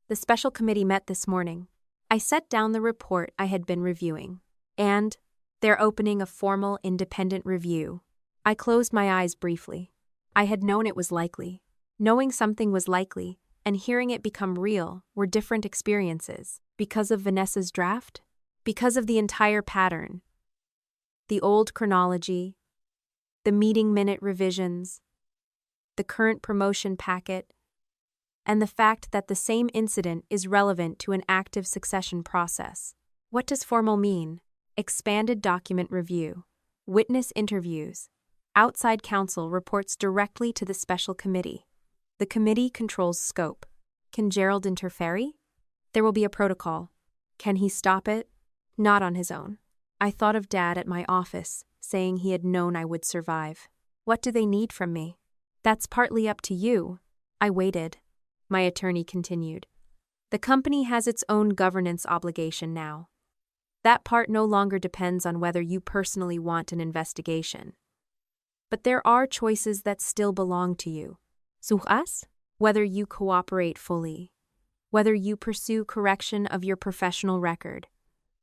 "The special committee met this morning." I set down the report I had been reviewing. "And they're opening a formal independent review." I closed my eyes briefly. I had known it was likely. Knowing something was likely and hearing it become real were different experiences. Because of Vanessa's draft? Because of the entire pattern. The old chronology, the meeting minute revisions, the current promotion packet, and the fact that the same incident is relevant to an active succession process. What does formal mean? Expanded document review, witness interviews. Outside counsel reports directly to the special committee. The committee controls scope. Can Gerald interfere? There will be a protocol. Can he stop it? Not on his own. I thought of Dad at my office, saying he had known I would survive. What do they need from me? That's partly up to you. I waited. My attorney continued. The company has its own governance obligation now. That part no longer depends on whether you personally want an investigation. But there are choices that still belong to you. Such as? Whether you cooperate fully, whether you pursue correction of your professional record,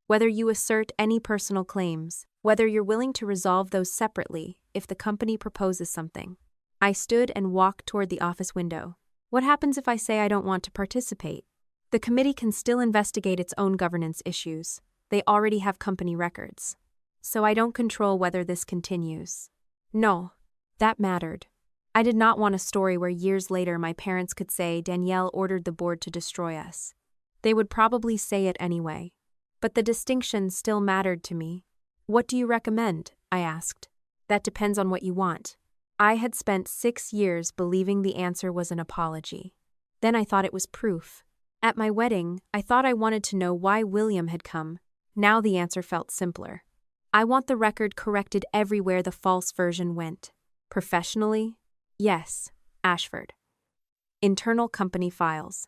whether you assert any personal claims, whether you're willing to resolve those separately if the company proposes something. I stood and walked toward the office window. What happens if I say I don't want to participate? The committee can still investigate its own governance issues. They already have company records. So I don't control whether this continues. No, that mattered. I did not want a story where years later my parents could say Danielle ordered the board to destroy us. They would probably say it anyway. But the distinction still mattered to me. What do you recommend? I asked. That depends on what you want. I had spent 6 years believing the answer was an apology. Then I thought it was proof. At my wedding, I thought I wanted to know why William had come. Now the answer felt simpler. I want the record corrected everywhere the false version went. Professionally? Yes, Ashford. Internal company files.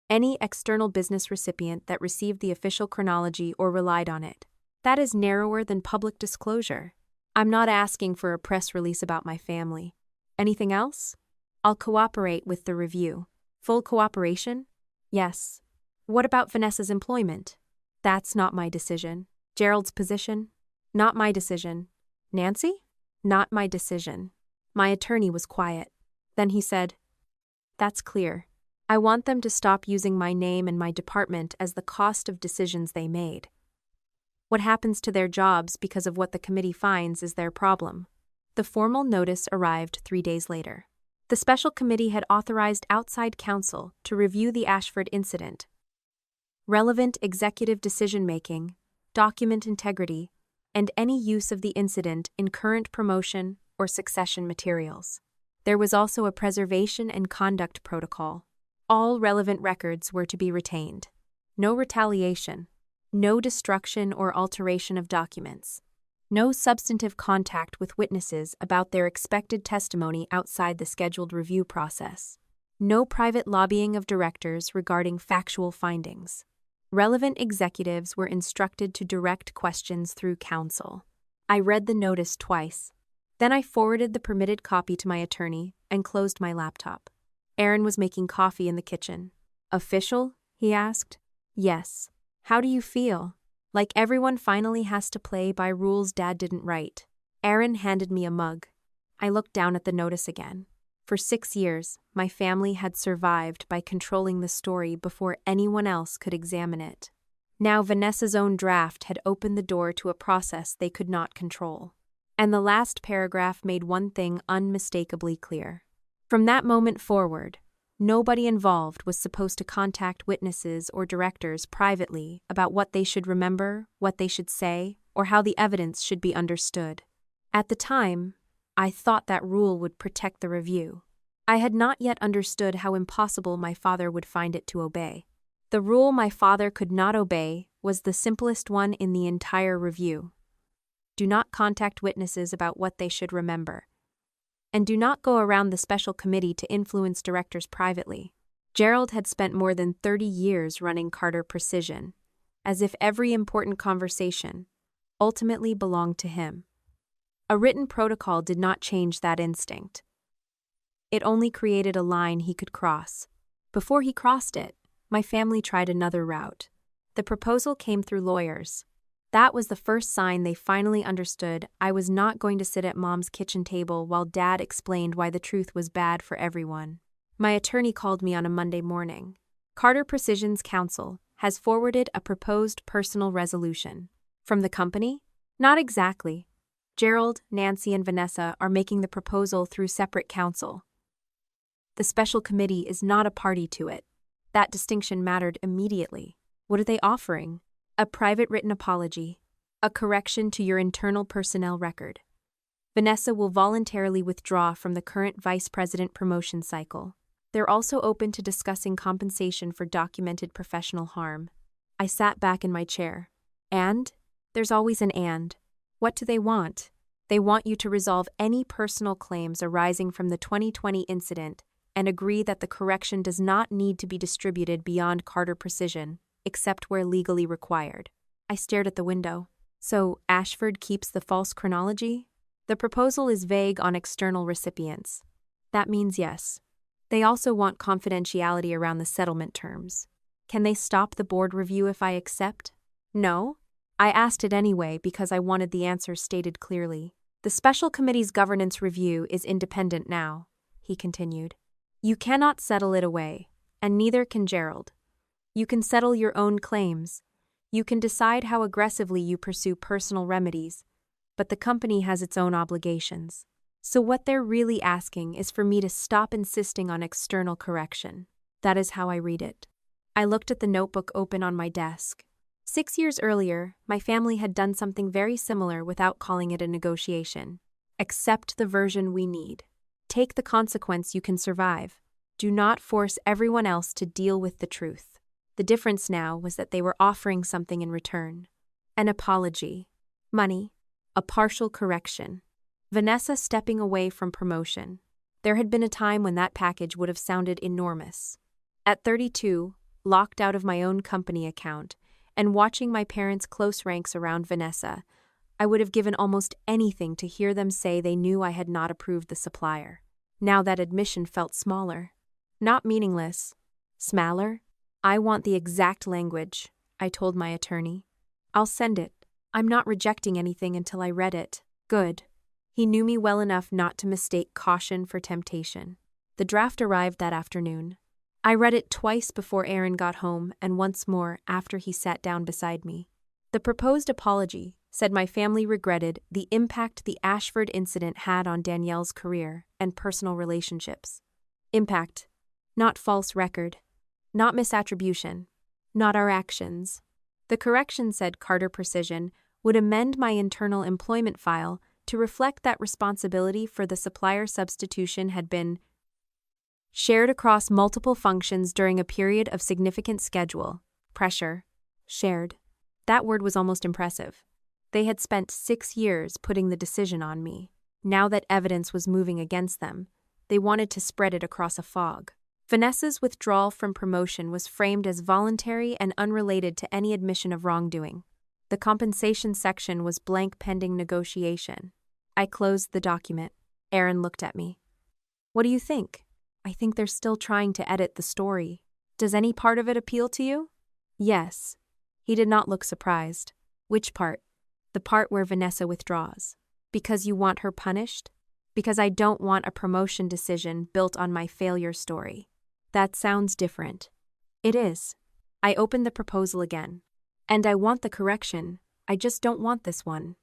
Any external business recipient that received the official chronology or relied on it. That is narrower than public disclosure. I'm not asking for a press release about my family. Anything else? I'll cooperate with the review. Full cooperation? Yes. What about Vanessa's employment? That's not my decision. Gerald's position? Not my decision. Nancy? Not my decision. My attorney was quiet. Then he said, "That's clear. I want them to stop using my name and my department as the cost of decisions they made. What happens to their jobs because of what the committee finds is their problem." The formal notice arrived 3 days later. The special committee had authorized outside counsel to review the Ashford incident. Relevant executive decision-making, document integrity, and any use of the incident in current promotion or succession materials. There was also a preservation and conduct protocol. All relevant records were to be retained. No retaliation, no destruction or alteration of documents, no substantive contact with witnesses about their expected testimony outside the scheduled review process, no private lobbying of directors regarding factual findings. Relevant executives were instructed to direct questions through counsel. I read the notice twice. Then I forwarded the permitted copy to my attorney and closed my laptop. Aaron was making coffee in the kitchen. "Official?" he asked. "Yes. How do you feel?" "Like everyone finally has to play by rules Dad didn't write." Aaron handed me a mug. I looked down at the notice again. For 6 years, my family had survived by controlling the story before anyone else could examine it. Now Vanessa's own draft had opened the door to a process they could not control. And the last paragraph made one thing unmistakably clear. From that moment forward, nobody involved was supposed to contact witnesses or directors privately about what they should remember, what they should say, or how the evidence should be understood. At the time, I thought that rule would protect the review. I had not yet understood how impossible my father would find it to obey. The rule my father could not obey was the simplest one in the entire review. Do not contact witnesses about what they should remember. And do not go around the special committee to influence directors privately. Gerald had spent more than 30 years running Carter Precision, as if every important conversation ultimately belonged to him. A written protocol did not change that instinct. It only created a line he could cross. Before he crossed it, my family tried another route. The proposal came through lawyers. That was the first sign they finally understood I was not going to sit at Mom's kitchen table while Dad explained why the truth was bad for everyone. My attorney called me on a Monday morning. Carter Precision's counsel has forwarded a proposed personal resolution. From the company? Not exactly. Gerald, Nancy, and Vanessa are making the proposal through separate counsel. The special committee is not a party to it. That distinction mattered immediately. What are they offering? A private written apology, a correction to your internal personnel record. Vanessa will voluntarily withdraw from the current vice president promotion cycle. They're also open to discussing compensation for documented professional harm. I sat back in my chair. And? There's always an and. What do they want? They want you to resolve any personal claims arising from the 2020 incident and agree that the correction does not need to be distributed beyond Carter Precision, except where legally required. I stared at the window. So, Ashford keeps the false chronology? The proposal is vague on external recipients. That means yes. They also want confidentiality around the settlement terms. Can they stop the board review if I accept? No. I asked it anyway because I wanted the answer stated clearly. The special committee's governance review is independent now, he continued. You cannot settle it away, and neither can Gerald. You can settle your own claims. You can decide how aggressively you pursue personal remedies, but the company has its own obligations. So what they're really asking is for me to stop insisting on external correction. That is how I read it. I looked at the notebook open on my desk. 6 years earlier, my family had done something very similar without calling it a negotiation. Accept the version we need. Take the consequence you can survive. Do not force everyone else to deal with the truth. The difference now was that they were offering something in return. An apology. Money. A partial correction. Vanessa stepping away from promotion. There had been a time when that package would have sounded enormous. At 32, locked out of my own company account, and watching my parents' close ranks around Vanessa, I would have given almost anything to hear them say they knew I had not approved the supplier. Now that admission felt smaller. Not meaningless. Smaller? I want the exact language, I told my attorney. I'll send it. I'm not rejecting anything until I read it. Good. He knew me well enough not to mistake caution for temptation. The draft arrived that afternoon. I read it twice before Aaron got home and once more after he sat down beside me. The proposed apology said my family regretted the impact the Ashford incident had on Danielle's career and personal relationships. Impact, not false record, not misattribution, not our actions. The correction said Carter Precision would amend my internal employment file to reflect that responsibility for the supplier substitution had been shared across multiple functions during a period of significant schedule pressure. Shared. That word was almost impressive. They had spent 6 years putting the decision on me. Now that evidence was moving against them, they wanted to spread it across a fog. Vanessa's withdrawal from promotion was framed as voluntary and unrelated to any admission of wrongdoing. The compensation section was blank pending negotiation. I closed the document. Aaron looked at me. What do you think? I think they're still trying to edit the story. Does any part of it appeal to you? Yes. He did not look surprised. Which part? The part where Vanessa withdraws. Because you want her punished? Because I don't want a promotion decision built on my failure story. That sounds different. It is. I opened the proposal again. And I want the correction. I just don't want this one.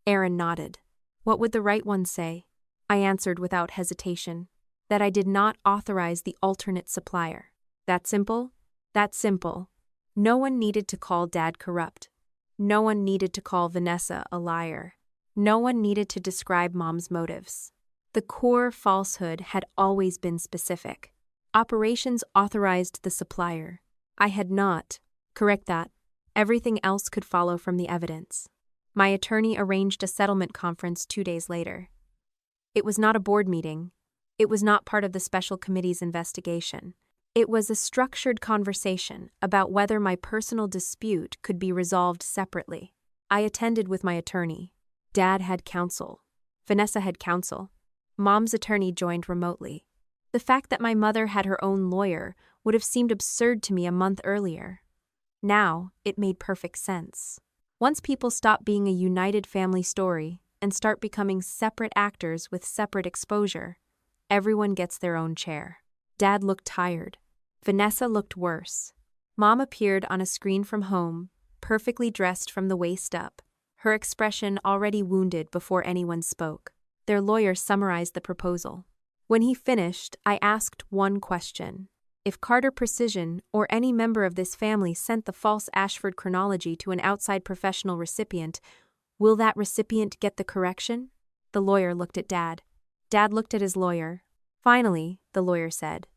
Aaron nodded. What would the right one say? I answered without hesitation. That I did not authorize the alternate supplier. That simple? That simple. No one needed to call Dad corrupt. No one needed to call Vanessa a liar. No one needed to describe Mom's motives. The core falsehood had always been specific. Operations authorized the supplier. I had not. Correct that. Everything else could follow from the evidence. My attorney arranged a settlement conference 2 days later. It was not a board meeting. It was not part of the special committee's investigation. It was a structured conversation about whether my personal dispute could be resolved separately. I attended with my attorney. Dad had counsel. Vanessa had counsel. Mom's attorney joined remotely. The fact that my mother had her own lawyer would have seemed absurd to me a month earlier. Now, it made perfect sense. Once people stop being a united family story and start becoming separate actors with separate exposure, everyone gets their own chair. Dad looked tired. Vanessa looked worse. Mom appeared on a screen from home, perfectly dressed from the waist up, her expression already wounded before anyone spoke. Their lawyer summarized the proposal. When he finished, I asked one question. If Carter Precision or any member of this family sent the false Ashford chronology to an outside professional recipient, will that recipient get the correction? The lawyer looked at Dad. Dad looked at his lawyer. Finally, the lawyer said,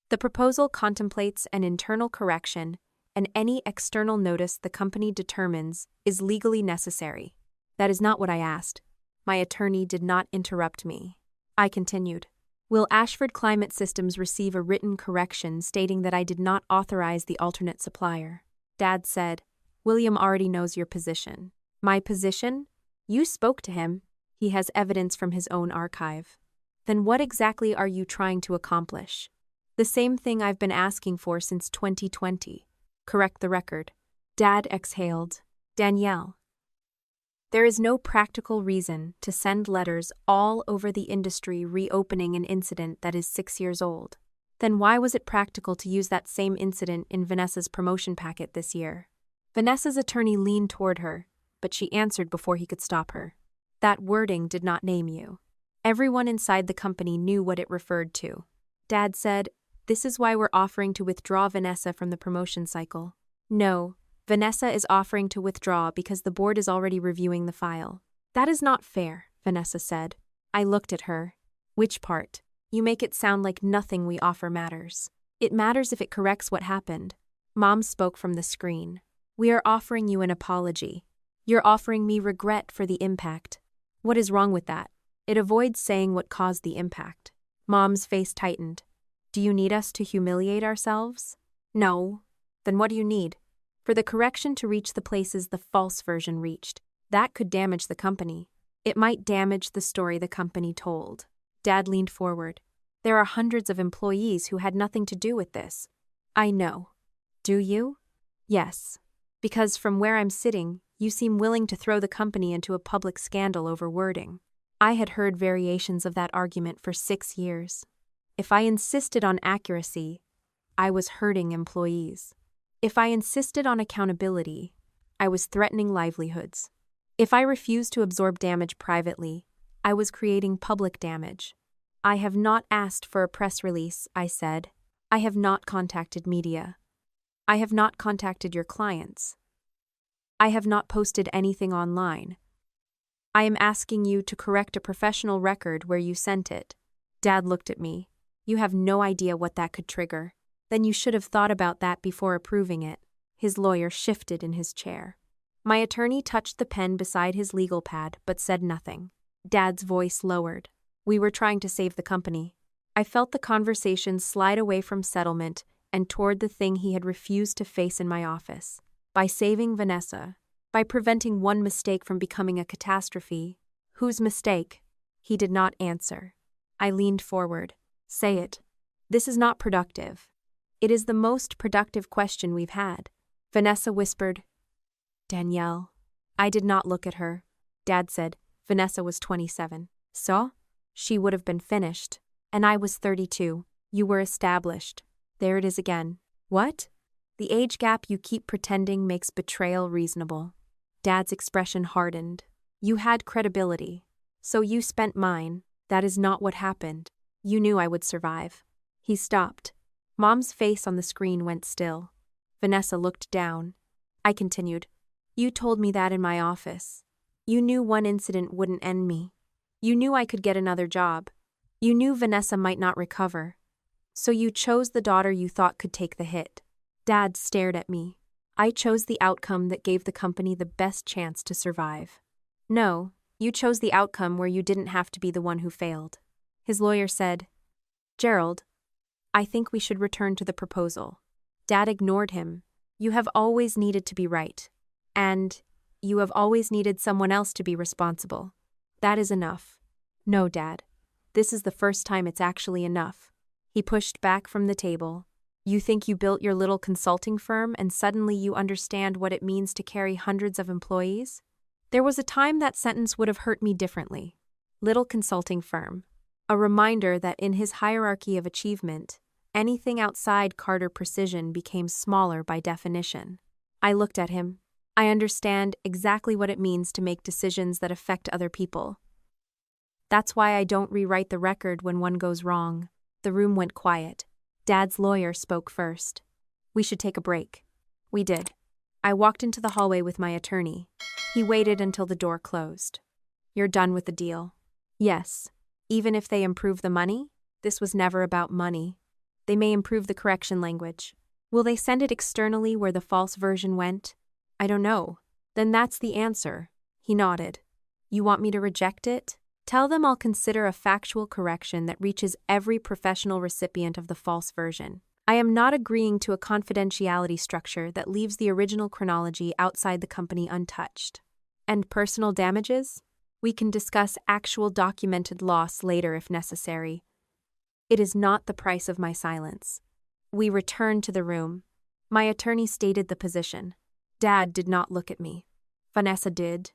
the proposal contemplates an internal correction, and any external notice the company determines is legally necessary. That is not what I asked. My attorney did not interrupt me. I continued. Will Ashford Climate Systems receive a written correction stating that I did not authorize the alternate supplier? Dad said, William already knows your position. My position? You spoke to him. He has evidence from his own archive. Then what exactly are you trying to accomplish? The same thing I've been asking for since 2020. Correct the record. Dad exhaled. Danielle. There is no practical reason to send letters all over the industry reopening an incident that is 6 years old. Then why was it practical to use that same incident in Vanessa's promotion packet this year? Vanessa's attorney leaned toward her, but she answered before he could stop her. That wording did not name you. Everyone inside the company knew what it referred to. Dad said, this is why we're offering to withdraw Vanessa from the promotion cycle. No, Vanessa is offering to withdraw because the board is already reviewing the file. That is not fair, Vanessa said. I looked at her. Which part? You make it sound like nothing we offer matters. It matters if it corrects what happened. Mom spoke from the screen. We are offering you an apology. You're offering me regret for the impact. What is wrong with that? It avoids saying what caused the impact. Mom's face tightened. Do you need us to humiliate ourselves? No. Then what do you need? For the correction to reach the places the false version reached. That could damage the company. It might damage the story the company told. Dad leaned forward. There are hundreds of employees who had nothing to do with this. I know. Do you? Yes. Because from where I'm sitting, you seem willing to throw the company into a public scandal over wording. I had heard variations of that argument for 6 years. If I insisted on accuracy, I was hurting employees. If I insisted on accountability, I was threatening livelihoods. If I refused to absorb damage privately, I was creating public damage. I have not asked for a press release, I said. I have not contacted media. I have not contacted your clients. I have not posted anything online. I am asking you to correct a professional record where you sent it. Dad looked at me. You have no idea what that could trigger. Then you should have thought about that before approving it. His lawyer shifted in his chair. My attorney touched the pen beside his legal pad but said nothing. Dad's voice lowered. We were trying to save the company. I felt the conversation slide away from settlement and toward the thing he had refused to face in my office. By saving Vanessa. By preventing one mistake from becoming a catastrophe. Whose mistake? He did not answer. I leaned forward. Say it. This is not productive. It is the most productive question we've had. Vanessa whispered, Danielle. I did not look at her. Dad said, Vanessa was 27. So? She would have been finished. And I was 32. You were established. There it is again. What? The age gap you keep pretending makes betrayal reasonable. Dad's expression hardened. You had credibility. So you spent mine. That is not what happened. You knew I would survive. He stopped. Mom's face on the screen went still. Vanessa looked down. I continued. You told me that in my office. You knew one incident wouldn't end me. You knew I could get another job. You knew Vanessa might not recover. So you chose the daughter you thought could take the hit. Dad stared at me. I chose the outcome that gave the company the best chance to survive. No, you chose the outcome where you didn't have to be the one who failed. His lawyer said, Gerald, I think we should return to the proposal. Dad ignored him. You have always needed to be right. And you have always needed someone else to be responsible. That is enough. No, Dad. This is the first time it's actually enough. He pushed back from the table. You think you built your little consulting firm and suddenly you understand what it means to carry hundreds of employees? There was a time that sentence would have hurt me differently. Little consulting firm. A reminder that in his hierarchy of achievement, anything outside Carter Precision became smaller by definition. I looked at him. I understand exactly what it means to make decisions that affect other people. That's why I don't rewrite the record when one goes wrong. The room went quiet. Dad's lawyer spoke first. We should take a break. We did. I walked into the hallway with my attorney. He waited until the door closed. You're done with the deal? Yes. Even if they improve the money? This was never about money. They may improve the correction language. Will they send it externally where the false version went? I don't know. Then that's the answer. He nodded. You want me to reject it? Tell them I'll consider a factual correction that reaches every professional recipient of the false version. I am not agreeing to a confidentiality structure that leaves the original chronology outside the company untouched. And personal damages? We can discuss actual documented loss later if necessary. It is not the price of my silence. We returned to the room. My attorney stated the position. Dad did not look at me. Vanessa did.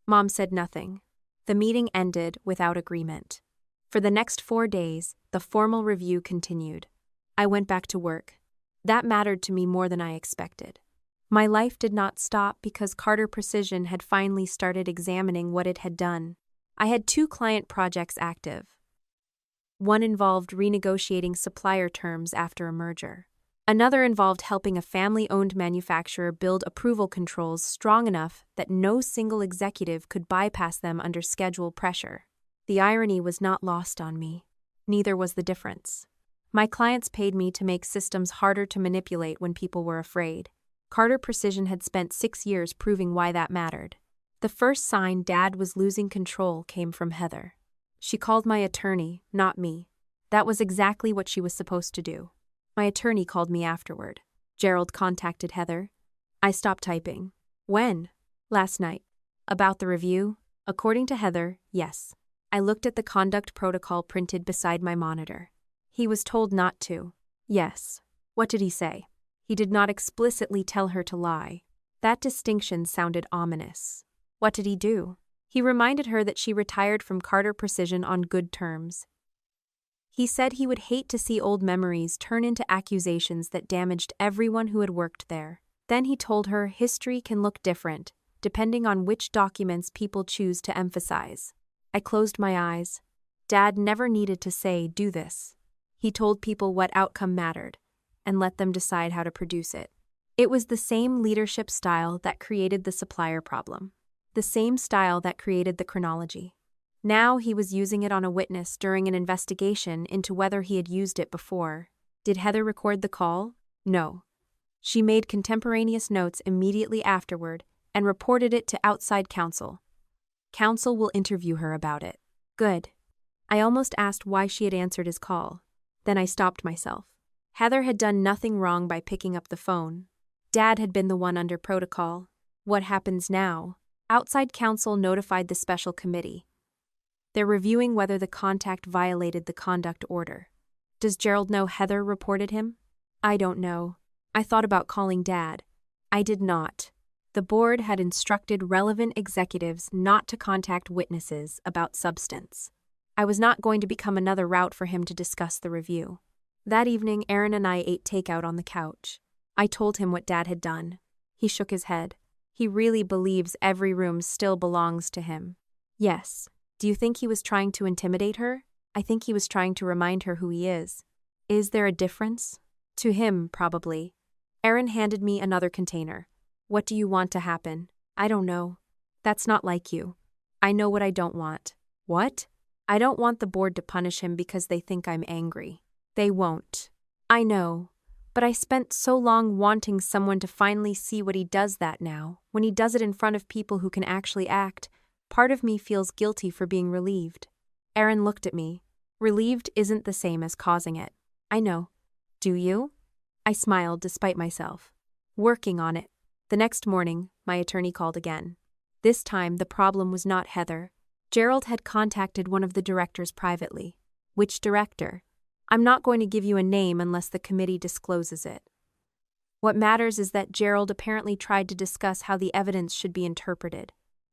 Mom said nothing. The meeting ended without agreement. For the next 4 days, the formal review continued. I went back to work. That mattered to me more than I expected. My life did not stop because Carter Precision had finally started examining what it had done. I had 2 client projects active. One involved renegotiating supplier terms after a merger. Another involved helping a family-owned manufacturer build approval controls strong enough that no single executive could bypass them under schedule pressure. The irony was not lost on me. Neither was the difference. My clients paid me to make systems harder to manipulate when people were afraid. Carter Precision had spent 6 years proving why that mattered. The first sign Dad was losing control came from Heather. She called my attorney, not me. That was exactly what she was supposed to do. My attorney called me afterward. Gerald contacted Heather. I stopped typing. When? Last night. About the review? According to Heather, yes. I looked at the conduct protocol printed beside my monitor. He was told not to. Yes. What did he say? He did not explicitly tell her to lie. That distinction sounded ominous. What did he do? He reminded her that she retired from Carter Precision on good terms. He said he would hate to see old memories turn into accusations that damaged everyone who had worked there. Then he told her history can look different, depending on which documents people choose to emphasize. I closed my eyes. Dad never needed to say, do this. He told people what outcome mattered, and let them decide how to produce it. It was the same leadership style that created the supplier problem. The same style that created the chronology. Now he was using it on a witness during an investigation into whether he had used it before. Did Heather record the call? No. She made contemporaneous notes immediately afterward and reported it to outside counsel. Counsel will interview her about it. Good. I almost asked why she had answered his call. Then I stopped myself. Heather had done nothing wrong by picking up the phone. Dad had been the one under protocol. What happens now? Outside counsel notified the special committee. They're reviewing whether the contact violated the conduct order. Does Gerald know Heather reported him? I don't know. I thought about calling Dad. I did not. The board had instructed relevant executives not to contact witnesses about substance. I was not going to become another route for him to discuss the review. That evening, Aaron and I ate takeout on the couch. I told him what Dad had done. He shook his head. He really believes every room still belongs to him. Yes. Do you think he was trying to intimidate her? I think he was trying to remind her who he is. Is there a difference? To him, probably. Aaron handed me another container. What do you want to happen? I don't know. That's not like you. I know what I don't want. What? I don't want the board to punish him because they think I'm angry. They won't. I know. But I spent so long wanting someone to finally see what he does that now. When he does it in front of people who can actually act, part of me feels guilty for being relieved. Aaron looked at me. Relieved isn't the same as causing it. I know. Do you? I smiled despite myself. Working on it. The next morning, my attorney called again. This time, the problem was not Heather. Gerald had contacted one of the directors privately. Which director? I'm not going to give you a name unless the committee discloses it. What matters is that Gerald apparently tried to discuss how the evidence should be interpreted.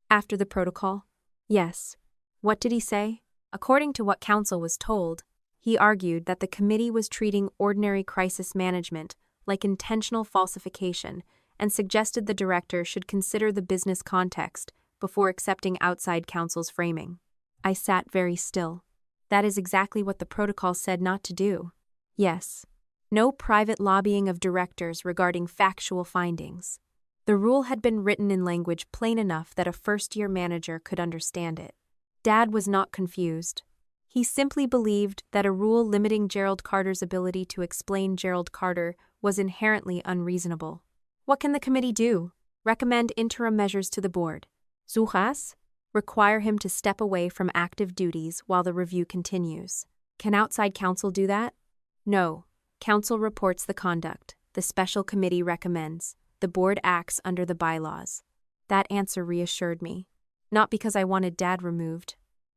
After the protocol? Yes. What did he say? According to what counsel was told, he argued that the committee was treating ordinary crisis management like intentional falsification and suggested the director should consider the business context before accepting outside counsel's framing. I sat very still. That is exactly what the protocol said not to do. Yes. No private lobbying of directors regarding factual findings. The rule had been written in language plain enough that a first-year manager could understand it. Dad was not confused. He simply believed that a rule limiting Gerald Carter's ability to explain Gerald Carter was inherently unreasonable. What can the committee do? Recommend interim measures to the board. Zuhas? Require him to step away from active duties while the review continues. Can outside counsel do that? No. Counsel reports the conduct. The special committee recommends. The board acts under the bylaws. That answer reassured me. Not because I wanted Dad removed.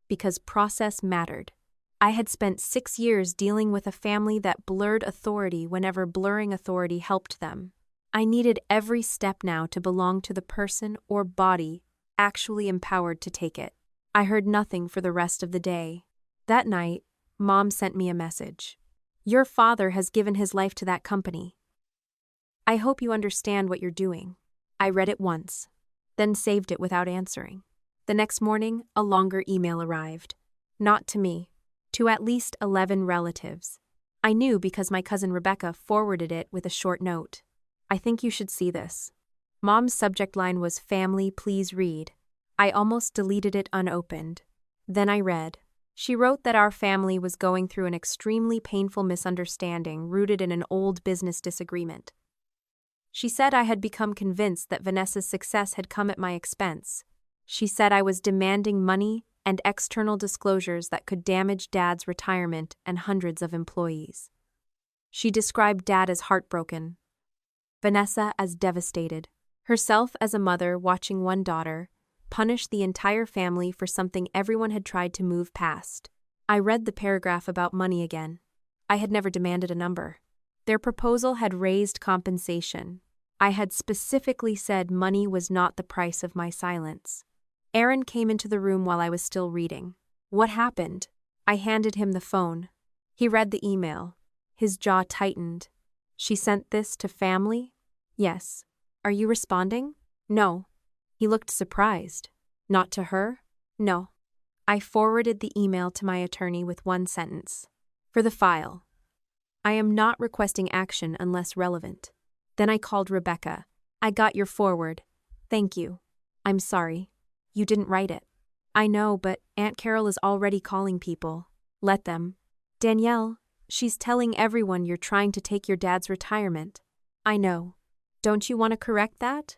Because process mattered. I had spent 6 years dealing with a family that blurred authority whenever blurring authority helped them. I needed every step now to belong to the person or body actually empowered to take it. I heard nothing for the rest of the day. That night, Mom sent me a message. Your father has given his life to that company. I hope you understand what you're doing. I read it once, then saved it without answering. The next morning, a longer email arrived. Not to me, to at least 11 relatives. I knew because my cousin Rebecca forwarded it with a short note. I think you should see this. Mom's subject line was "Family, please read." I almost deleted it unopened. Then I read. She wrote that our family was going through an extremely painful misunderstanding rooted in an old business disagreement. She said I had become convinced that Vanessa's success had come at my expense. She said I was demanding money and external disclosures that could damage Dad's retirement and hundreds of employees. She described Dad as heartbroken, Vanessa as devastated, herself as a mother watching one daughter punish the entire family for something everyone had tried to move past. I read the paragraph about money again. I had never demanded a number. Their proposal had raised compensation. I had specifically said money was not the price of my silence. Aaron came into the room while I was still reading. What happened? I handed him the phone. He read the email. His jaw tightened. She sent this to family? Yes. Are you responding? No. He looked surprised. Not to her? No. I forwarded the email to my attorney with one sentence. For the file. I am not requesting action unless relevant. Then I called Rebecca. I got your forward. Thank you. I'm sorry. You didn't write it. I know, but Aunt Carol is already calling people. Let them. Danielle, she's telling everyone you're trying to take your dad's retirement. I know. Don't you want to correct that?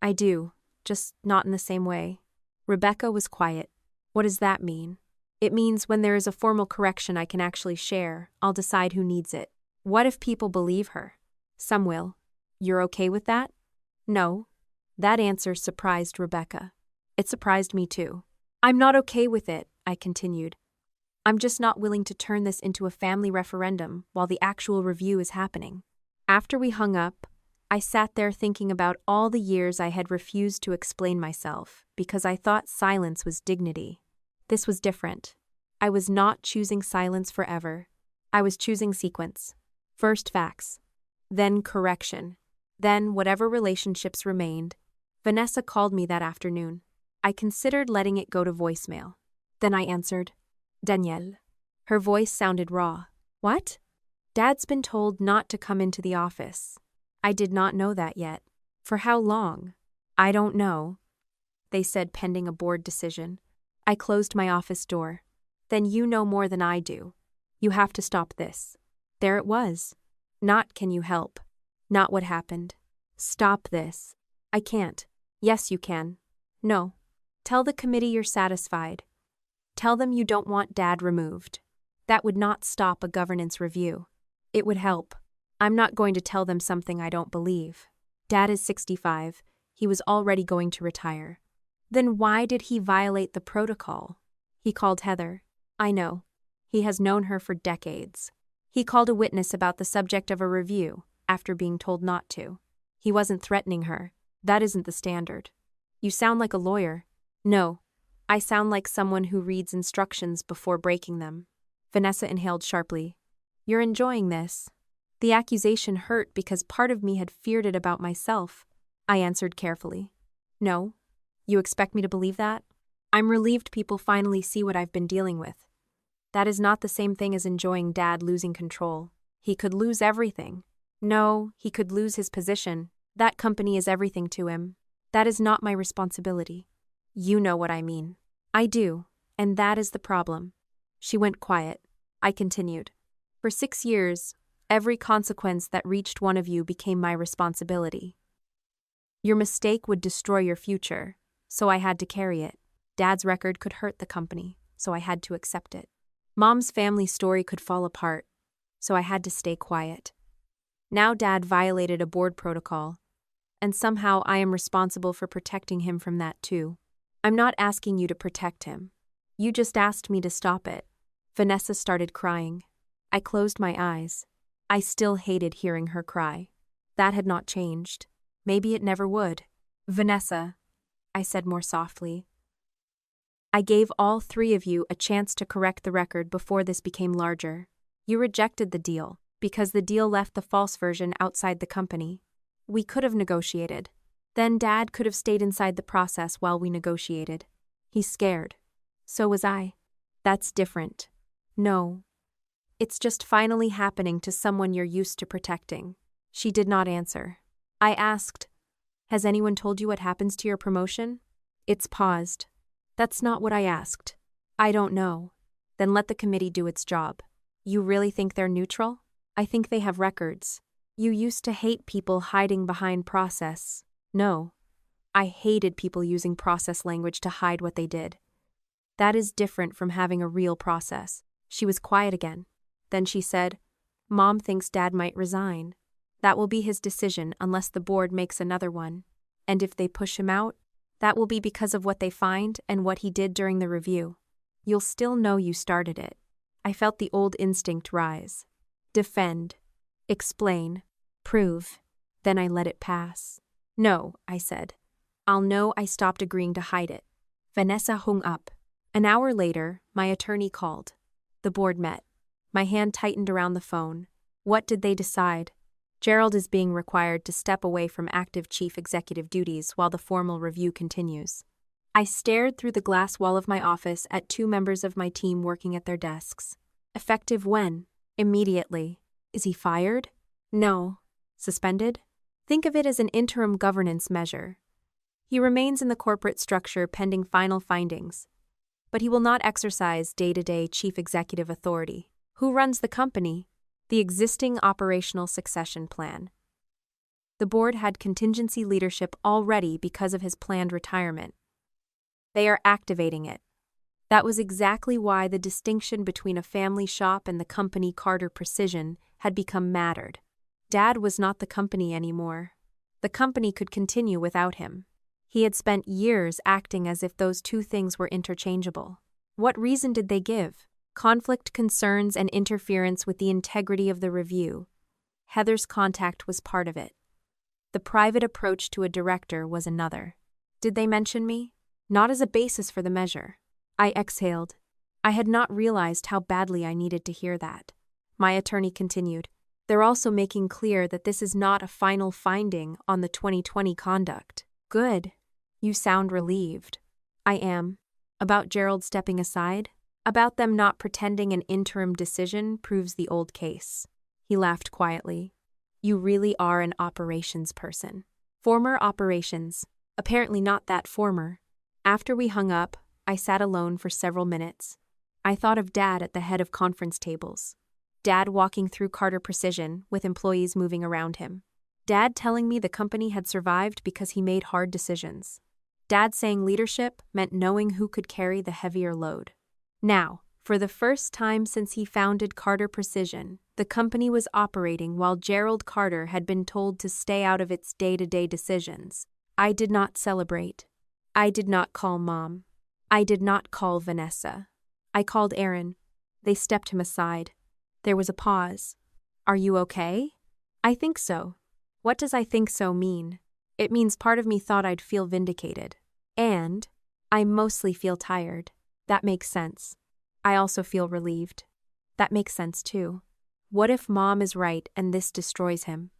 I do, just not in the same way. Rebecca was quiet. What does that mean? It means when there is a formal correction I can actually share, I'll decide who needs it. What if people believe her? Some will. You're okay with that? No. That answer surprised Rebecca. It surprised me too. I'm not okay with it, I continued. I'm just not willing to turn this into a family referendum while the actual review is happening. After we hung up, I sat there thinking about all the years I had refused to explain myself because I thought silence was dignity. This was different. I was not choosing silence forever. I was choosing sequence. First facts, then correction, Then, whatever relationships remained, Vanessa called me that afternoon. I considered letting it go to voicemail. Then I answered, Danielle. Her voice sounded raw. What? Dad's been told not to come into the office. I did not know that yet. For how long? I don't know. They said pending a board decision. I closed my office door. Then you know more than I do. You have to stop this. There it was. Not can you help. Not what happened. Stop this. I can't. Yes, you can. No. Tell the committee you're satisfied. Tell them you don't want Dad removed. That would not stop a governance review. It would help. I'm not going to tell them something I don't believe. Dad is 65. He was already going to retire. Then why did he violate the protocol? He called Heather. I know. He has known her for decades. He called a witness about the subject of a review after being told not to. He wasn't threatening her. That isn't the standard. You sound like a lawyer. No. I sound like someone who reads instructions before breaking them. Vanessa inhaled sharply. You're enjoying this. The accusation hurt because part of me had feared it about myself. I answered carefully. No. You expect me to believe that? I'm relieved people finally see what I've been dealing with. That is not the same thing as enjoying Dad losing control. He could lose everything. No, he could lose his position. That company is everything to him. That is not my responsibility. You know what I mean. I do, and that is the problem. She went quiet. I continued. For 6 years, every consequence that reached one of you became my responsibility. Your mistake would destroy your future, so I had to carry it. Dad's record could hurt the company, so I had to accept it. Mom's family story could fall apart, so I had to stay quiet. Now Dad violated a board protocol, and somehow I am responsible for protecting him from that too. I'm not asking you to protect him. You just asked me to stop it. Vanessa started crying. I closed my eyes. I still hated hearing her cry. That had not changed. Maybe it never would. Vanessa, I said more softly. I gave all 3 of you a chance to correct the record before this became larger. You rejected the deal because the deal left the false version outside the company. We could have negotiated. Then Dad could have stayed inside the process while we negotiated. He's scared. So was I. That's different. No. It's just finally happening to someone you're used to protecting. She did not answer. I asked, Has anyone told you what happens to your promotion? It's paused. That's not what I asked. I don't know. Then let the committee do its job. You really think they're neutral? I think they have records. You used to hate people hiding behind process. No. I hated people using process language to hide what they did. That is different from having a real process. She was quiet again. Then she said, Mom thinks Dad might resign. That will be his decision unless the board makes another one. And if they push him out, that will be because of what they find and what he did during the review. You'll still know you started it. I felt the old instinct rise. Defend. Explain. Prove. Then I let it pass. No, I said. I'll know I stopped agreeing to hide it. Vanessa hung up. An hour later, my attorney called. The board met. My hand tightened around the phone. What did they decide? Gerald is being required to step away from active chief executive duties while the formal review continues. I stared through the glass wall of my office at 2 members of my team working at their desks. Effective when? Immediately. Is he fired? No. Suspended? Think of it as an interim governance measure. He remains in the corporate structure pending final findings, but he will not exercise day-to-day chief executive authority. Who runs the company? The existing operational succession plan. The board had contingency leadership already because of his planned retirement. They are activating it. That was exactly why the distinction between a family shop and the company Carter Precision had become mattered. Dad was not the company anymore. The company could continue without him. He had spent years acting as if those 2 things were interchangeable. What reason did they give? Conflict concerns and interference with the integrity of the review. Heather's contact was part of it. The private approach to a director was another. Did they mention me? Not as a basis for the measure. I exhaled. I had not realized how badly I needed to hear that. My attorney continued. They're also making clear that this is not a final finding on the 2020 conduct. Good. You sound relieved. I am. About Gerald stepping aside? About them not pretending an interim decision proves the old case. He laughed quietly. You really are an operations person. Former operations. Apparently not that former. After we hung up, I sat alone for several minutes. I thought of Dad at the head of conference tables. Dad walking through Carter Precision with employees moving around him. Dad telling me the company had survived because he made hard decisions. Dad saying leadership meant knowing who could carry the heavier load. Now, for the first time since he founded Carter Precision, the company was operating while Gerald Carter had been told to stay out of its day-to-day decisions. I did not celebrate. I did not call Mom. I did not call Vanessa. I called Aaron. They stepped him aside. There was a pause. Are you okay? I think so. What does I think so mean? It means part of me thought I'd feel vindicated. And I mostly feel tired. That makes sense. I also feel relieved. That makes sense too. What if Mom is right and this destroys him?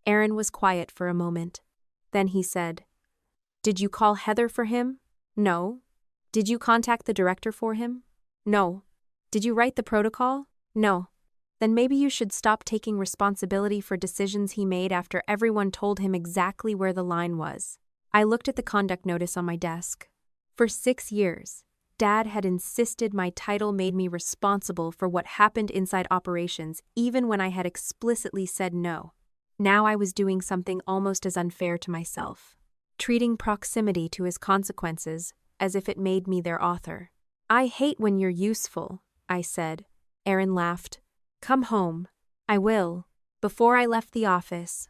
Aaron was quiet for a moment. Then he said, Did you call Heather for him? No. Did you contact the director for him? No. Did you write the protocol? No. Then maybe you should stop taking responsibility for decisions he made after everyone told him exactly where the line was. I looked at the conduct notice on my desk. For 6 years, Dad had insisted my title made me responsible for what happened inside operations even when I had explicitly said no. Now I was doing something almost as unfair to myself, treating proximity to his consequences as if it made me their author. I hate when you're useful, I said. Aaron laughed. Come home. I will. Before I left the office,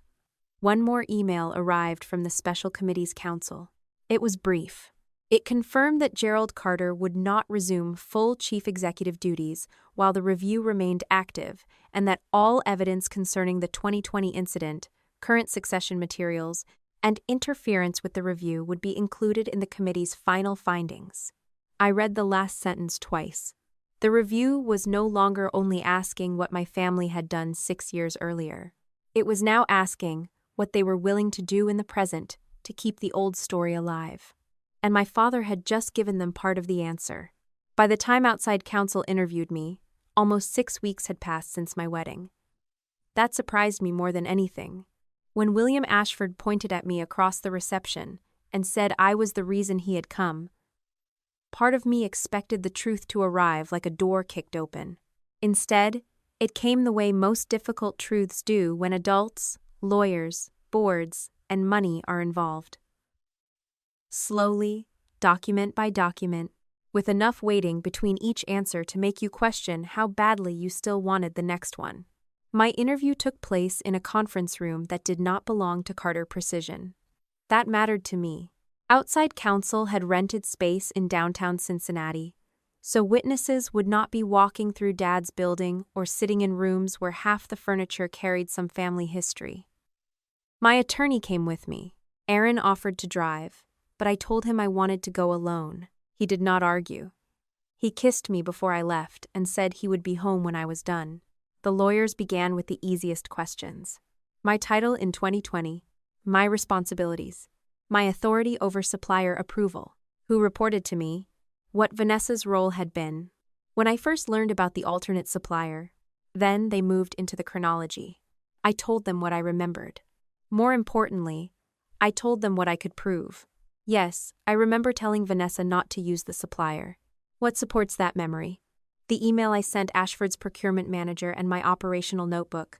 one more email arrived from the Special Committee's counsel. It was brief. It confirmed that Gerald Carter would not resume full chief executive duties while the review remained active, and that all evidence concerning the 2020 incident, current succession materials, and interference with the review would be included in the committee's final findings. I read the last sentence twice. The review was no longer only asking what my family had done 6 years earlier. It was now asking what they were willing to do in the present to keep the old story alive. And my father had just given them part of the answer. By the time outside counsel interviewed me, almost 6 weeks had passed since my wedding. That surprised me more than anything. When William Ashford pointed at me across the reception and said I was the reason he had come, part of me expected the truth to arrive like a door kicked open. Instead, it came the way most difficult truths do when adults, lawyers, boards, and money are involved. Slowly, document by document, with enough waiting between each answer to make you question how badly you still wanted the next one. My interview took place in a conference room that did not belong to Carter Precision. That mattered to me. Outside counsel had rented space in downtown Cincinnati, so witnesses would not be walking through Dad's building or sitting in rooms where half the furniture carried some family history. My attorney came with me. Aaron offered to drive, but I told him I wanted to go alone. He did not argue. He kissed me before I left and said he would be home when I was done. The lawyers began with the easiest questions. My title in 2020, my responsibilities, my authority over supplier approval, who reported to me, what Vanessa's role had been. When I first learned about the alternate supplier, then they moved into the chronology. I told them what I remembered. More importantly, I told them what I could prove. Yes, I remember telling Vanessa not to use the supplier. What supports that memory? The email I sent Ashford's procurement manager and my operational notebook.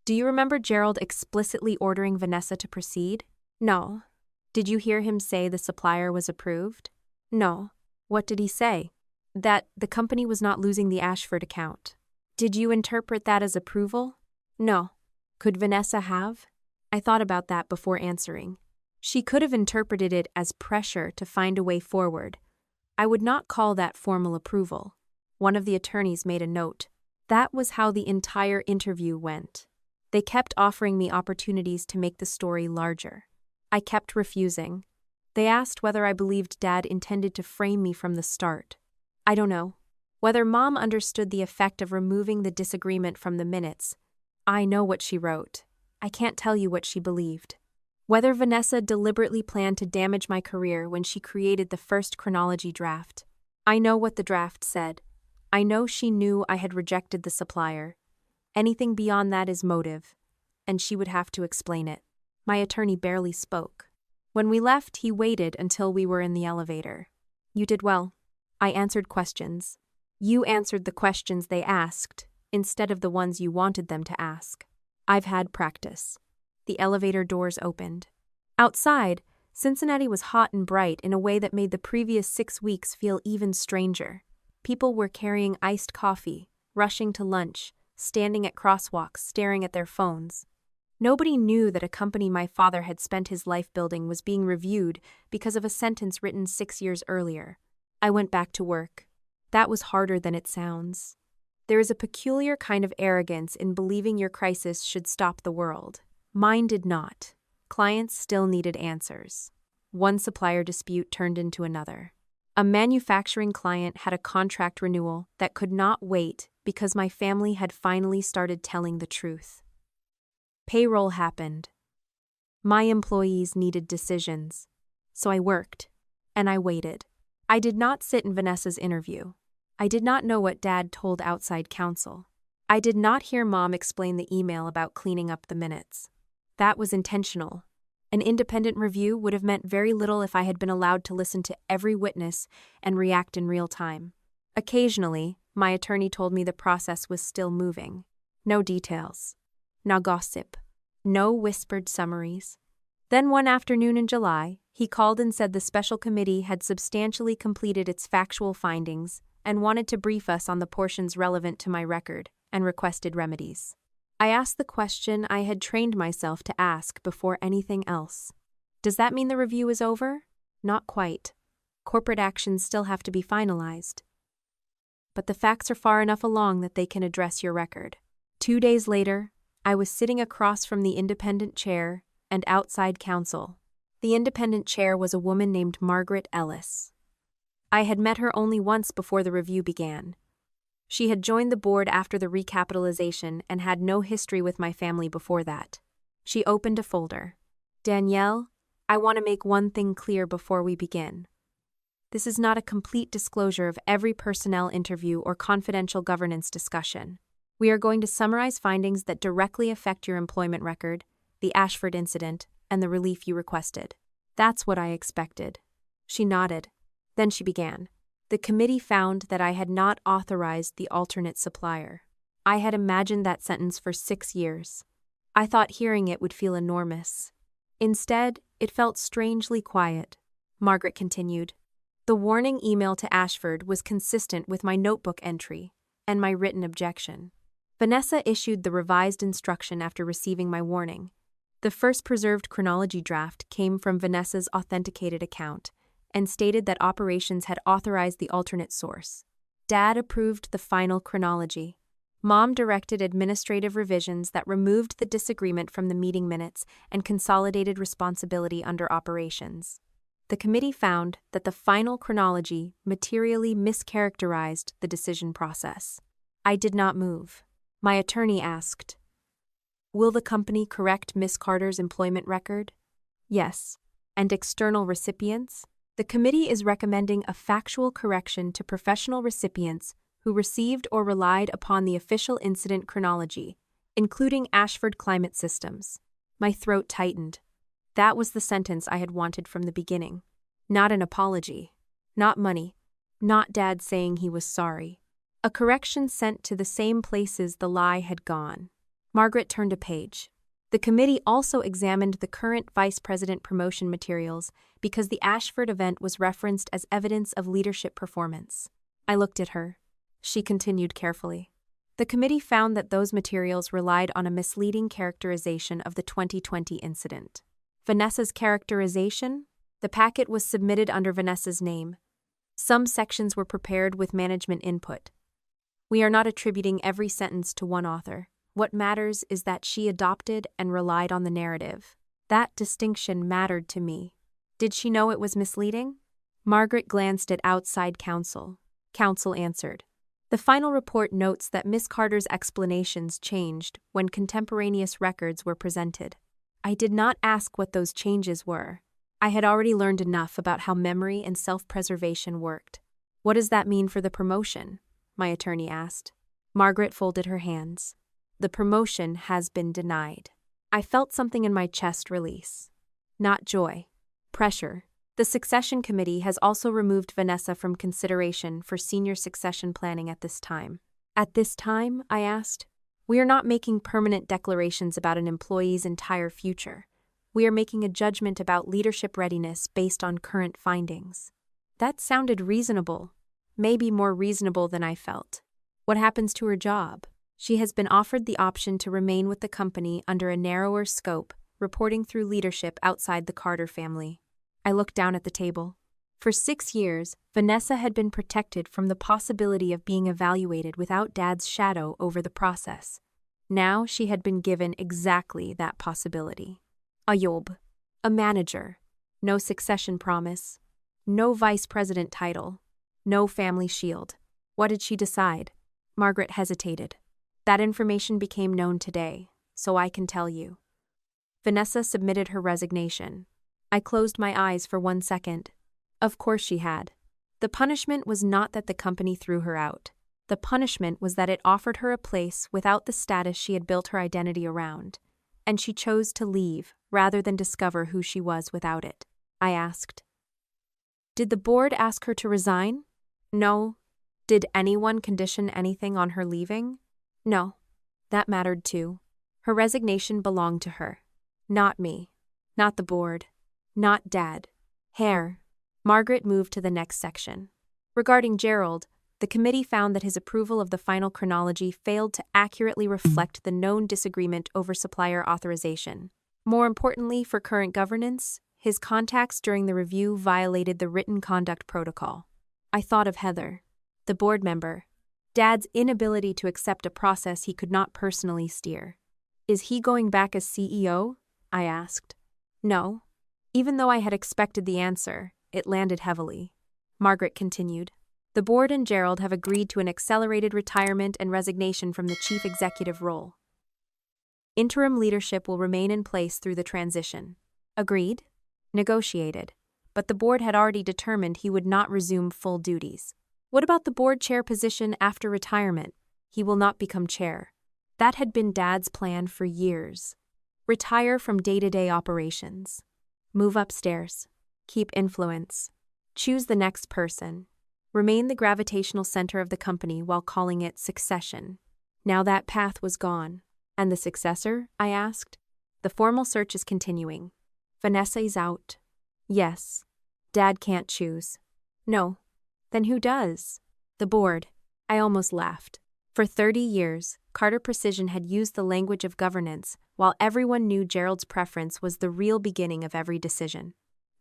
Do you remember Gerald explicitly ordering Vanessa to proceed? No. Did you hear him say the supplier was approved? No. What did he say? That the company was not losing the Ashford account. Did you interpret that as approval? No. Could Vanessa have? I thought about that before answering. She could have interpreted it as pressure to find a way forward. I would not call that formal approval. One of the attorneys made a note. That was how the entire interview went. They kept offering me opportunities to make the story larger. I kept refusing. They asked whether I believed Dad intended to frame me from the start. I don't know. Whether Mom understood the effect of removing the disagreement from the minutes, I know what she wrote. I can't tell you what she believed. Whether Vanessa deliberately planned to damage my career when she created the first chronology draft. I know what the draft said. I know she knew I had rejected the supplier. Anything beyond that is motive, and she would have to explain it. My attorney barely spoke. When we left, he waited until we were in the elevator. You did well. I answered questions. You answered the questions they asked, instead of the ones you wanted them to ask. I've had practice. The elevator doors opened. Outside, Cincinnati was hot and bright in a way that made the previous 6 weeks feel even stranger. People were carrying iced coffee, rushing to lunch, standing at crosswalks, staring at their phones. Nobody knew that a company my father had spent his life building was being reviewed because of a sentence written 6 years earlier. I went back to work. That was harder than it sounds. There is a peculiar kind of arrogance in believing your crisis should stop the world. Mine did not. Clients still needed answers. One supplier dispute turned into another. A manufacturing client had a contract renewal that could not wait because my family had finally started telling the truth. Payroll happened. My employees needed decisions. So I worked, and I waited. I did not sit in Vanessa's interview. I did not know what Dad told outside counsel. I did not hear Mom explain the email about cleaning up the minutes. That was intentional. An independent review would have meant very little if I had been allowed to listen to every witness and react in real time. Occasionally, my attorney told me the process was still moving. No details. No gossip. No whispered summaries. Then one afternoon in July, he called and said the special committee had substantially completed its factual findings and wanted to brief us on the portions relevant to my record and requested remedies. I asked the question I had trained myself to ask before anything else. Does that mean the review is over? Not quite. Corporate actions still have to be finalized. But the facts are far enough along that they can address your record. 2 days later, I was sitting across from the independent chair and outside counsel. The independent chair was a woman named Margaret Ellis. I had met her only once before the review began. She had joined the board after the recapitalization and had no history with my family before that. She opened a folder. Danielle, I want to make one thing clear before we begin. This is not a complete disclosure of every personnel interview or confidential governance discussion. We are going to summarize findings that directly affect your employment record, the Ashford incident, and the relief you requested. That's what I expected. She nodded. Then she began. The committee found that I had not authorized the alternate supplier. I had imagined that sentence for 6 years. I thought hearing it would feel enormous. Instead, it felt strangely quiet. Margaret continued. The warning email to Ashford was consistent with my notebook entry and my written objection. Vanessa issued the revised instruction after receiving my warning. The first preserved chronology draft came from Vanessa's authenticated account and stated that operations had authorized the alternate source. Dad approved the final chronology. Mom directed administrative revisions that removed the disagreement from the meeting minutes and consolidated responsibility under operations. The committee found that the final chronology materially mischaracterized the decision process. I did not move. My attorney asked, "Will the company correct Miss Carter's employment record?" "Yes." "And external recipients?" The committee is recommending a factual correction to professional recipients who received or relied upon the official incident chronology, including Ashford Climate Systems. My throat tightened. That was the sentence I had wanted from the beginning. Not an apology. Not money. Not Dad saying he was sorry. A correction sent to the same places the lie had gone. Margaret turned a page. The committee also examined the current vice president promotion materials because the Ashford event was referenced as evidence of leadership performance. I looked at her. She continued carefully. The committee found that those materials relied on a misleading characterization of the 2020 incident. Vanessa's characterization? The packet was submitted under Vanessa's name. Some sections were prepared with management input. We are not attributing every sentence to one author. What matters is that she adopted and relied on the narrative. That distinction mattered to me. Did she know it was misleading? Margaret glanced at outside counsel. Counsel answered, The final report notes that Miss Carter's explanations changed when contemporaneous records were presented. I did not ask what those changes were. I had already learned enough about how memory and self-preservation worked. What does that mean for the promotion? My attorney asked. Margaret folded her hands. The promotion has been denied. I felt something in my chest release. Not joy. Pressure. The succession committee has also removed Vanessa from consideration for senior succession planning at this time. At this time, I asked, we are not making permanent declarations about an employee's entire future. We are making a judgment about leadership readiness based on current findings. That sounded reasonable, maybe more reasonable than I felt. What happens to her job? She has been offered the option to remain with the company under a narrower scope, reporting through leadership outside the Carter family. I looked down at the table. For 6 years, Vanessa had been protected from the possibility of being evaluated without Dad's shadow over the process. Now she had been given exactly that possibility. A job, a manager, no succession promise, no vice president title, no family shield. What did she decide? Margaret hesitated. That information became known today, so I can tell you. Vanessa submitted her resignation. I closed my eyes for 1 second. Of course she had. The punishment was not that the company threw her out. The punishment was that it offered her a place without the status she had built her identity around, and she chose to leave rather than discover who she was without it. I asked. Did the board ask her to resign? No. Did anyone condition anything on her leaving? No. That mattered too. Her resignation belonged to her. Not me. Not the board. Not Dad. Hair. Margaret moved to the next section. Regarding Gerald, the committee found that his approval of the final chronology failed to accurately reflect the known disagreement over supplier authorization. More importantly for current governance, his contacts during the review violated the written conduct protocol. I thought of Heather, the board member, Dad's inability to accept a process he could not personally steer. Is he going back as CEO? I asked. No. Even though I had expected the answer, it landed heavily. Margaret continued. The board and Gerald have agreed to an accelerated retirement and resignation from the chief executive role. Interim leadership will remain in place through the transition. Agreed? Negotiated. But the board had already determined he would not resume full duties. What about the board chair position after retirement? He will not become chair. That had been Dad's plan for years. Retire from day-to-day operations. Move upstairs. Keep influence. Choose the next person. Remain the gravitational center of the company while calling it succession. Now that path was gone. And the successor? I asked. The formal search is continuing. Vanessa is out. Yes. Dad can't choose. No. Then who does? The board. I almost laughed. For 30 years, Carter Precision had used the language of governance, while everyone knew Gerald's preference was the real beginning of every decision.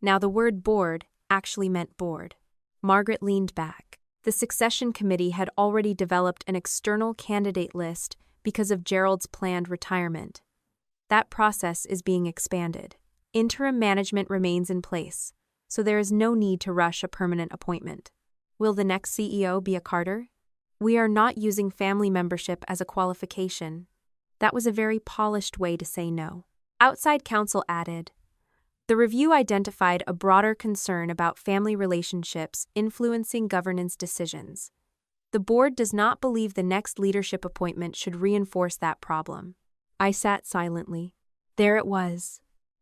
Now the word board actually meant board. Margaret leaned back. The succession committee had already developed an external candidate list because of Gerald's planned retirement. That process is being expanded. Interim management remains in place, so there is no need to rush a permanent appointment. Will the next CEO be a Carter? We are not using family membership as a qualification. That was a very polished way to say no. Outside counsel added, the review identified a broader concern about family relationships influencing governance decisions. The board does not believe the next leadership appointment should reinforce that problem. I sat silently. There it was.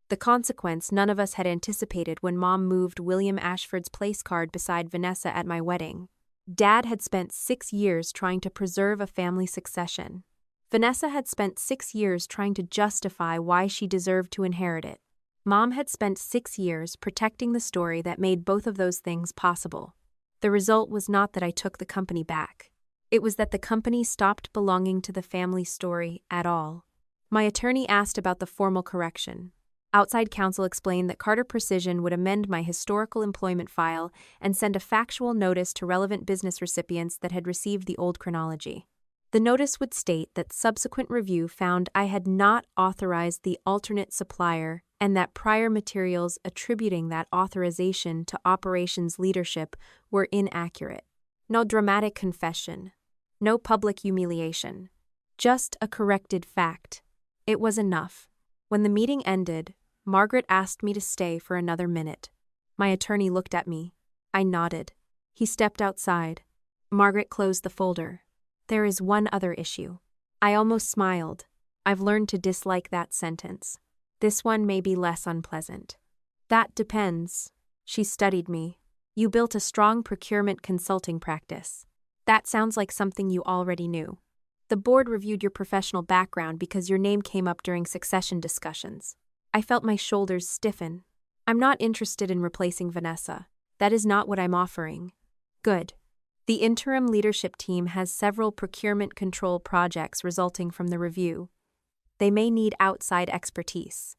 The consequence none of us had anticipated when Mom moved William Ashford's place card beside Vanessa at my wedding. Dad had spent 6 years trying to preserve a family succession. Vanessa had spent 6 years trying to justify why she deserved to inherit it. Mom had spent 6 years protecting the story that made both of those things possible. The result was not that I took the company back. It was that the company stopped belonging to the family story at all. My attorney asked about the formal correction. Outside counsel explained that Carter Precision would amend my historical employment file and send a factual notice to relevant business recipients that had received the old chronology. The notice would state that subsequent review found I had not authorized the alternate supplier and that prior materials attributing that authorization to operations leadership were inaccurate. No dramatic confession, No public humiliation. Just a corrected fact. It was enough. When the meeting ended, Margaret asked me to stay for another minute. My attorney looked at me. I nodded. He stepped outside. Margaret closed the folder. There is one other issue. I almost smiled. I've learned to dislike that sentence. This one may be less unpleasant. That depends. She studied me. You built a strong procurement consulting practice. That sounds like something you already knew. The board reviewed your professional background because your name came up during succession discussions. I felt my shoulders stiffen. I'm not interested in replacing Vanessa. That is not what I'm offering. Good. The interim leadership team has several procurement control projects resulting from the review. They may need outside expertise.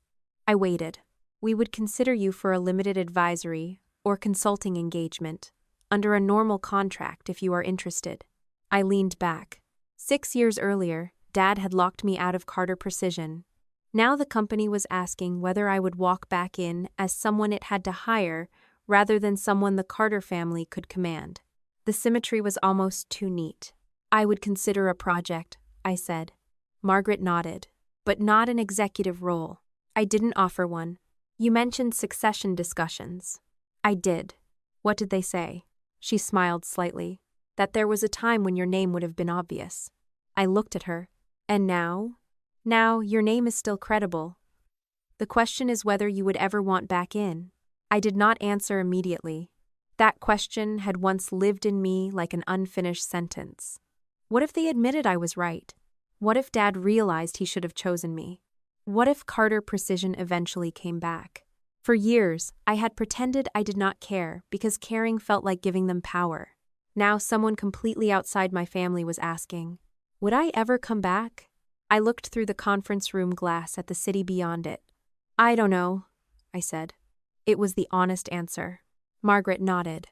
I waited. We would consider you for a limited advisory or consulting engagement, under a normal contract if you are interested. I leaned back. 6 years earlier, Dad had locked me out of Carter Precision. Now the company was asking whether I would walk back in as someone it had to hire rather than someone the Carter family could command. The symmetry was almost too neat. I would consider a project, I said. Margaret nodded, but not an executive role. I didn't offer one. You mentioned succession discussions. I did. What did they say? She smiled slightly. That there was a time when your name would have been obvious. I looked at her. And now? Now, your name is still credible. The question is whether you would ever want back in. I did not answer immediately. That question had once lived in me like an unfinished sentence. What if they admitted I was right? What if Dad realized he should have chosen me? What if Carter Precision eventually came back? For years, I had pretended I did not care because caring felt like giving them power. Now someone completely outside my family was asking, would I ever come back? I looked through the conference room glass at the city beyond it. I don't know, I said. It was the honest answer. Margaret nodded.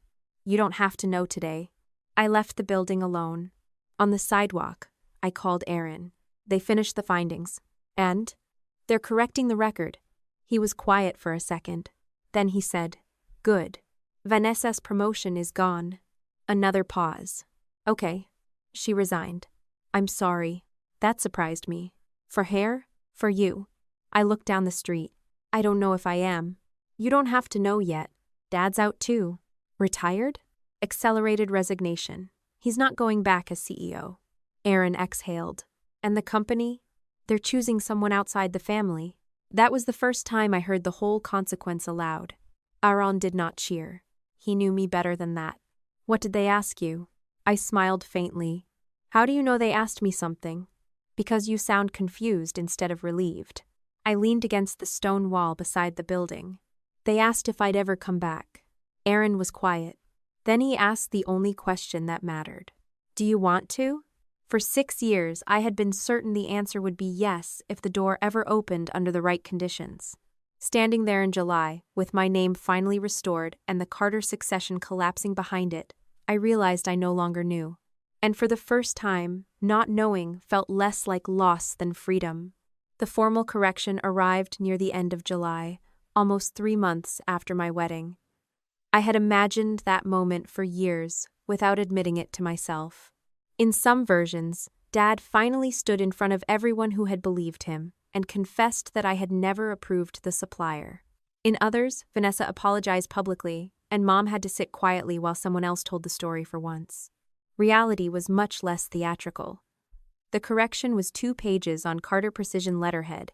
You don't have to know today. I left the building alone. On the sidewalk, I called Aaron. They finished the findings. And? They're correcting the record. He was quiet for a second. Then he said, good. Vanessa's promotion is gone. Another pause. Okay. She resigned. I'm sorry. That surprised me. For hair? For you. I looked down the street. I don't know if I am. You don't have to know yet. Dad's out too. Retired? Accelerated resignation. He's not going back as CEO. Aaron exhaled. And the company? They're choosing someone outside the family. That was the first time I heard the whole consequence aloud. Aaron did not cheer. He knew me better than that. What did they ask you? I smiled faintly. How do you know they asked me something? Because you sound confused instead of relieved. I leaned against the stone wall beside the building. They asked if I'd ever come back. Aaron was quiet. Then he asked the only question that mattered. Do you want to? For 6 years, I had been certain the answer would be yes if the door ever opened under the right conditions. Standing there in July, with my name finally restored and the Carter succession collapsing behind it, I realized I no longer knew. And for the first time, not knowing felt less like loss than freedom. The formal correction arrived near the end of July, almost 3 months after my wedding. I had imagined that moment for years, without admitting it to myself. In some versions, Dad finally stood in front of everyone who had believed him and confessed that I had never approved the supplier. In others, Vanessa apologized publicly, and Mom had to sit quietly while someone else told the story for once. Reality was much less theatrical. The correction was 2 pages on Carter Precision letterhead,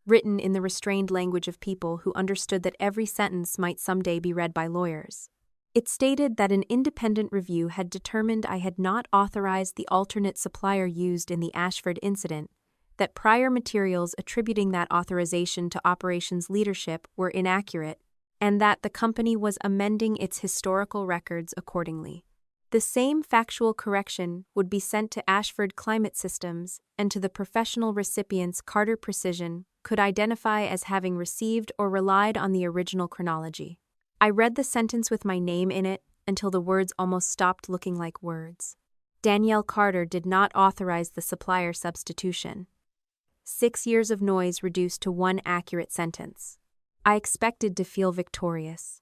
written in the restrained language of people who understood that every sentence might someday be read by lawyers. It stated that an independent review had determined I had not authorized the alternate supplier used in the Ashford incident, that prior materials attributing that authorization to operations leadership were inaccurate, and that the company was amending its historical records accordingly. The same factual correction would be sent to Ashford Climate Systems and to the professional recipients Carter Precision could identify as having received or relied on the original chronology. I read the sentence with my name in it until the words almost stopped looking like words. Danielle Carter did not authorize the supplier substitution. 6 years of noise reduced to 1 accurate sentence. I expected to feel victorious.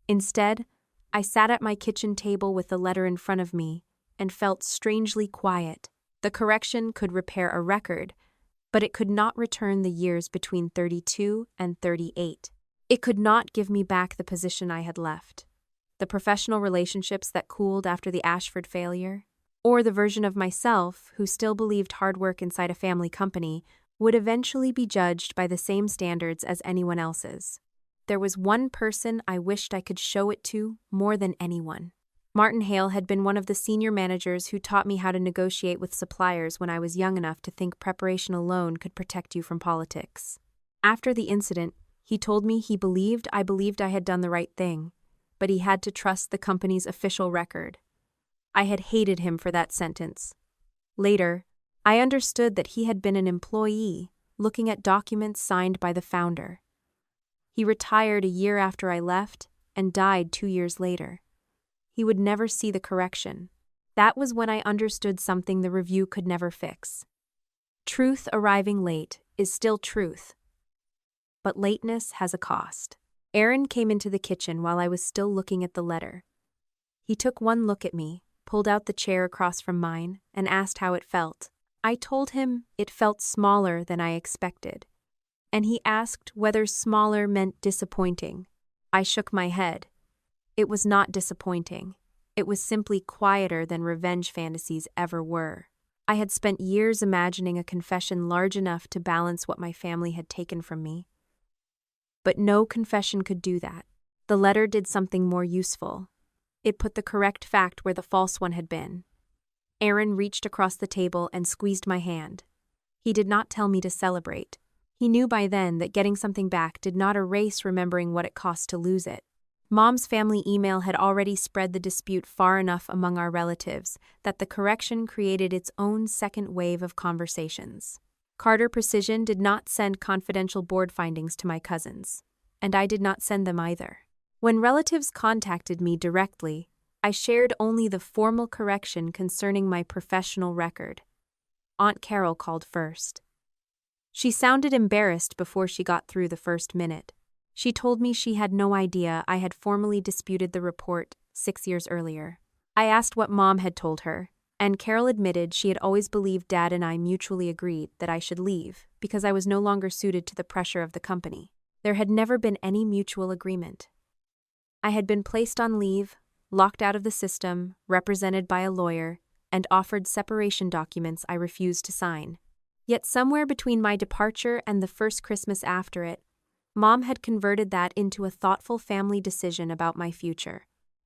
Instead, I sat at my kitchen table with the letter in front of me, and felt strangely quiet. The correction could repair a record, but it could not return the years between 32 and 38. It could not give me back the position I had left, the professional relationships that cooled after the Ashford failure, or the version of myself who still believed hard work inside a family company would eventually be judged by the same standards as anyone else's. There was one person I wished I could show it to more than anyone. Martin Hale had been one of the senior managers who taught me how to negotiate with suppliers when I was young enough to think preparation alone could protect you from politics. After the incident, he told me he believed I had done the right thing, but he had to trust the company's official record. I had hated him for that sentence. Later, I understood that he had been an employee looking at documents signed by the founder. He retired a year after I left and died 2 years later. He would never see the correction. That was when I understood something the review could never fix. Truth arriving late is still truth, but lateness has a cost. Aaron came into the kitchen while I was still looking at the letter. He took one look at me, pulled out the chair across from mine, and asked how it felt. I told him it felt smaller than I expected, and he asked whether smaller meant disappointing. I shook my head. It was not disappointing. It was simply quieter than revenge fantasies ever were. I had spent years imagining a confession large enough to balance what my family had taken from me. But no confession could do that. The letter did something more useful. It put the correct fact where the false one had been. Aaron reached across the table and squeezed my hand. He did not tell me to celebrate. He knew by then that getting something back did not erase remembering what it cost to lose it. Mom's family email had already spread the dispute far enough among our relatives that the correction created its own second wave of conversations. Carter Precision did not send confidential board findings to my cousins, and I did not send them either. When relatives contacted me directly, I shared only the formal correction concerning my professional record. Aunt Carol called first. She sounded embarrassed before she got through the first minute. She told me she had no idea I had formally disputed the report 6 years earlier. I asked what Mom had told her, and Carol admitted she had always believed Dad and I mutually agreed that I should leave because I was no longer suited to the pressure of the company. There had never been any mutual agreement. I had been placed on leave, locked out of the system, represented by a lawyer, and offered separation documents I refused to sign. Yet somewhere between my departure and the first Christmas after it, Mom had converted that into a thoughtful family decision about my future.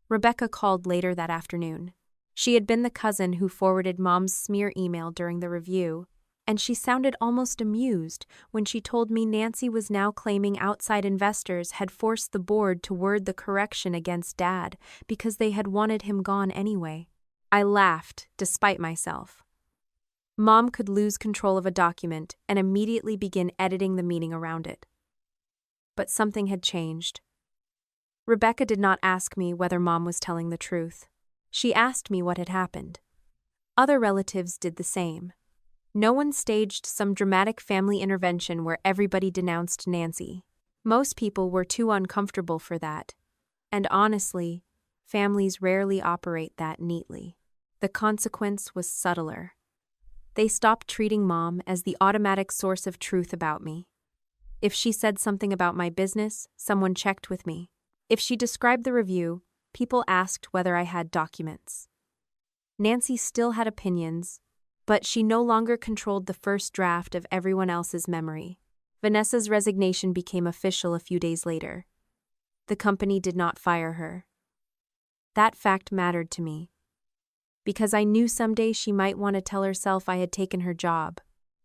Rebecca called later that afternoon. She had been the cousin who forwarded Mom's smear email during the review, and she sounded almost amused when she told me Nancy was now claiming outside investors had forced the board to word the correction against Dad because they had wanted him gone anyway. I laughed, despite myself. Mom could lose control of a document and immediately begin editing the meaning around it. But something had changed. Rebecca did not ask me whether Mom was telling the truth. She asked me what had happened. Other relatives did the same. No one staged some dramatic family intervention where everybody denounced Nancy. Most people were too uncomfortable for that. And honestly, families rarely operate that neatly. The consequence was subtler. They stopped treating Mom as the automatic source of truth about me. If she said something about my business, someone checked with me. If she described the review, people asked whether I had documents. Nancy still had opinions, but she no longer controlled the first draft of everyone else's memory. Vanessa's resignation became official a few days later. The company did not fire her. That fact mattered to me, because I knew someday she might want to tell herself I had taken her job.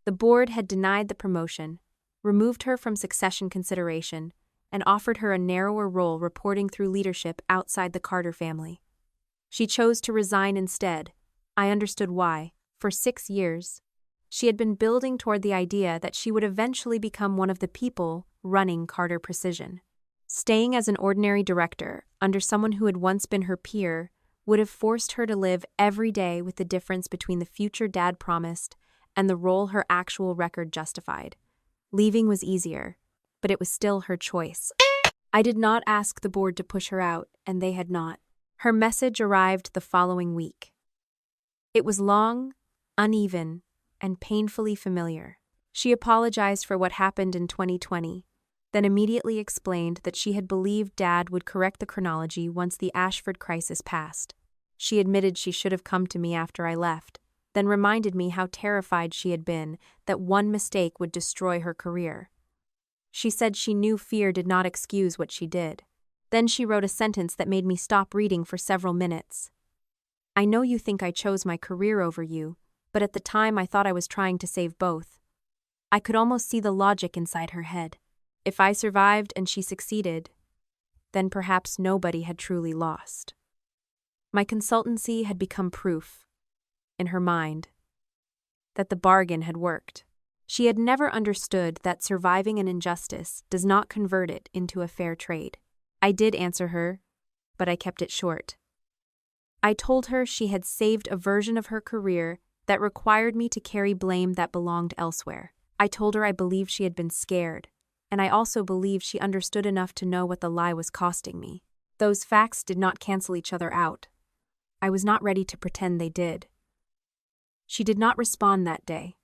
The board had denied the promotion, removed her from succession consideration, and offered her a narrower role reporting through leadership outside the Carter family. She chose to resign instead. I understood why. For 6 years, she had been building toward the idea that she would eventually become one of the people running Carter Precision. Staying as an ordinary director under someone who had once been her peer would have forced her to live every day with the difference between the future Dad promised and the role her actual record justified. Leaving was easier, but it was still her choice. I did not ask the board to push her out, and they had not. Her message arrived the following week. It was long, uneven, and painfully familiar. She apologized for what happened in 2020, then immediately explained that she had believed Dad would correct the chronology once the Ashford crisis passed. She admitted she should have come to me after I left, then reminded me how terrified she had been that one mistake would destroy her career. She said she knew fear did not excuse what she did. Then she wrote a sentence that made me stop reading for several minutes. "I know you think I chose my career over you, but at the time I thought I was trying to save both." I could almost see the logic inside her head. If I survived and she succeeded, then perhaps nobody had truly lost. My consultancy had become proof, in her mind, that the bargain had worked. She had never understood that surviving an injustice does not convert it into a fair trade. I did answer her, but I kept it short. I told her she had saved a version of her career that required me to carry blame that belonged elsewhere. I told her I believed she had been scared, and I also believed she understood enough to know what the lie was costing me. Those facts did not cancel each other out. I was not ready to pretend they did. She did not respond that day.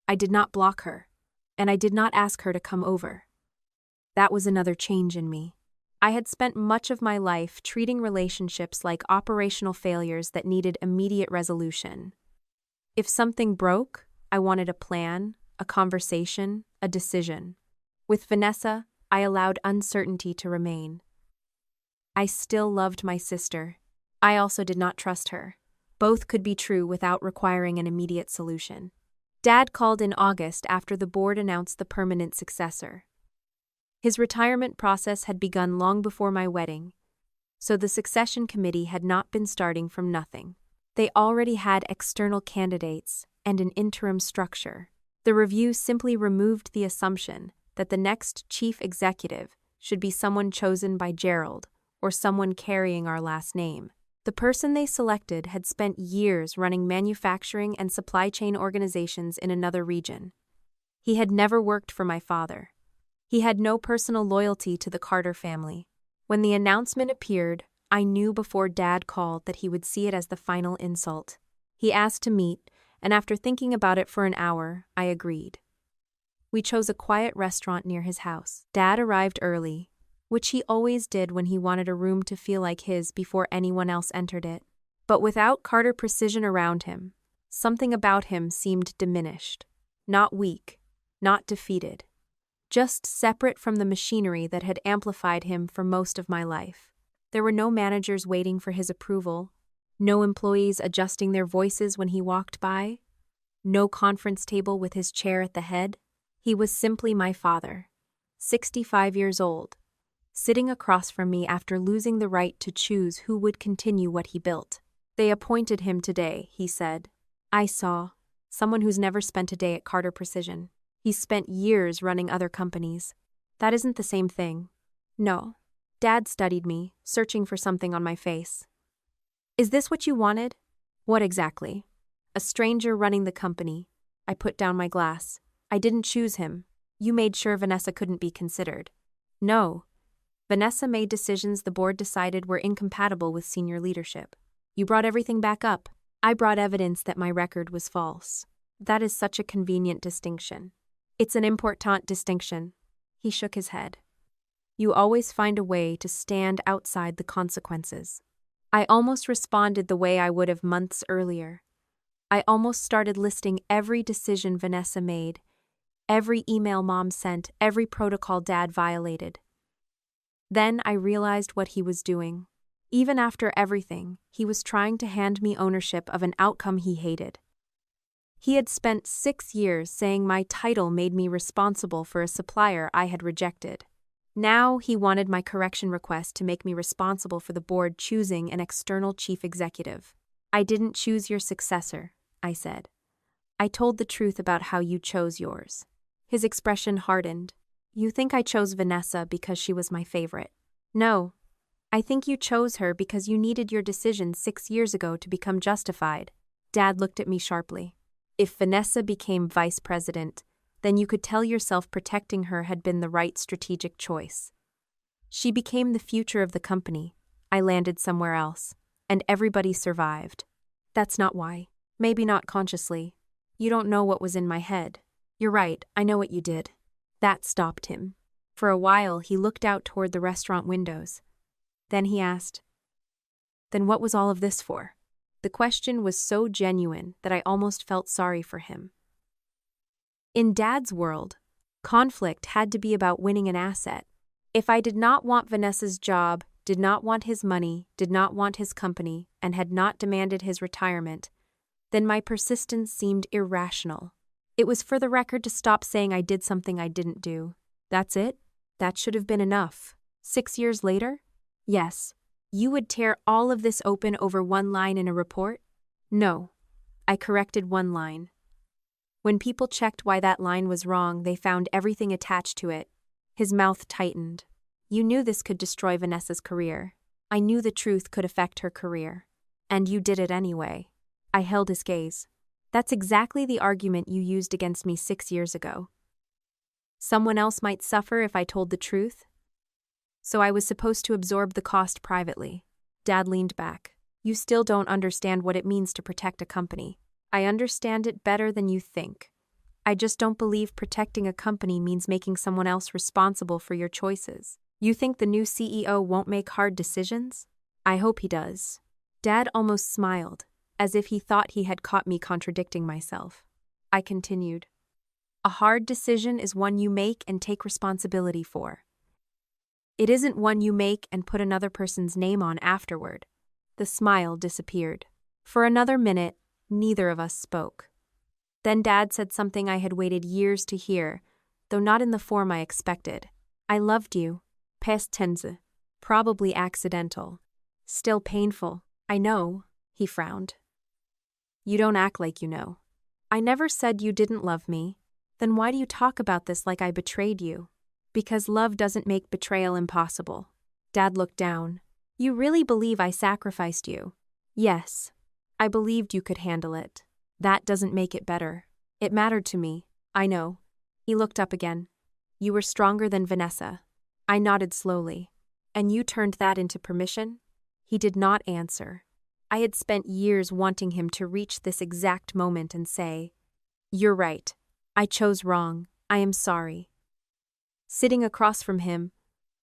I did not block her, and I did not ask her to come over. That was another change in me. I had spent much of my life treating relationships like operational failures that needed immediate resolution. If something broke, I wanted a plan, a conversation, a decision. With Vanessa, I allowed uncertainty to remain. I still loved my sister. I also did not trust her. Both could be true without requiring an immediate solution. Dad called in August after the board announced the permanent successor. His retirement process had begun long before my wedding, so the succession committee had not been starting from nothing. They already had external candidates and an interim structure. The review simply removed the assumption that the next chief executive should be someone chosen by Gerald or someone carrying our last name. The person they selected had spent years running manufacturing and supply chain organizations in another region. He had never worked for my father. He had no personal loyalty to the Carter family. When the announcement appeared, I knew before Dad called that he would see it as the final insult. He asked to meet, and after thinking about it for an hour, I agreed. We chose a quiet restaurant near his house. Dad arrived early, which he always did when he wanted a room to feel like his before anyone else entered it. But without Carter precision around him, something about him seemed diminished, not weak, not defeated. Just separate from the machinery that had amplified him for most of my life. There were no managers waiting for his approval, no employees adjusting their voices when he walked by, no conference table with his chair at the head. He was simply my father, 65 years old, sitting across from me after losing the right to choose who would continue what he built. "They appointed him today," he said. I saw someone who's never spent a day at Carter Precision. He's spent years running other companies. That isn't the same thing. No. Dad studied me, searching for something on my face. "Is this what you wanted?" "What exactly?" "A stranger running the company." I put down my glass. "I didn't choose him. You made sure Vanessa couldn't be considered." "No. Vanessa made decisions the board decided were incompatible with senior leadership. You brought everything back up." "I brought evidence that my record was false." "That is such a convenient distinction." "It's an important distinction." He shook his head. "You always find a way to stand outside the consequences." I almost responded the way I would have months earlier. I almost started listing every decision Vanessa made, every email Mom sent, every protocol Dad violated. Then I realized what he was doing. Even after everything, he was trying to hand me ownership of an outcome he hated. He had spent 6 years saying my title made me responsible for a supplier I had rejected. Now he wanted my correction request to make me responsible for the board choosing an external chief executive. "I didn't choose your successor," I said. "I told the truth about how you chose yours." His expression hardened. "You think I chose Vanessa because she was my favorite." "No. I think you chose her because you needed your decision 6 years ago to become justified." Dad looked at me sharply. "If Vanessa became vice president, then you could tell yourself protecting her had been the right strategic choice. She became the future of the company. I landed somewhere else, and everybody survived. That's not why. Maybe not consciously. You don't know what was in my head. You're right, I know what you did. That stopped him. For a while, he looked out toward the restaurant windows. Then he asked, "Then what was all of this for?" The question was so genuine that I almost felt sorry for him. In Dad's world, conflict had to be about winning an asset. If I did not want Vanessa's job, did not want his money, did not want his company, and had not demanded his retirement, then my persistence seemed irrational. It was for the record to stop saying I did something I didn't do. That's it? That should have been enough. 6 years later? Yes. You would tear all of this open over one line in a report? No. I corrected one line. When people checked why that line was wrong, they found everything attached to it. His mouth tightened. You knew this could destroy Vanessa's career. I knew the truth could affect her career. And you did it anyway. I held his gaze. That's exactly the argument you used against me 6 years ago. Someone else might suffer if I told the truth? So I was supposed to absorb the cost privately. Dad leaned back. You still don't understand what it means to protect a company. I understand it better than you think. I just don't believe protecting a company means making someone else responsible for your choices. You think the new CEO won't make hard decisions? I hope he does. Dad almost smiled, as if he thought he had caught me contradicting myself. I continued. A hard decision is one you make and take responsibility for. It isn't one you make and put another person's name on afterward. The smile disappeared. For another minute, neither of us spoke. Then Dad said something I had waited years to hear, though not in the form I expected. I loved you. Past tense. Probably accidental. Still painful. I know, he frowned. You don't act like you know. I never said you didn't love me. Then why do you talk about this like I betrayed you? Because love doesn't make betrayal impossible. Dad looked down. You really believe I sacrificed you? Yes. I believed you could handle it. That doesn't make it better. It mattered to me. I know. He looked up again. You were stronger than Vanessa. I nodded slowly. And you turned that into permission? He did not answer. I had spent years wanting him to reach this exact moment and say, You're right. I chose wrong. I am sorry. Sitting across from him,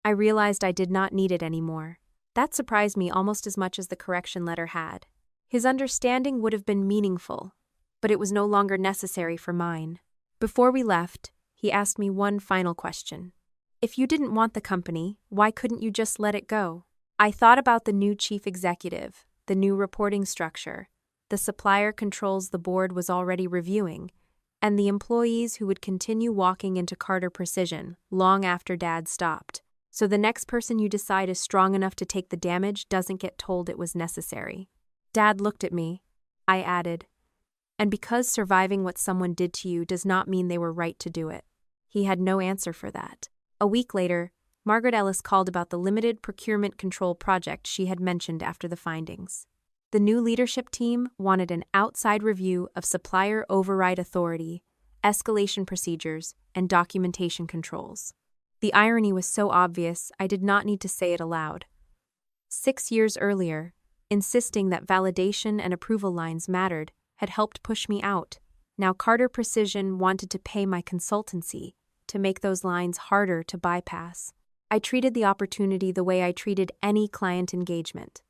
I realized I did not need it anymore. That surprised me almost as much as the correction letter had. His understanding would have been meaningful, but it was no longer necessary for mine. Before we left, he asked me one final question. If you didn't want the company, why couldn't you just let it go? I thought about the new chief executive, the new reporting structure, the supplier controls the board was already reviewing, and the employees who would continue walking into Carter Precision long after Dad stopped. So the next person you decide is strong enough to take the damage doesn't get told it was necessary. Dad looked at me. I added, and because surviving what someone did to you does not mean they were right to do it. He had no answer for that. A week later, Margaret Ellis called about the limited procurement control project she had mentioned after the findings. The new leadership team wanted an outside review of supplier override authority, escalation procedures, and documentation controls. The irony was so obvious, I did not need to say it aloud. 6 years earlier, insisting that validation and approval lines mattered had helped push me out. Now Carter Precision wanted to pay my consultancy to make those lines harder to bypass. I treated the opportunity the way I treated any client engagement.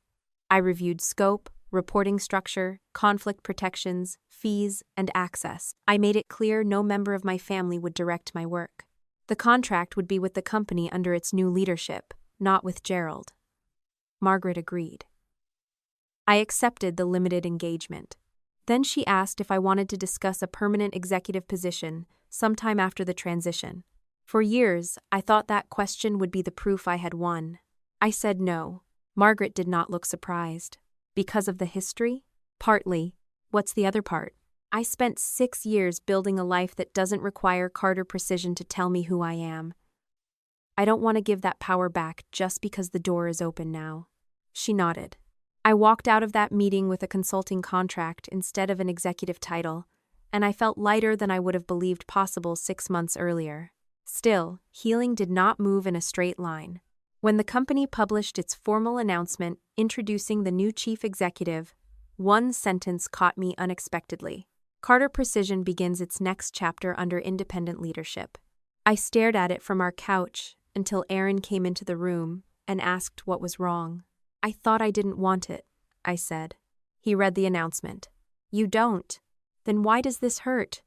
I reviewed scope, reporting structure, conflict protections, fees, and access. I made it clear no member of my family would direct my work. The contract would be with the company under its new leadership, not with Gerald. Margaret agreed. I accepted the limited engagement. Then she asked if I wanted to discuss a permanent executive position sometime after the transition. For years, I thought that question would be the proof I had won. I said no. Margaret did not look surprised. Because of the history? Partly. What's the other part? I spent 6 years building a life that doesn't require Carter Precision to tell me who I am. I don't want to give that power back just because the door is open now. She nodded. I walked out of that meeting with a consulting contract instead of an executive title, and I felt lighter than I would have believed possible 6 months earlier. Still, healing did not move in a straight line. When the company published its formal announcement introducing the new chief executive, One sentence caught me unexpectedly. Carter Precision begins its next chapter under independent leadership. I stared at it from our couch until Aaron came into the room and asked what was wrong. I thought I didn't want it, I said. He read the announcement. You don't? Then why does this hurt?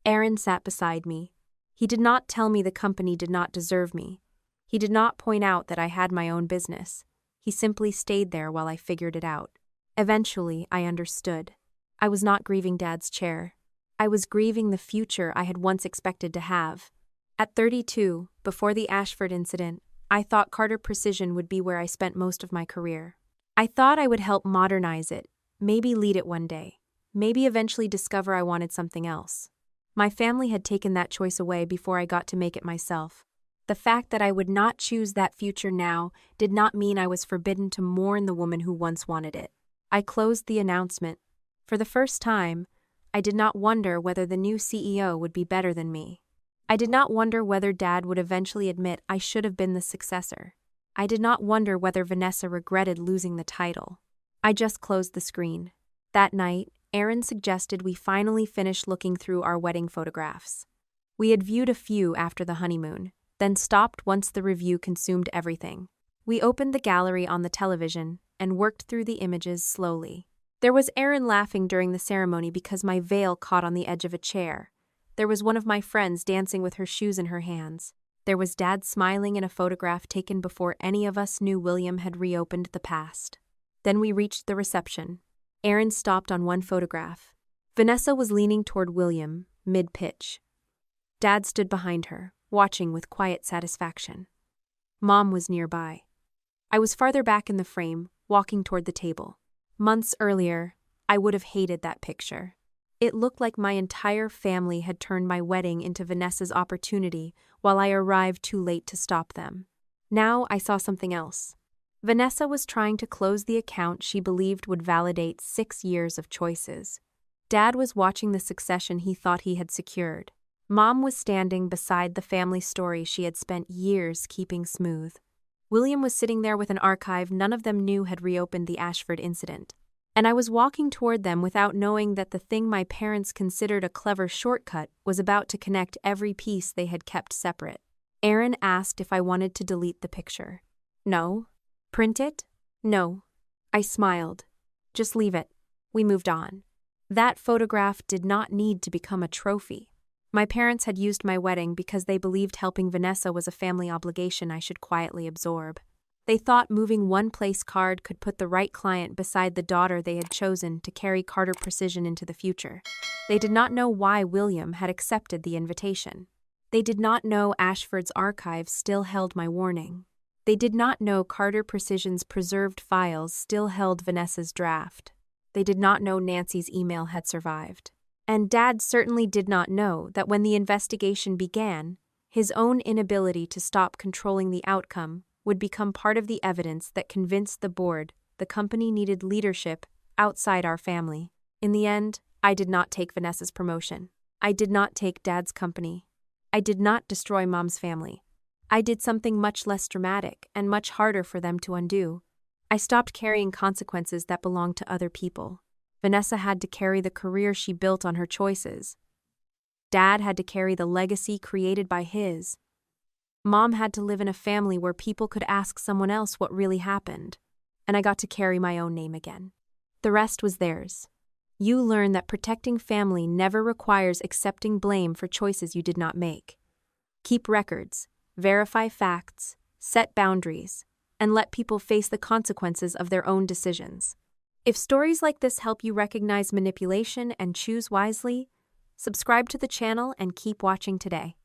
Aaron sat beside me. He did not tell me the company did not deserve me. He did not point out that I had my own business. He simply stayed there while I figured it out. Eventually, I understood. I was not grieving Dad's chair. I was grieving the future I had once expected to have. At 32, before the Ashford incident, I thought Carter Precision would be where I spent most of my career. I thought I would help modernize it, maybe lead it one day, maybe eventually discover I wanted something else. My family had taken that choice away before I got to make it myself. The fact that I would not choose that future now did not mean I was forbidden to mourn the woman who once wanted it. I closed the announcement. For the first time, I did not wonder whether the new CEO would be better than me. I did not wonder whether Dad would eventually admit I should have been the successor. I did not wonder whether Vanessa regretted losing the title. I just closed the screen. That night, Aaron suggested we finally finish looking through our wedding photographs. We had viewed a few after the honeymoon, then stopped once the review consumed everything. We opened the gallery on the television and worked through the images slowly. There was Aaron laughing during the ceremony because my veil caught on the edge of a chair. There was one of my friends dancing with her shoes in her hands. There was Dad smiling in a photograph taken before any of us knew William had reopened the past. Then we reached the reception. Aaron stopped on one photograph. Vanessa was leaning toward William, mid-pitch. Dad stood behind her, watching with quiet satisfaction. Mom was nearby. I was farther back in the frame, walking toward the table. Months earlier, I would have hated that picture. It looked like my entire family had turned my wedding into Vanessa's opportunity while I arrived too late to stop them. Now I saw something else. Vanessa was trying to close the account she believed would validate 6 years of choices. Dad was watching the succession he thought he had secured. Mom was standing beside the family story she had spent years keeping smooth. William was sitting there with an archive none of them knew had reopened the Ashford incident. And I was walking toward them without knowing that the thing my parents considered a clever shortcut was about to connect every piece they had kept separate. Aaron asked if I wanted to delete the picture. No. Print it? No. I smiled. Just leave it. We moved on. That photograph did not need to become a trophy. My parents had used my wedding because they believed helping Vanessa was a family obligation I should quietly absorb. They thought moving one place card could put the right client beside the daughter they had chosen to carry Carter Precision into the future. They did not know why William had accepted the invitation. They did not know Ashford's archive still held my warning. They did not know Carter Precision's preserved files still held Vanessa's draft. They did not know Nancy's email had survived. And Dad certainly did not know that when the investigation began, his own inability to stop controlling the outcome would become part of the evidence that convinced the board the company needed leadership outside our family. In the end, I did not take Vanessa's promotion. I did not take Dad's company. I did not destroy Mom's family. I did something much less dramatic and much harder for them to undo. I stopped carrying consequences that belonged to other people. Vanessa had to carry the career she built on her choices. Dad had to carry the legacy created by his. Mom had to live in a family where people could ask someone else what really happened, and I got to carry my own name again. The rest was theirs. You learn that protecting family never requires accepting blame for choices you did not make. Keep records, verify facts, set boundaries, and let people face the consequences of their own decisions. If stories like this help you recognize manipulation and choose wisely, subscribe to the channel and keep watching today.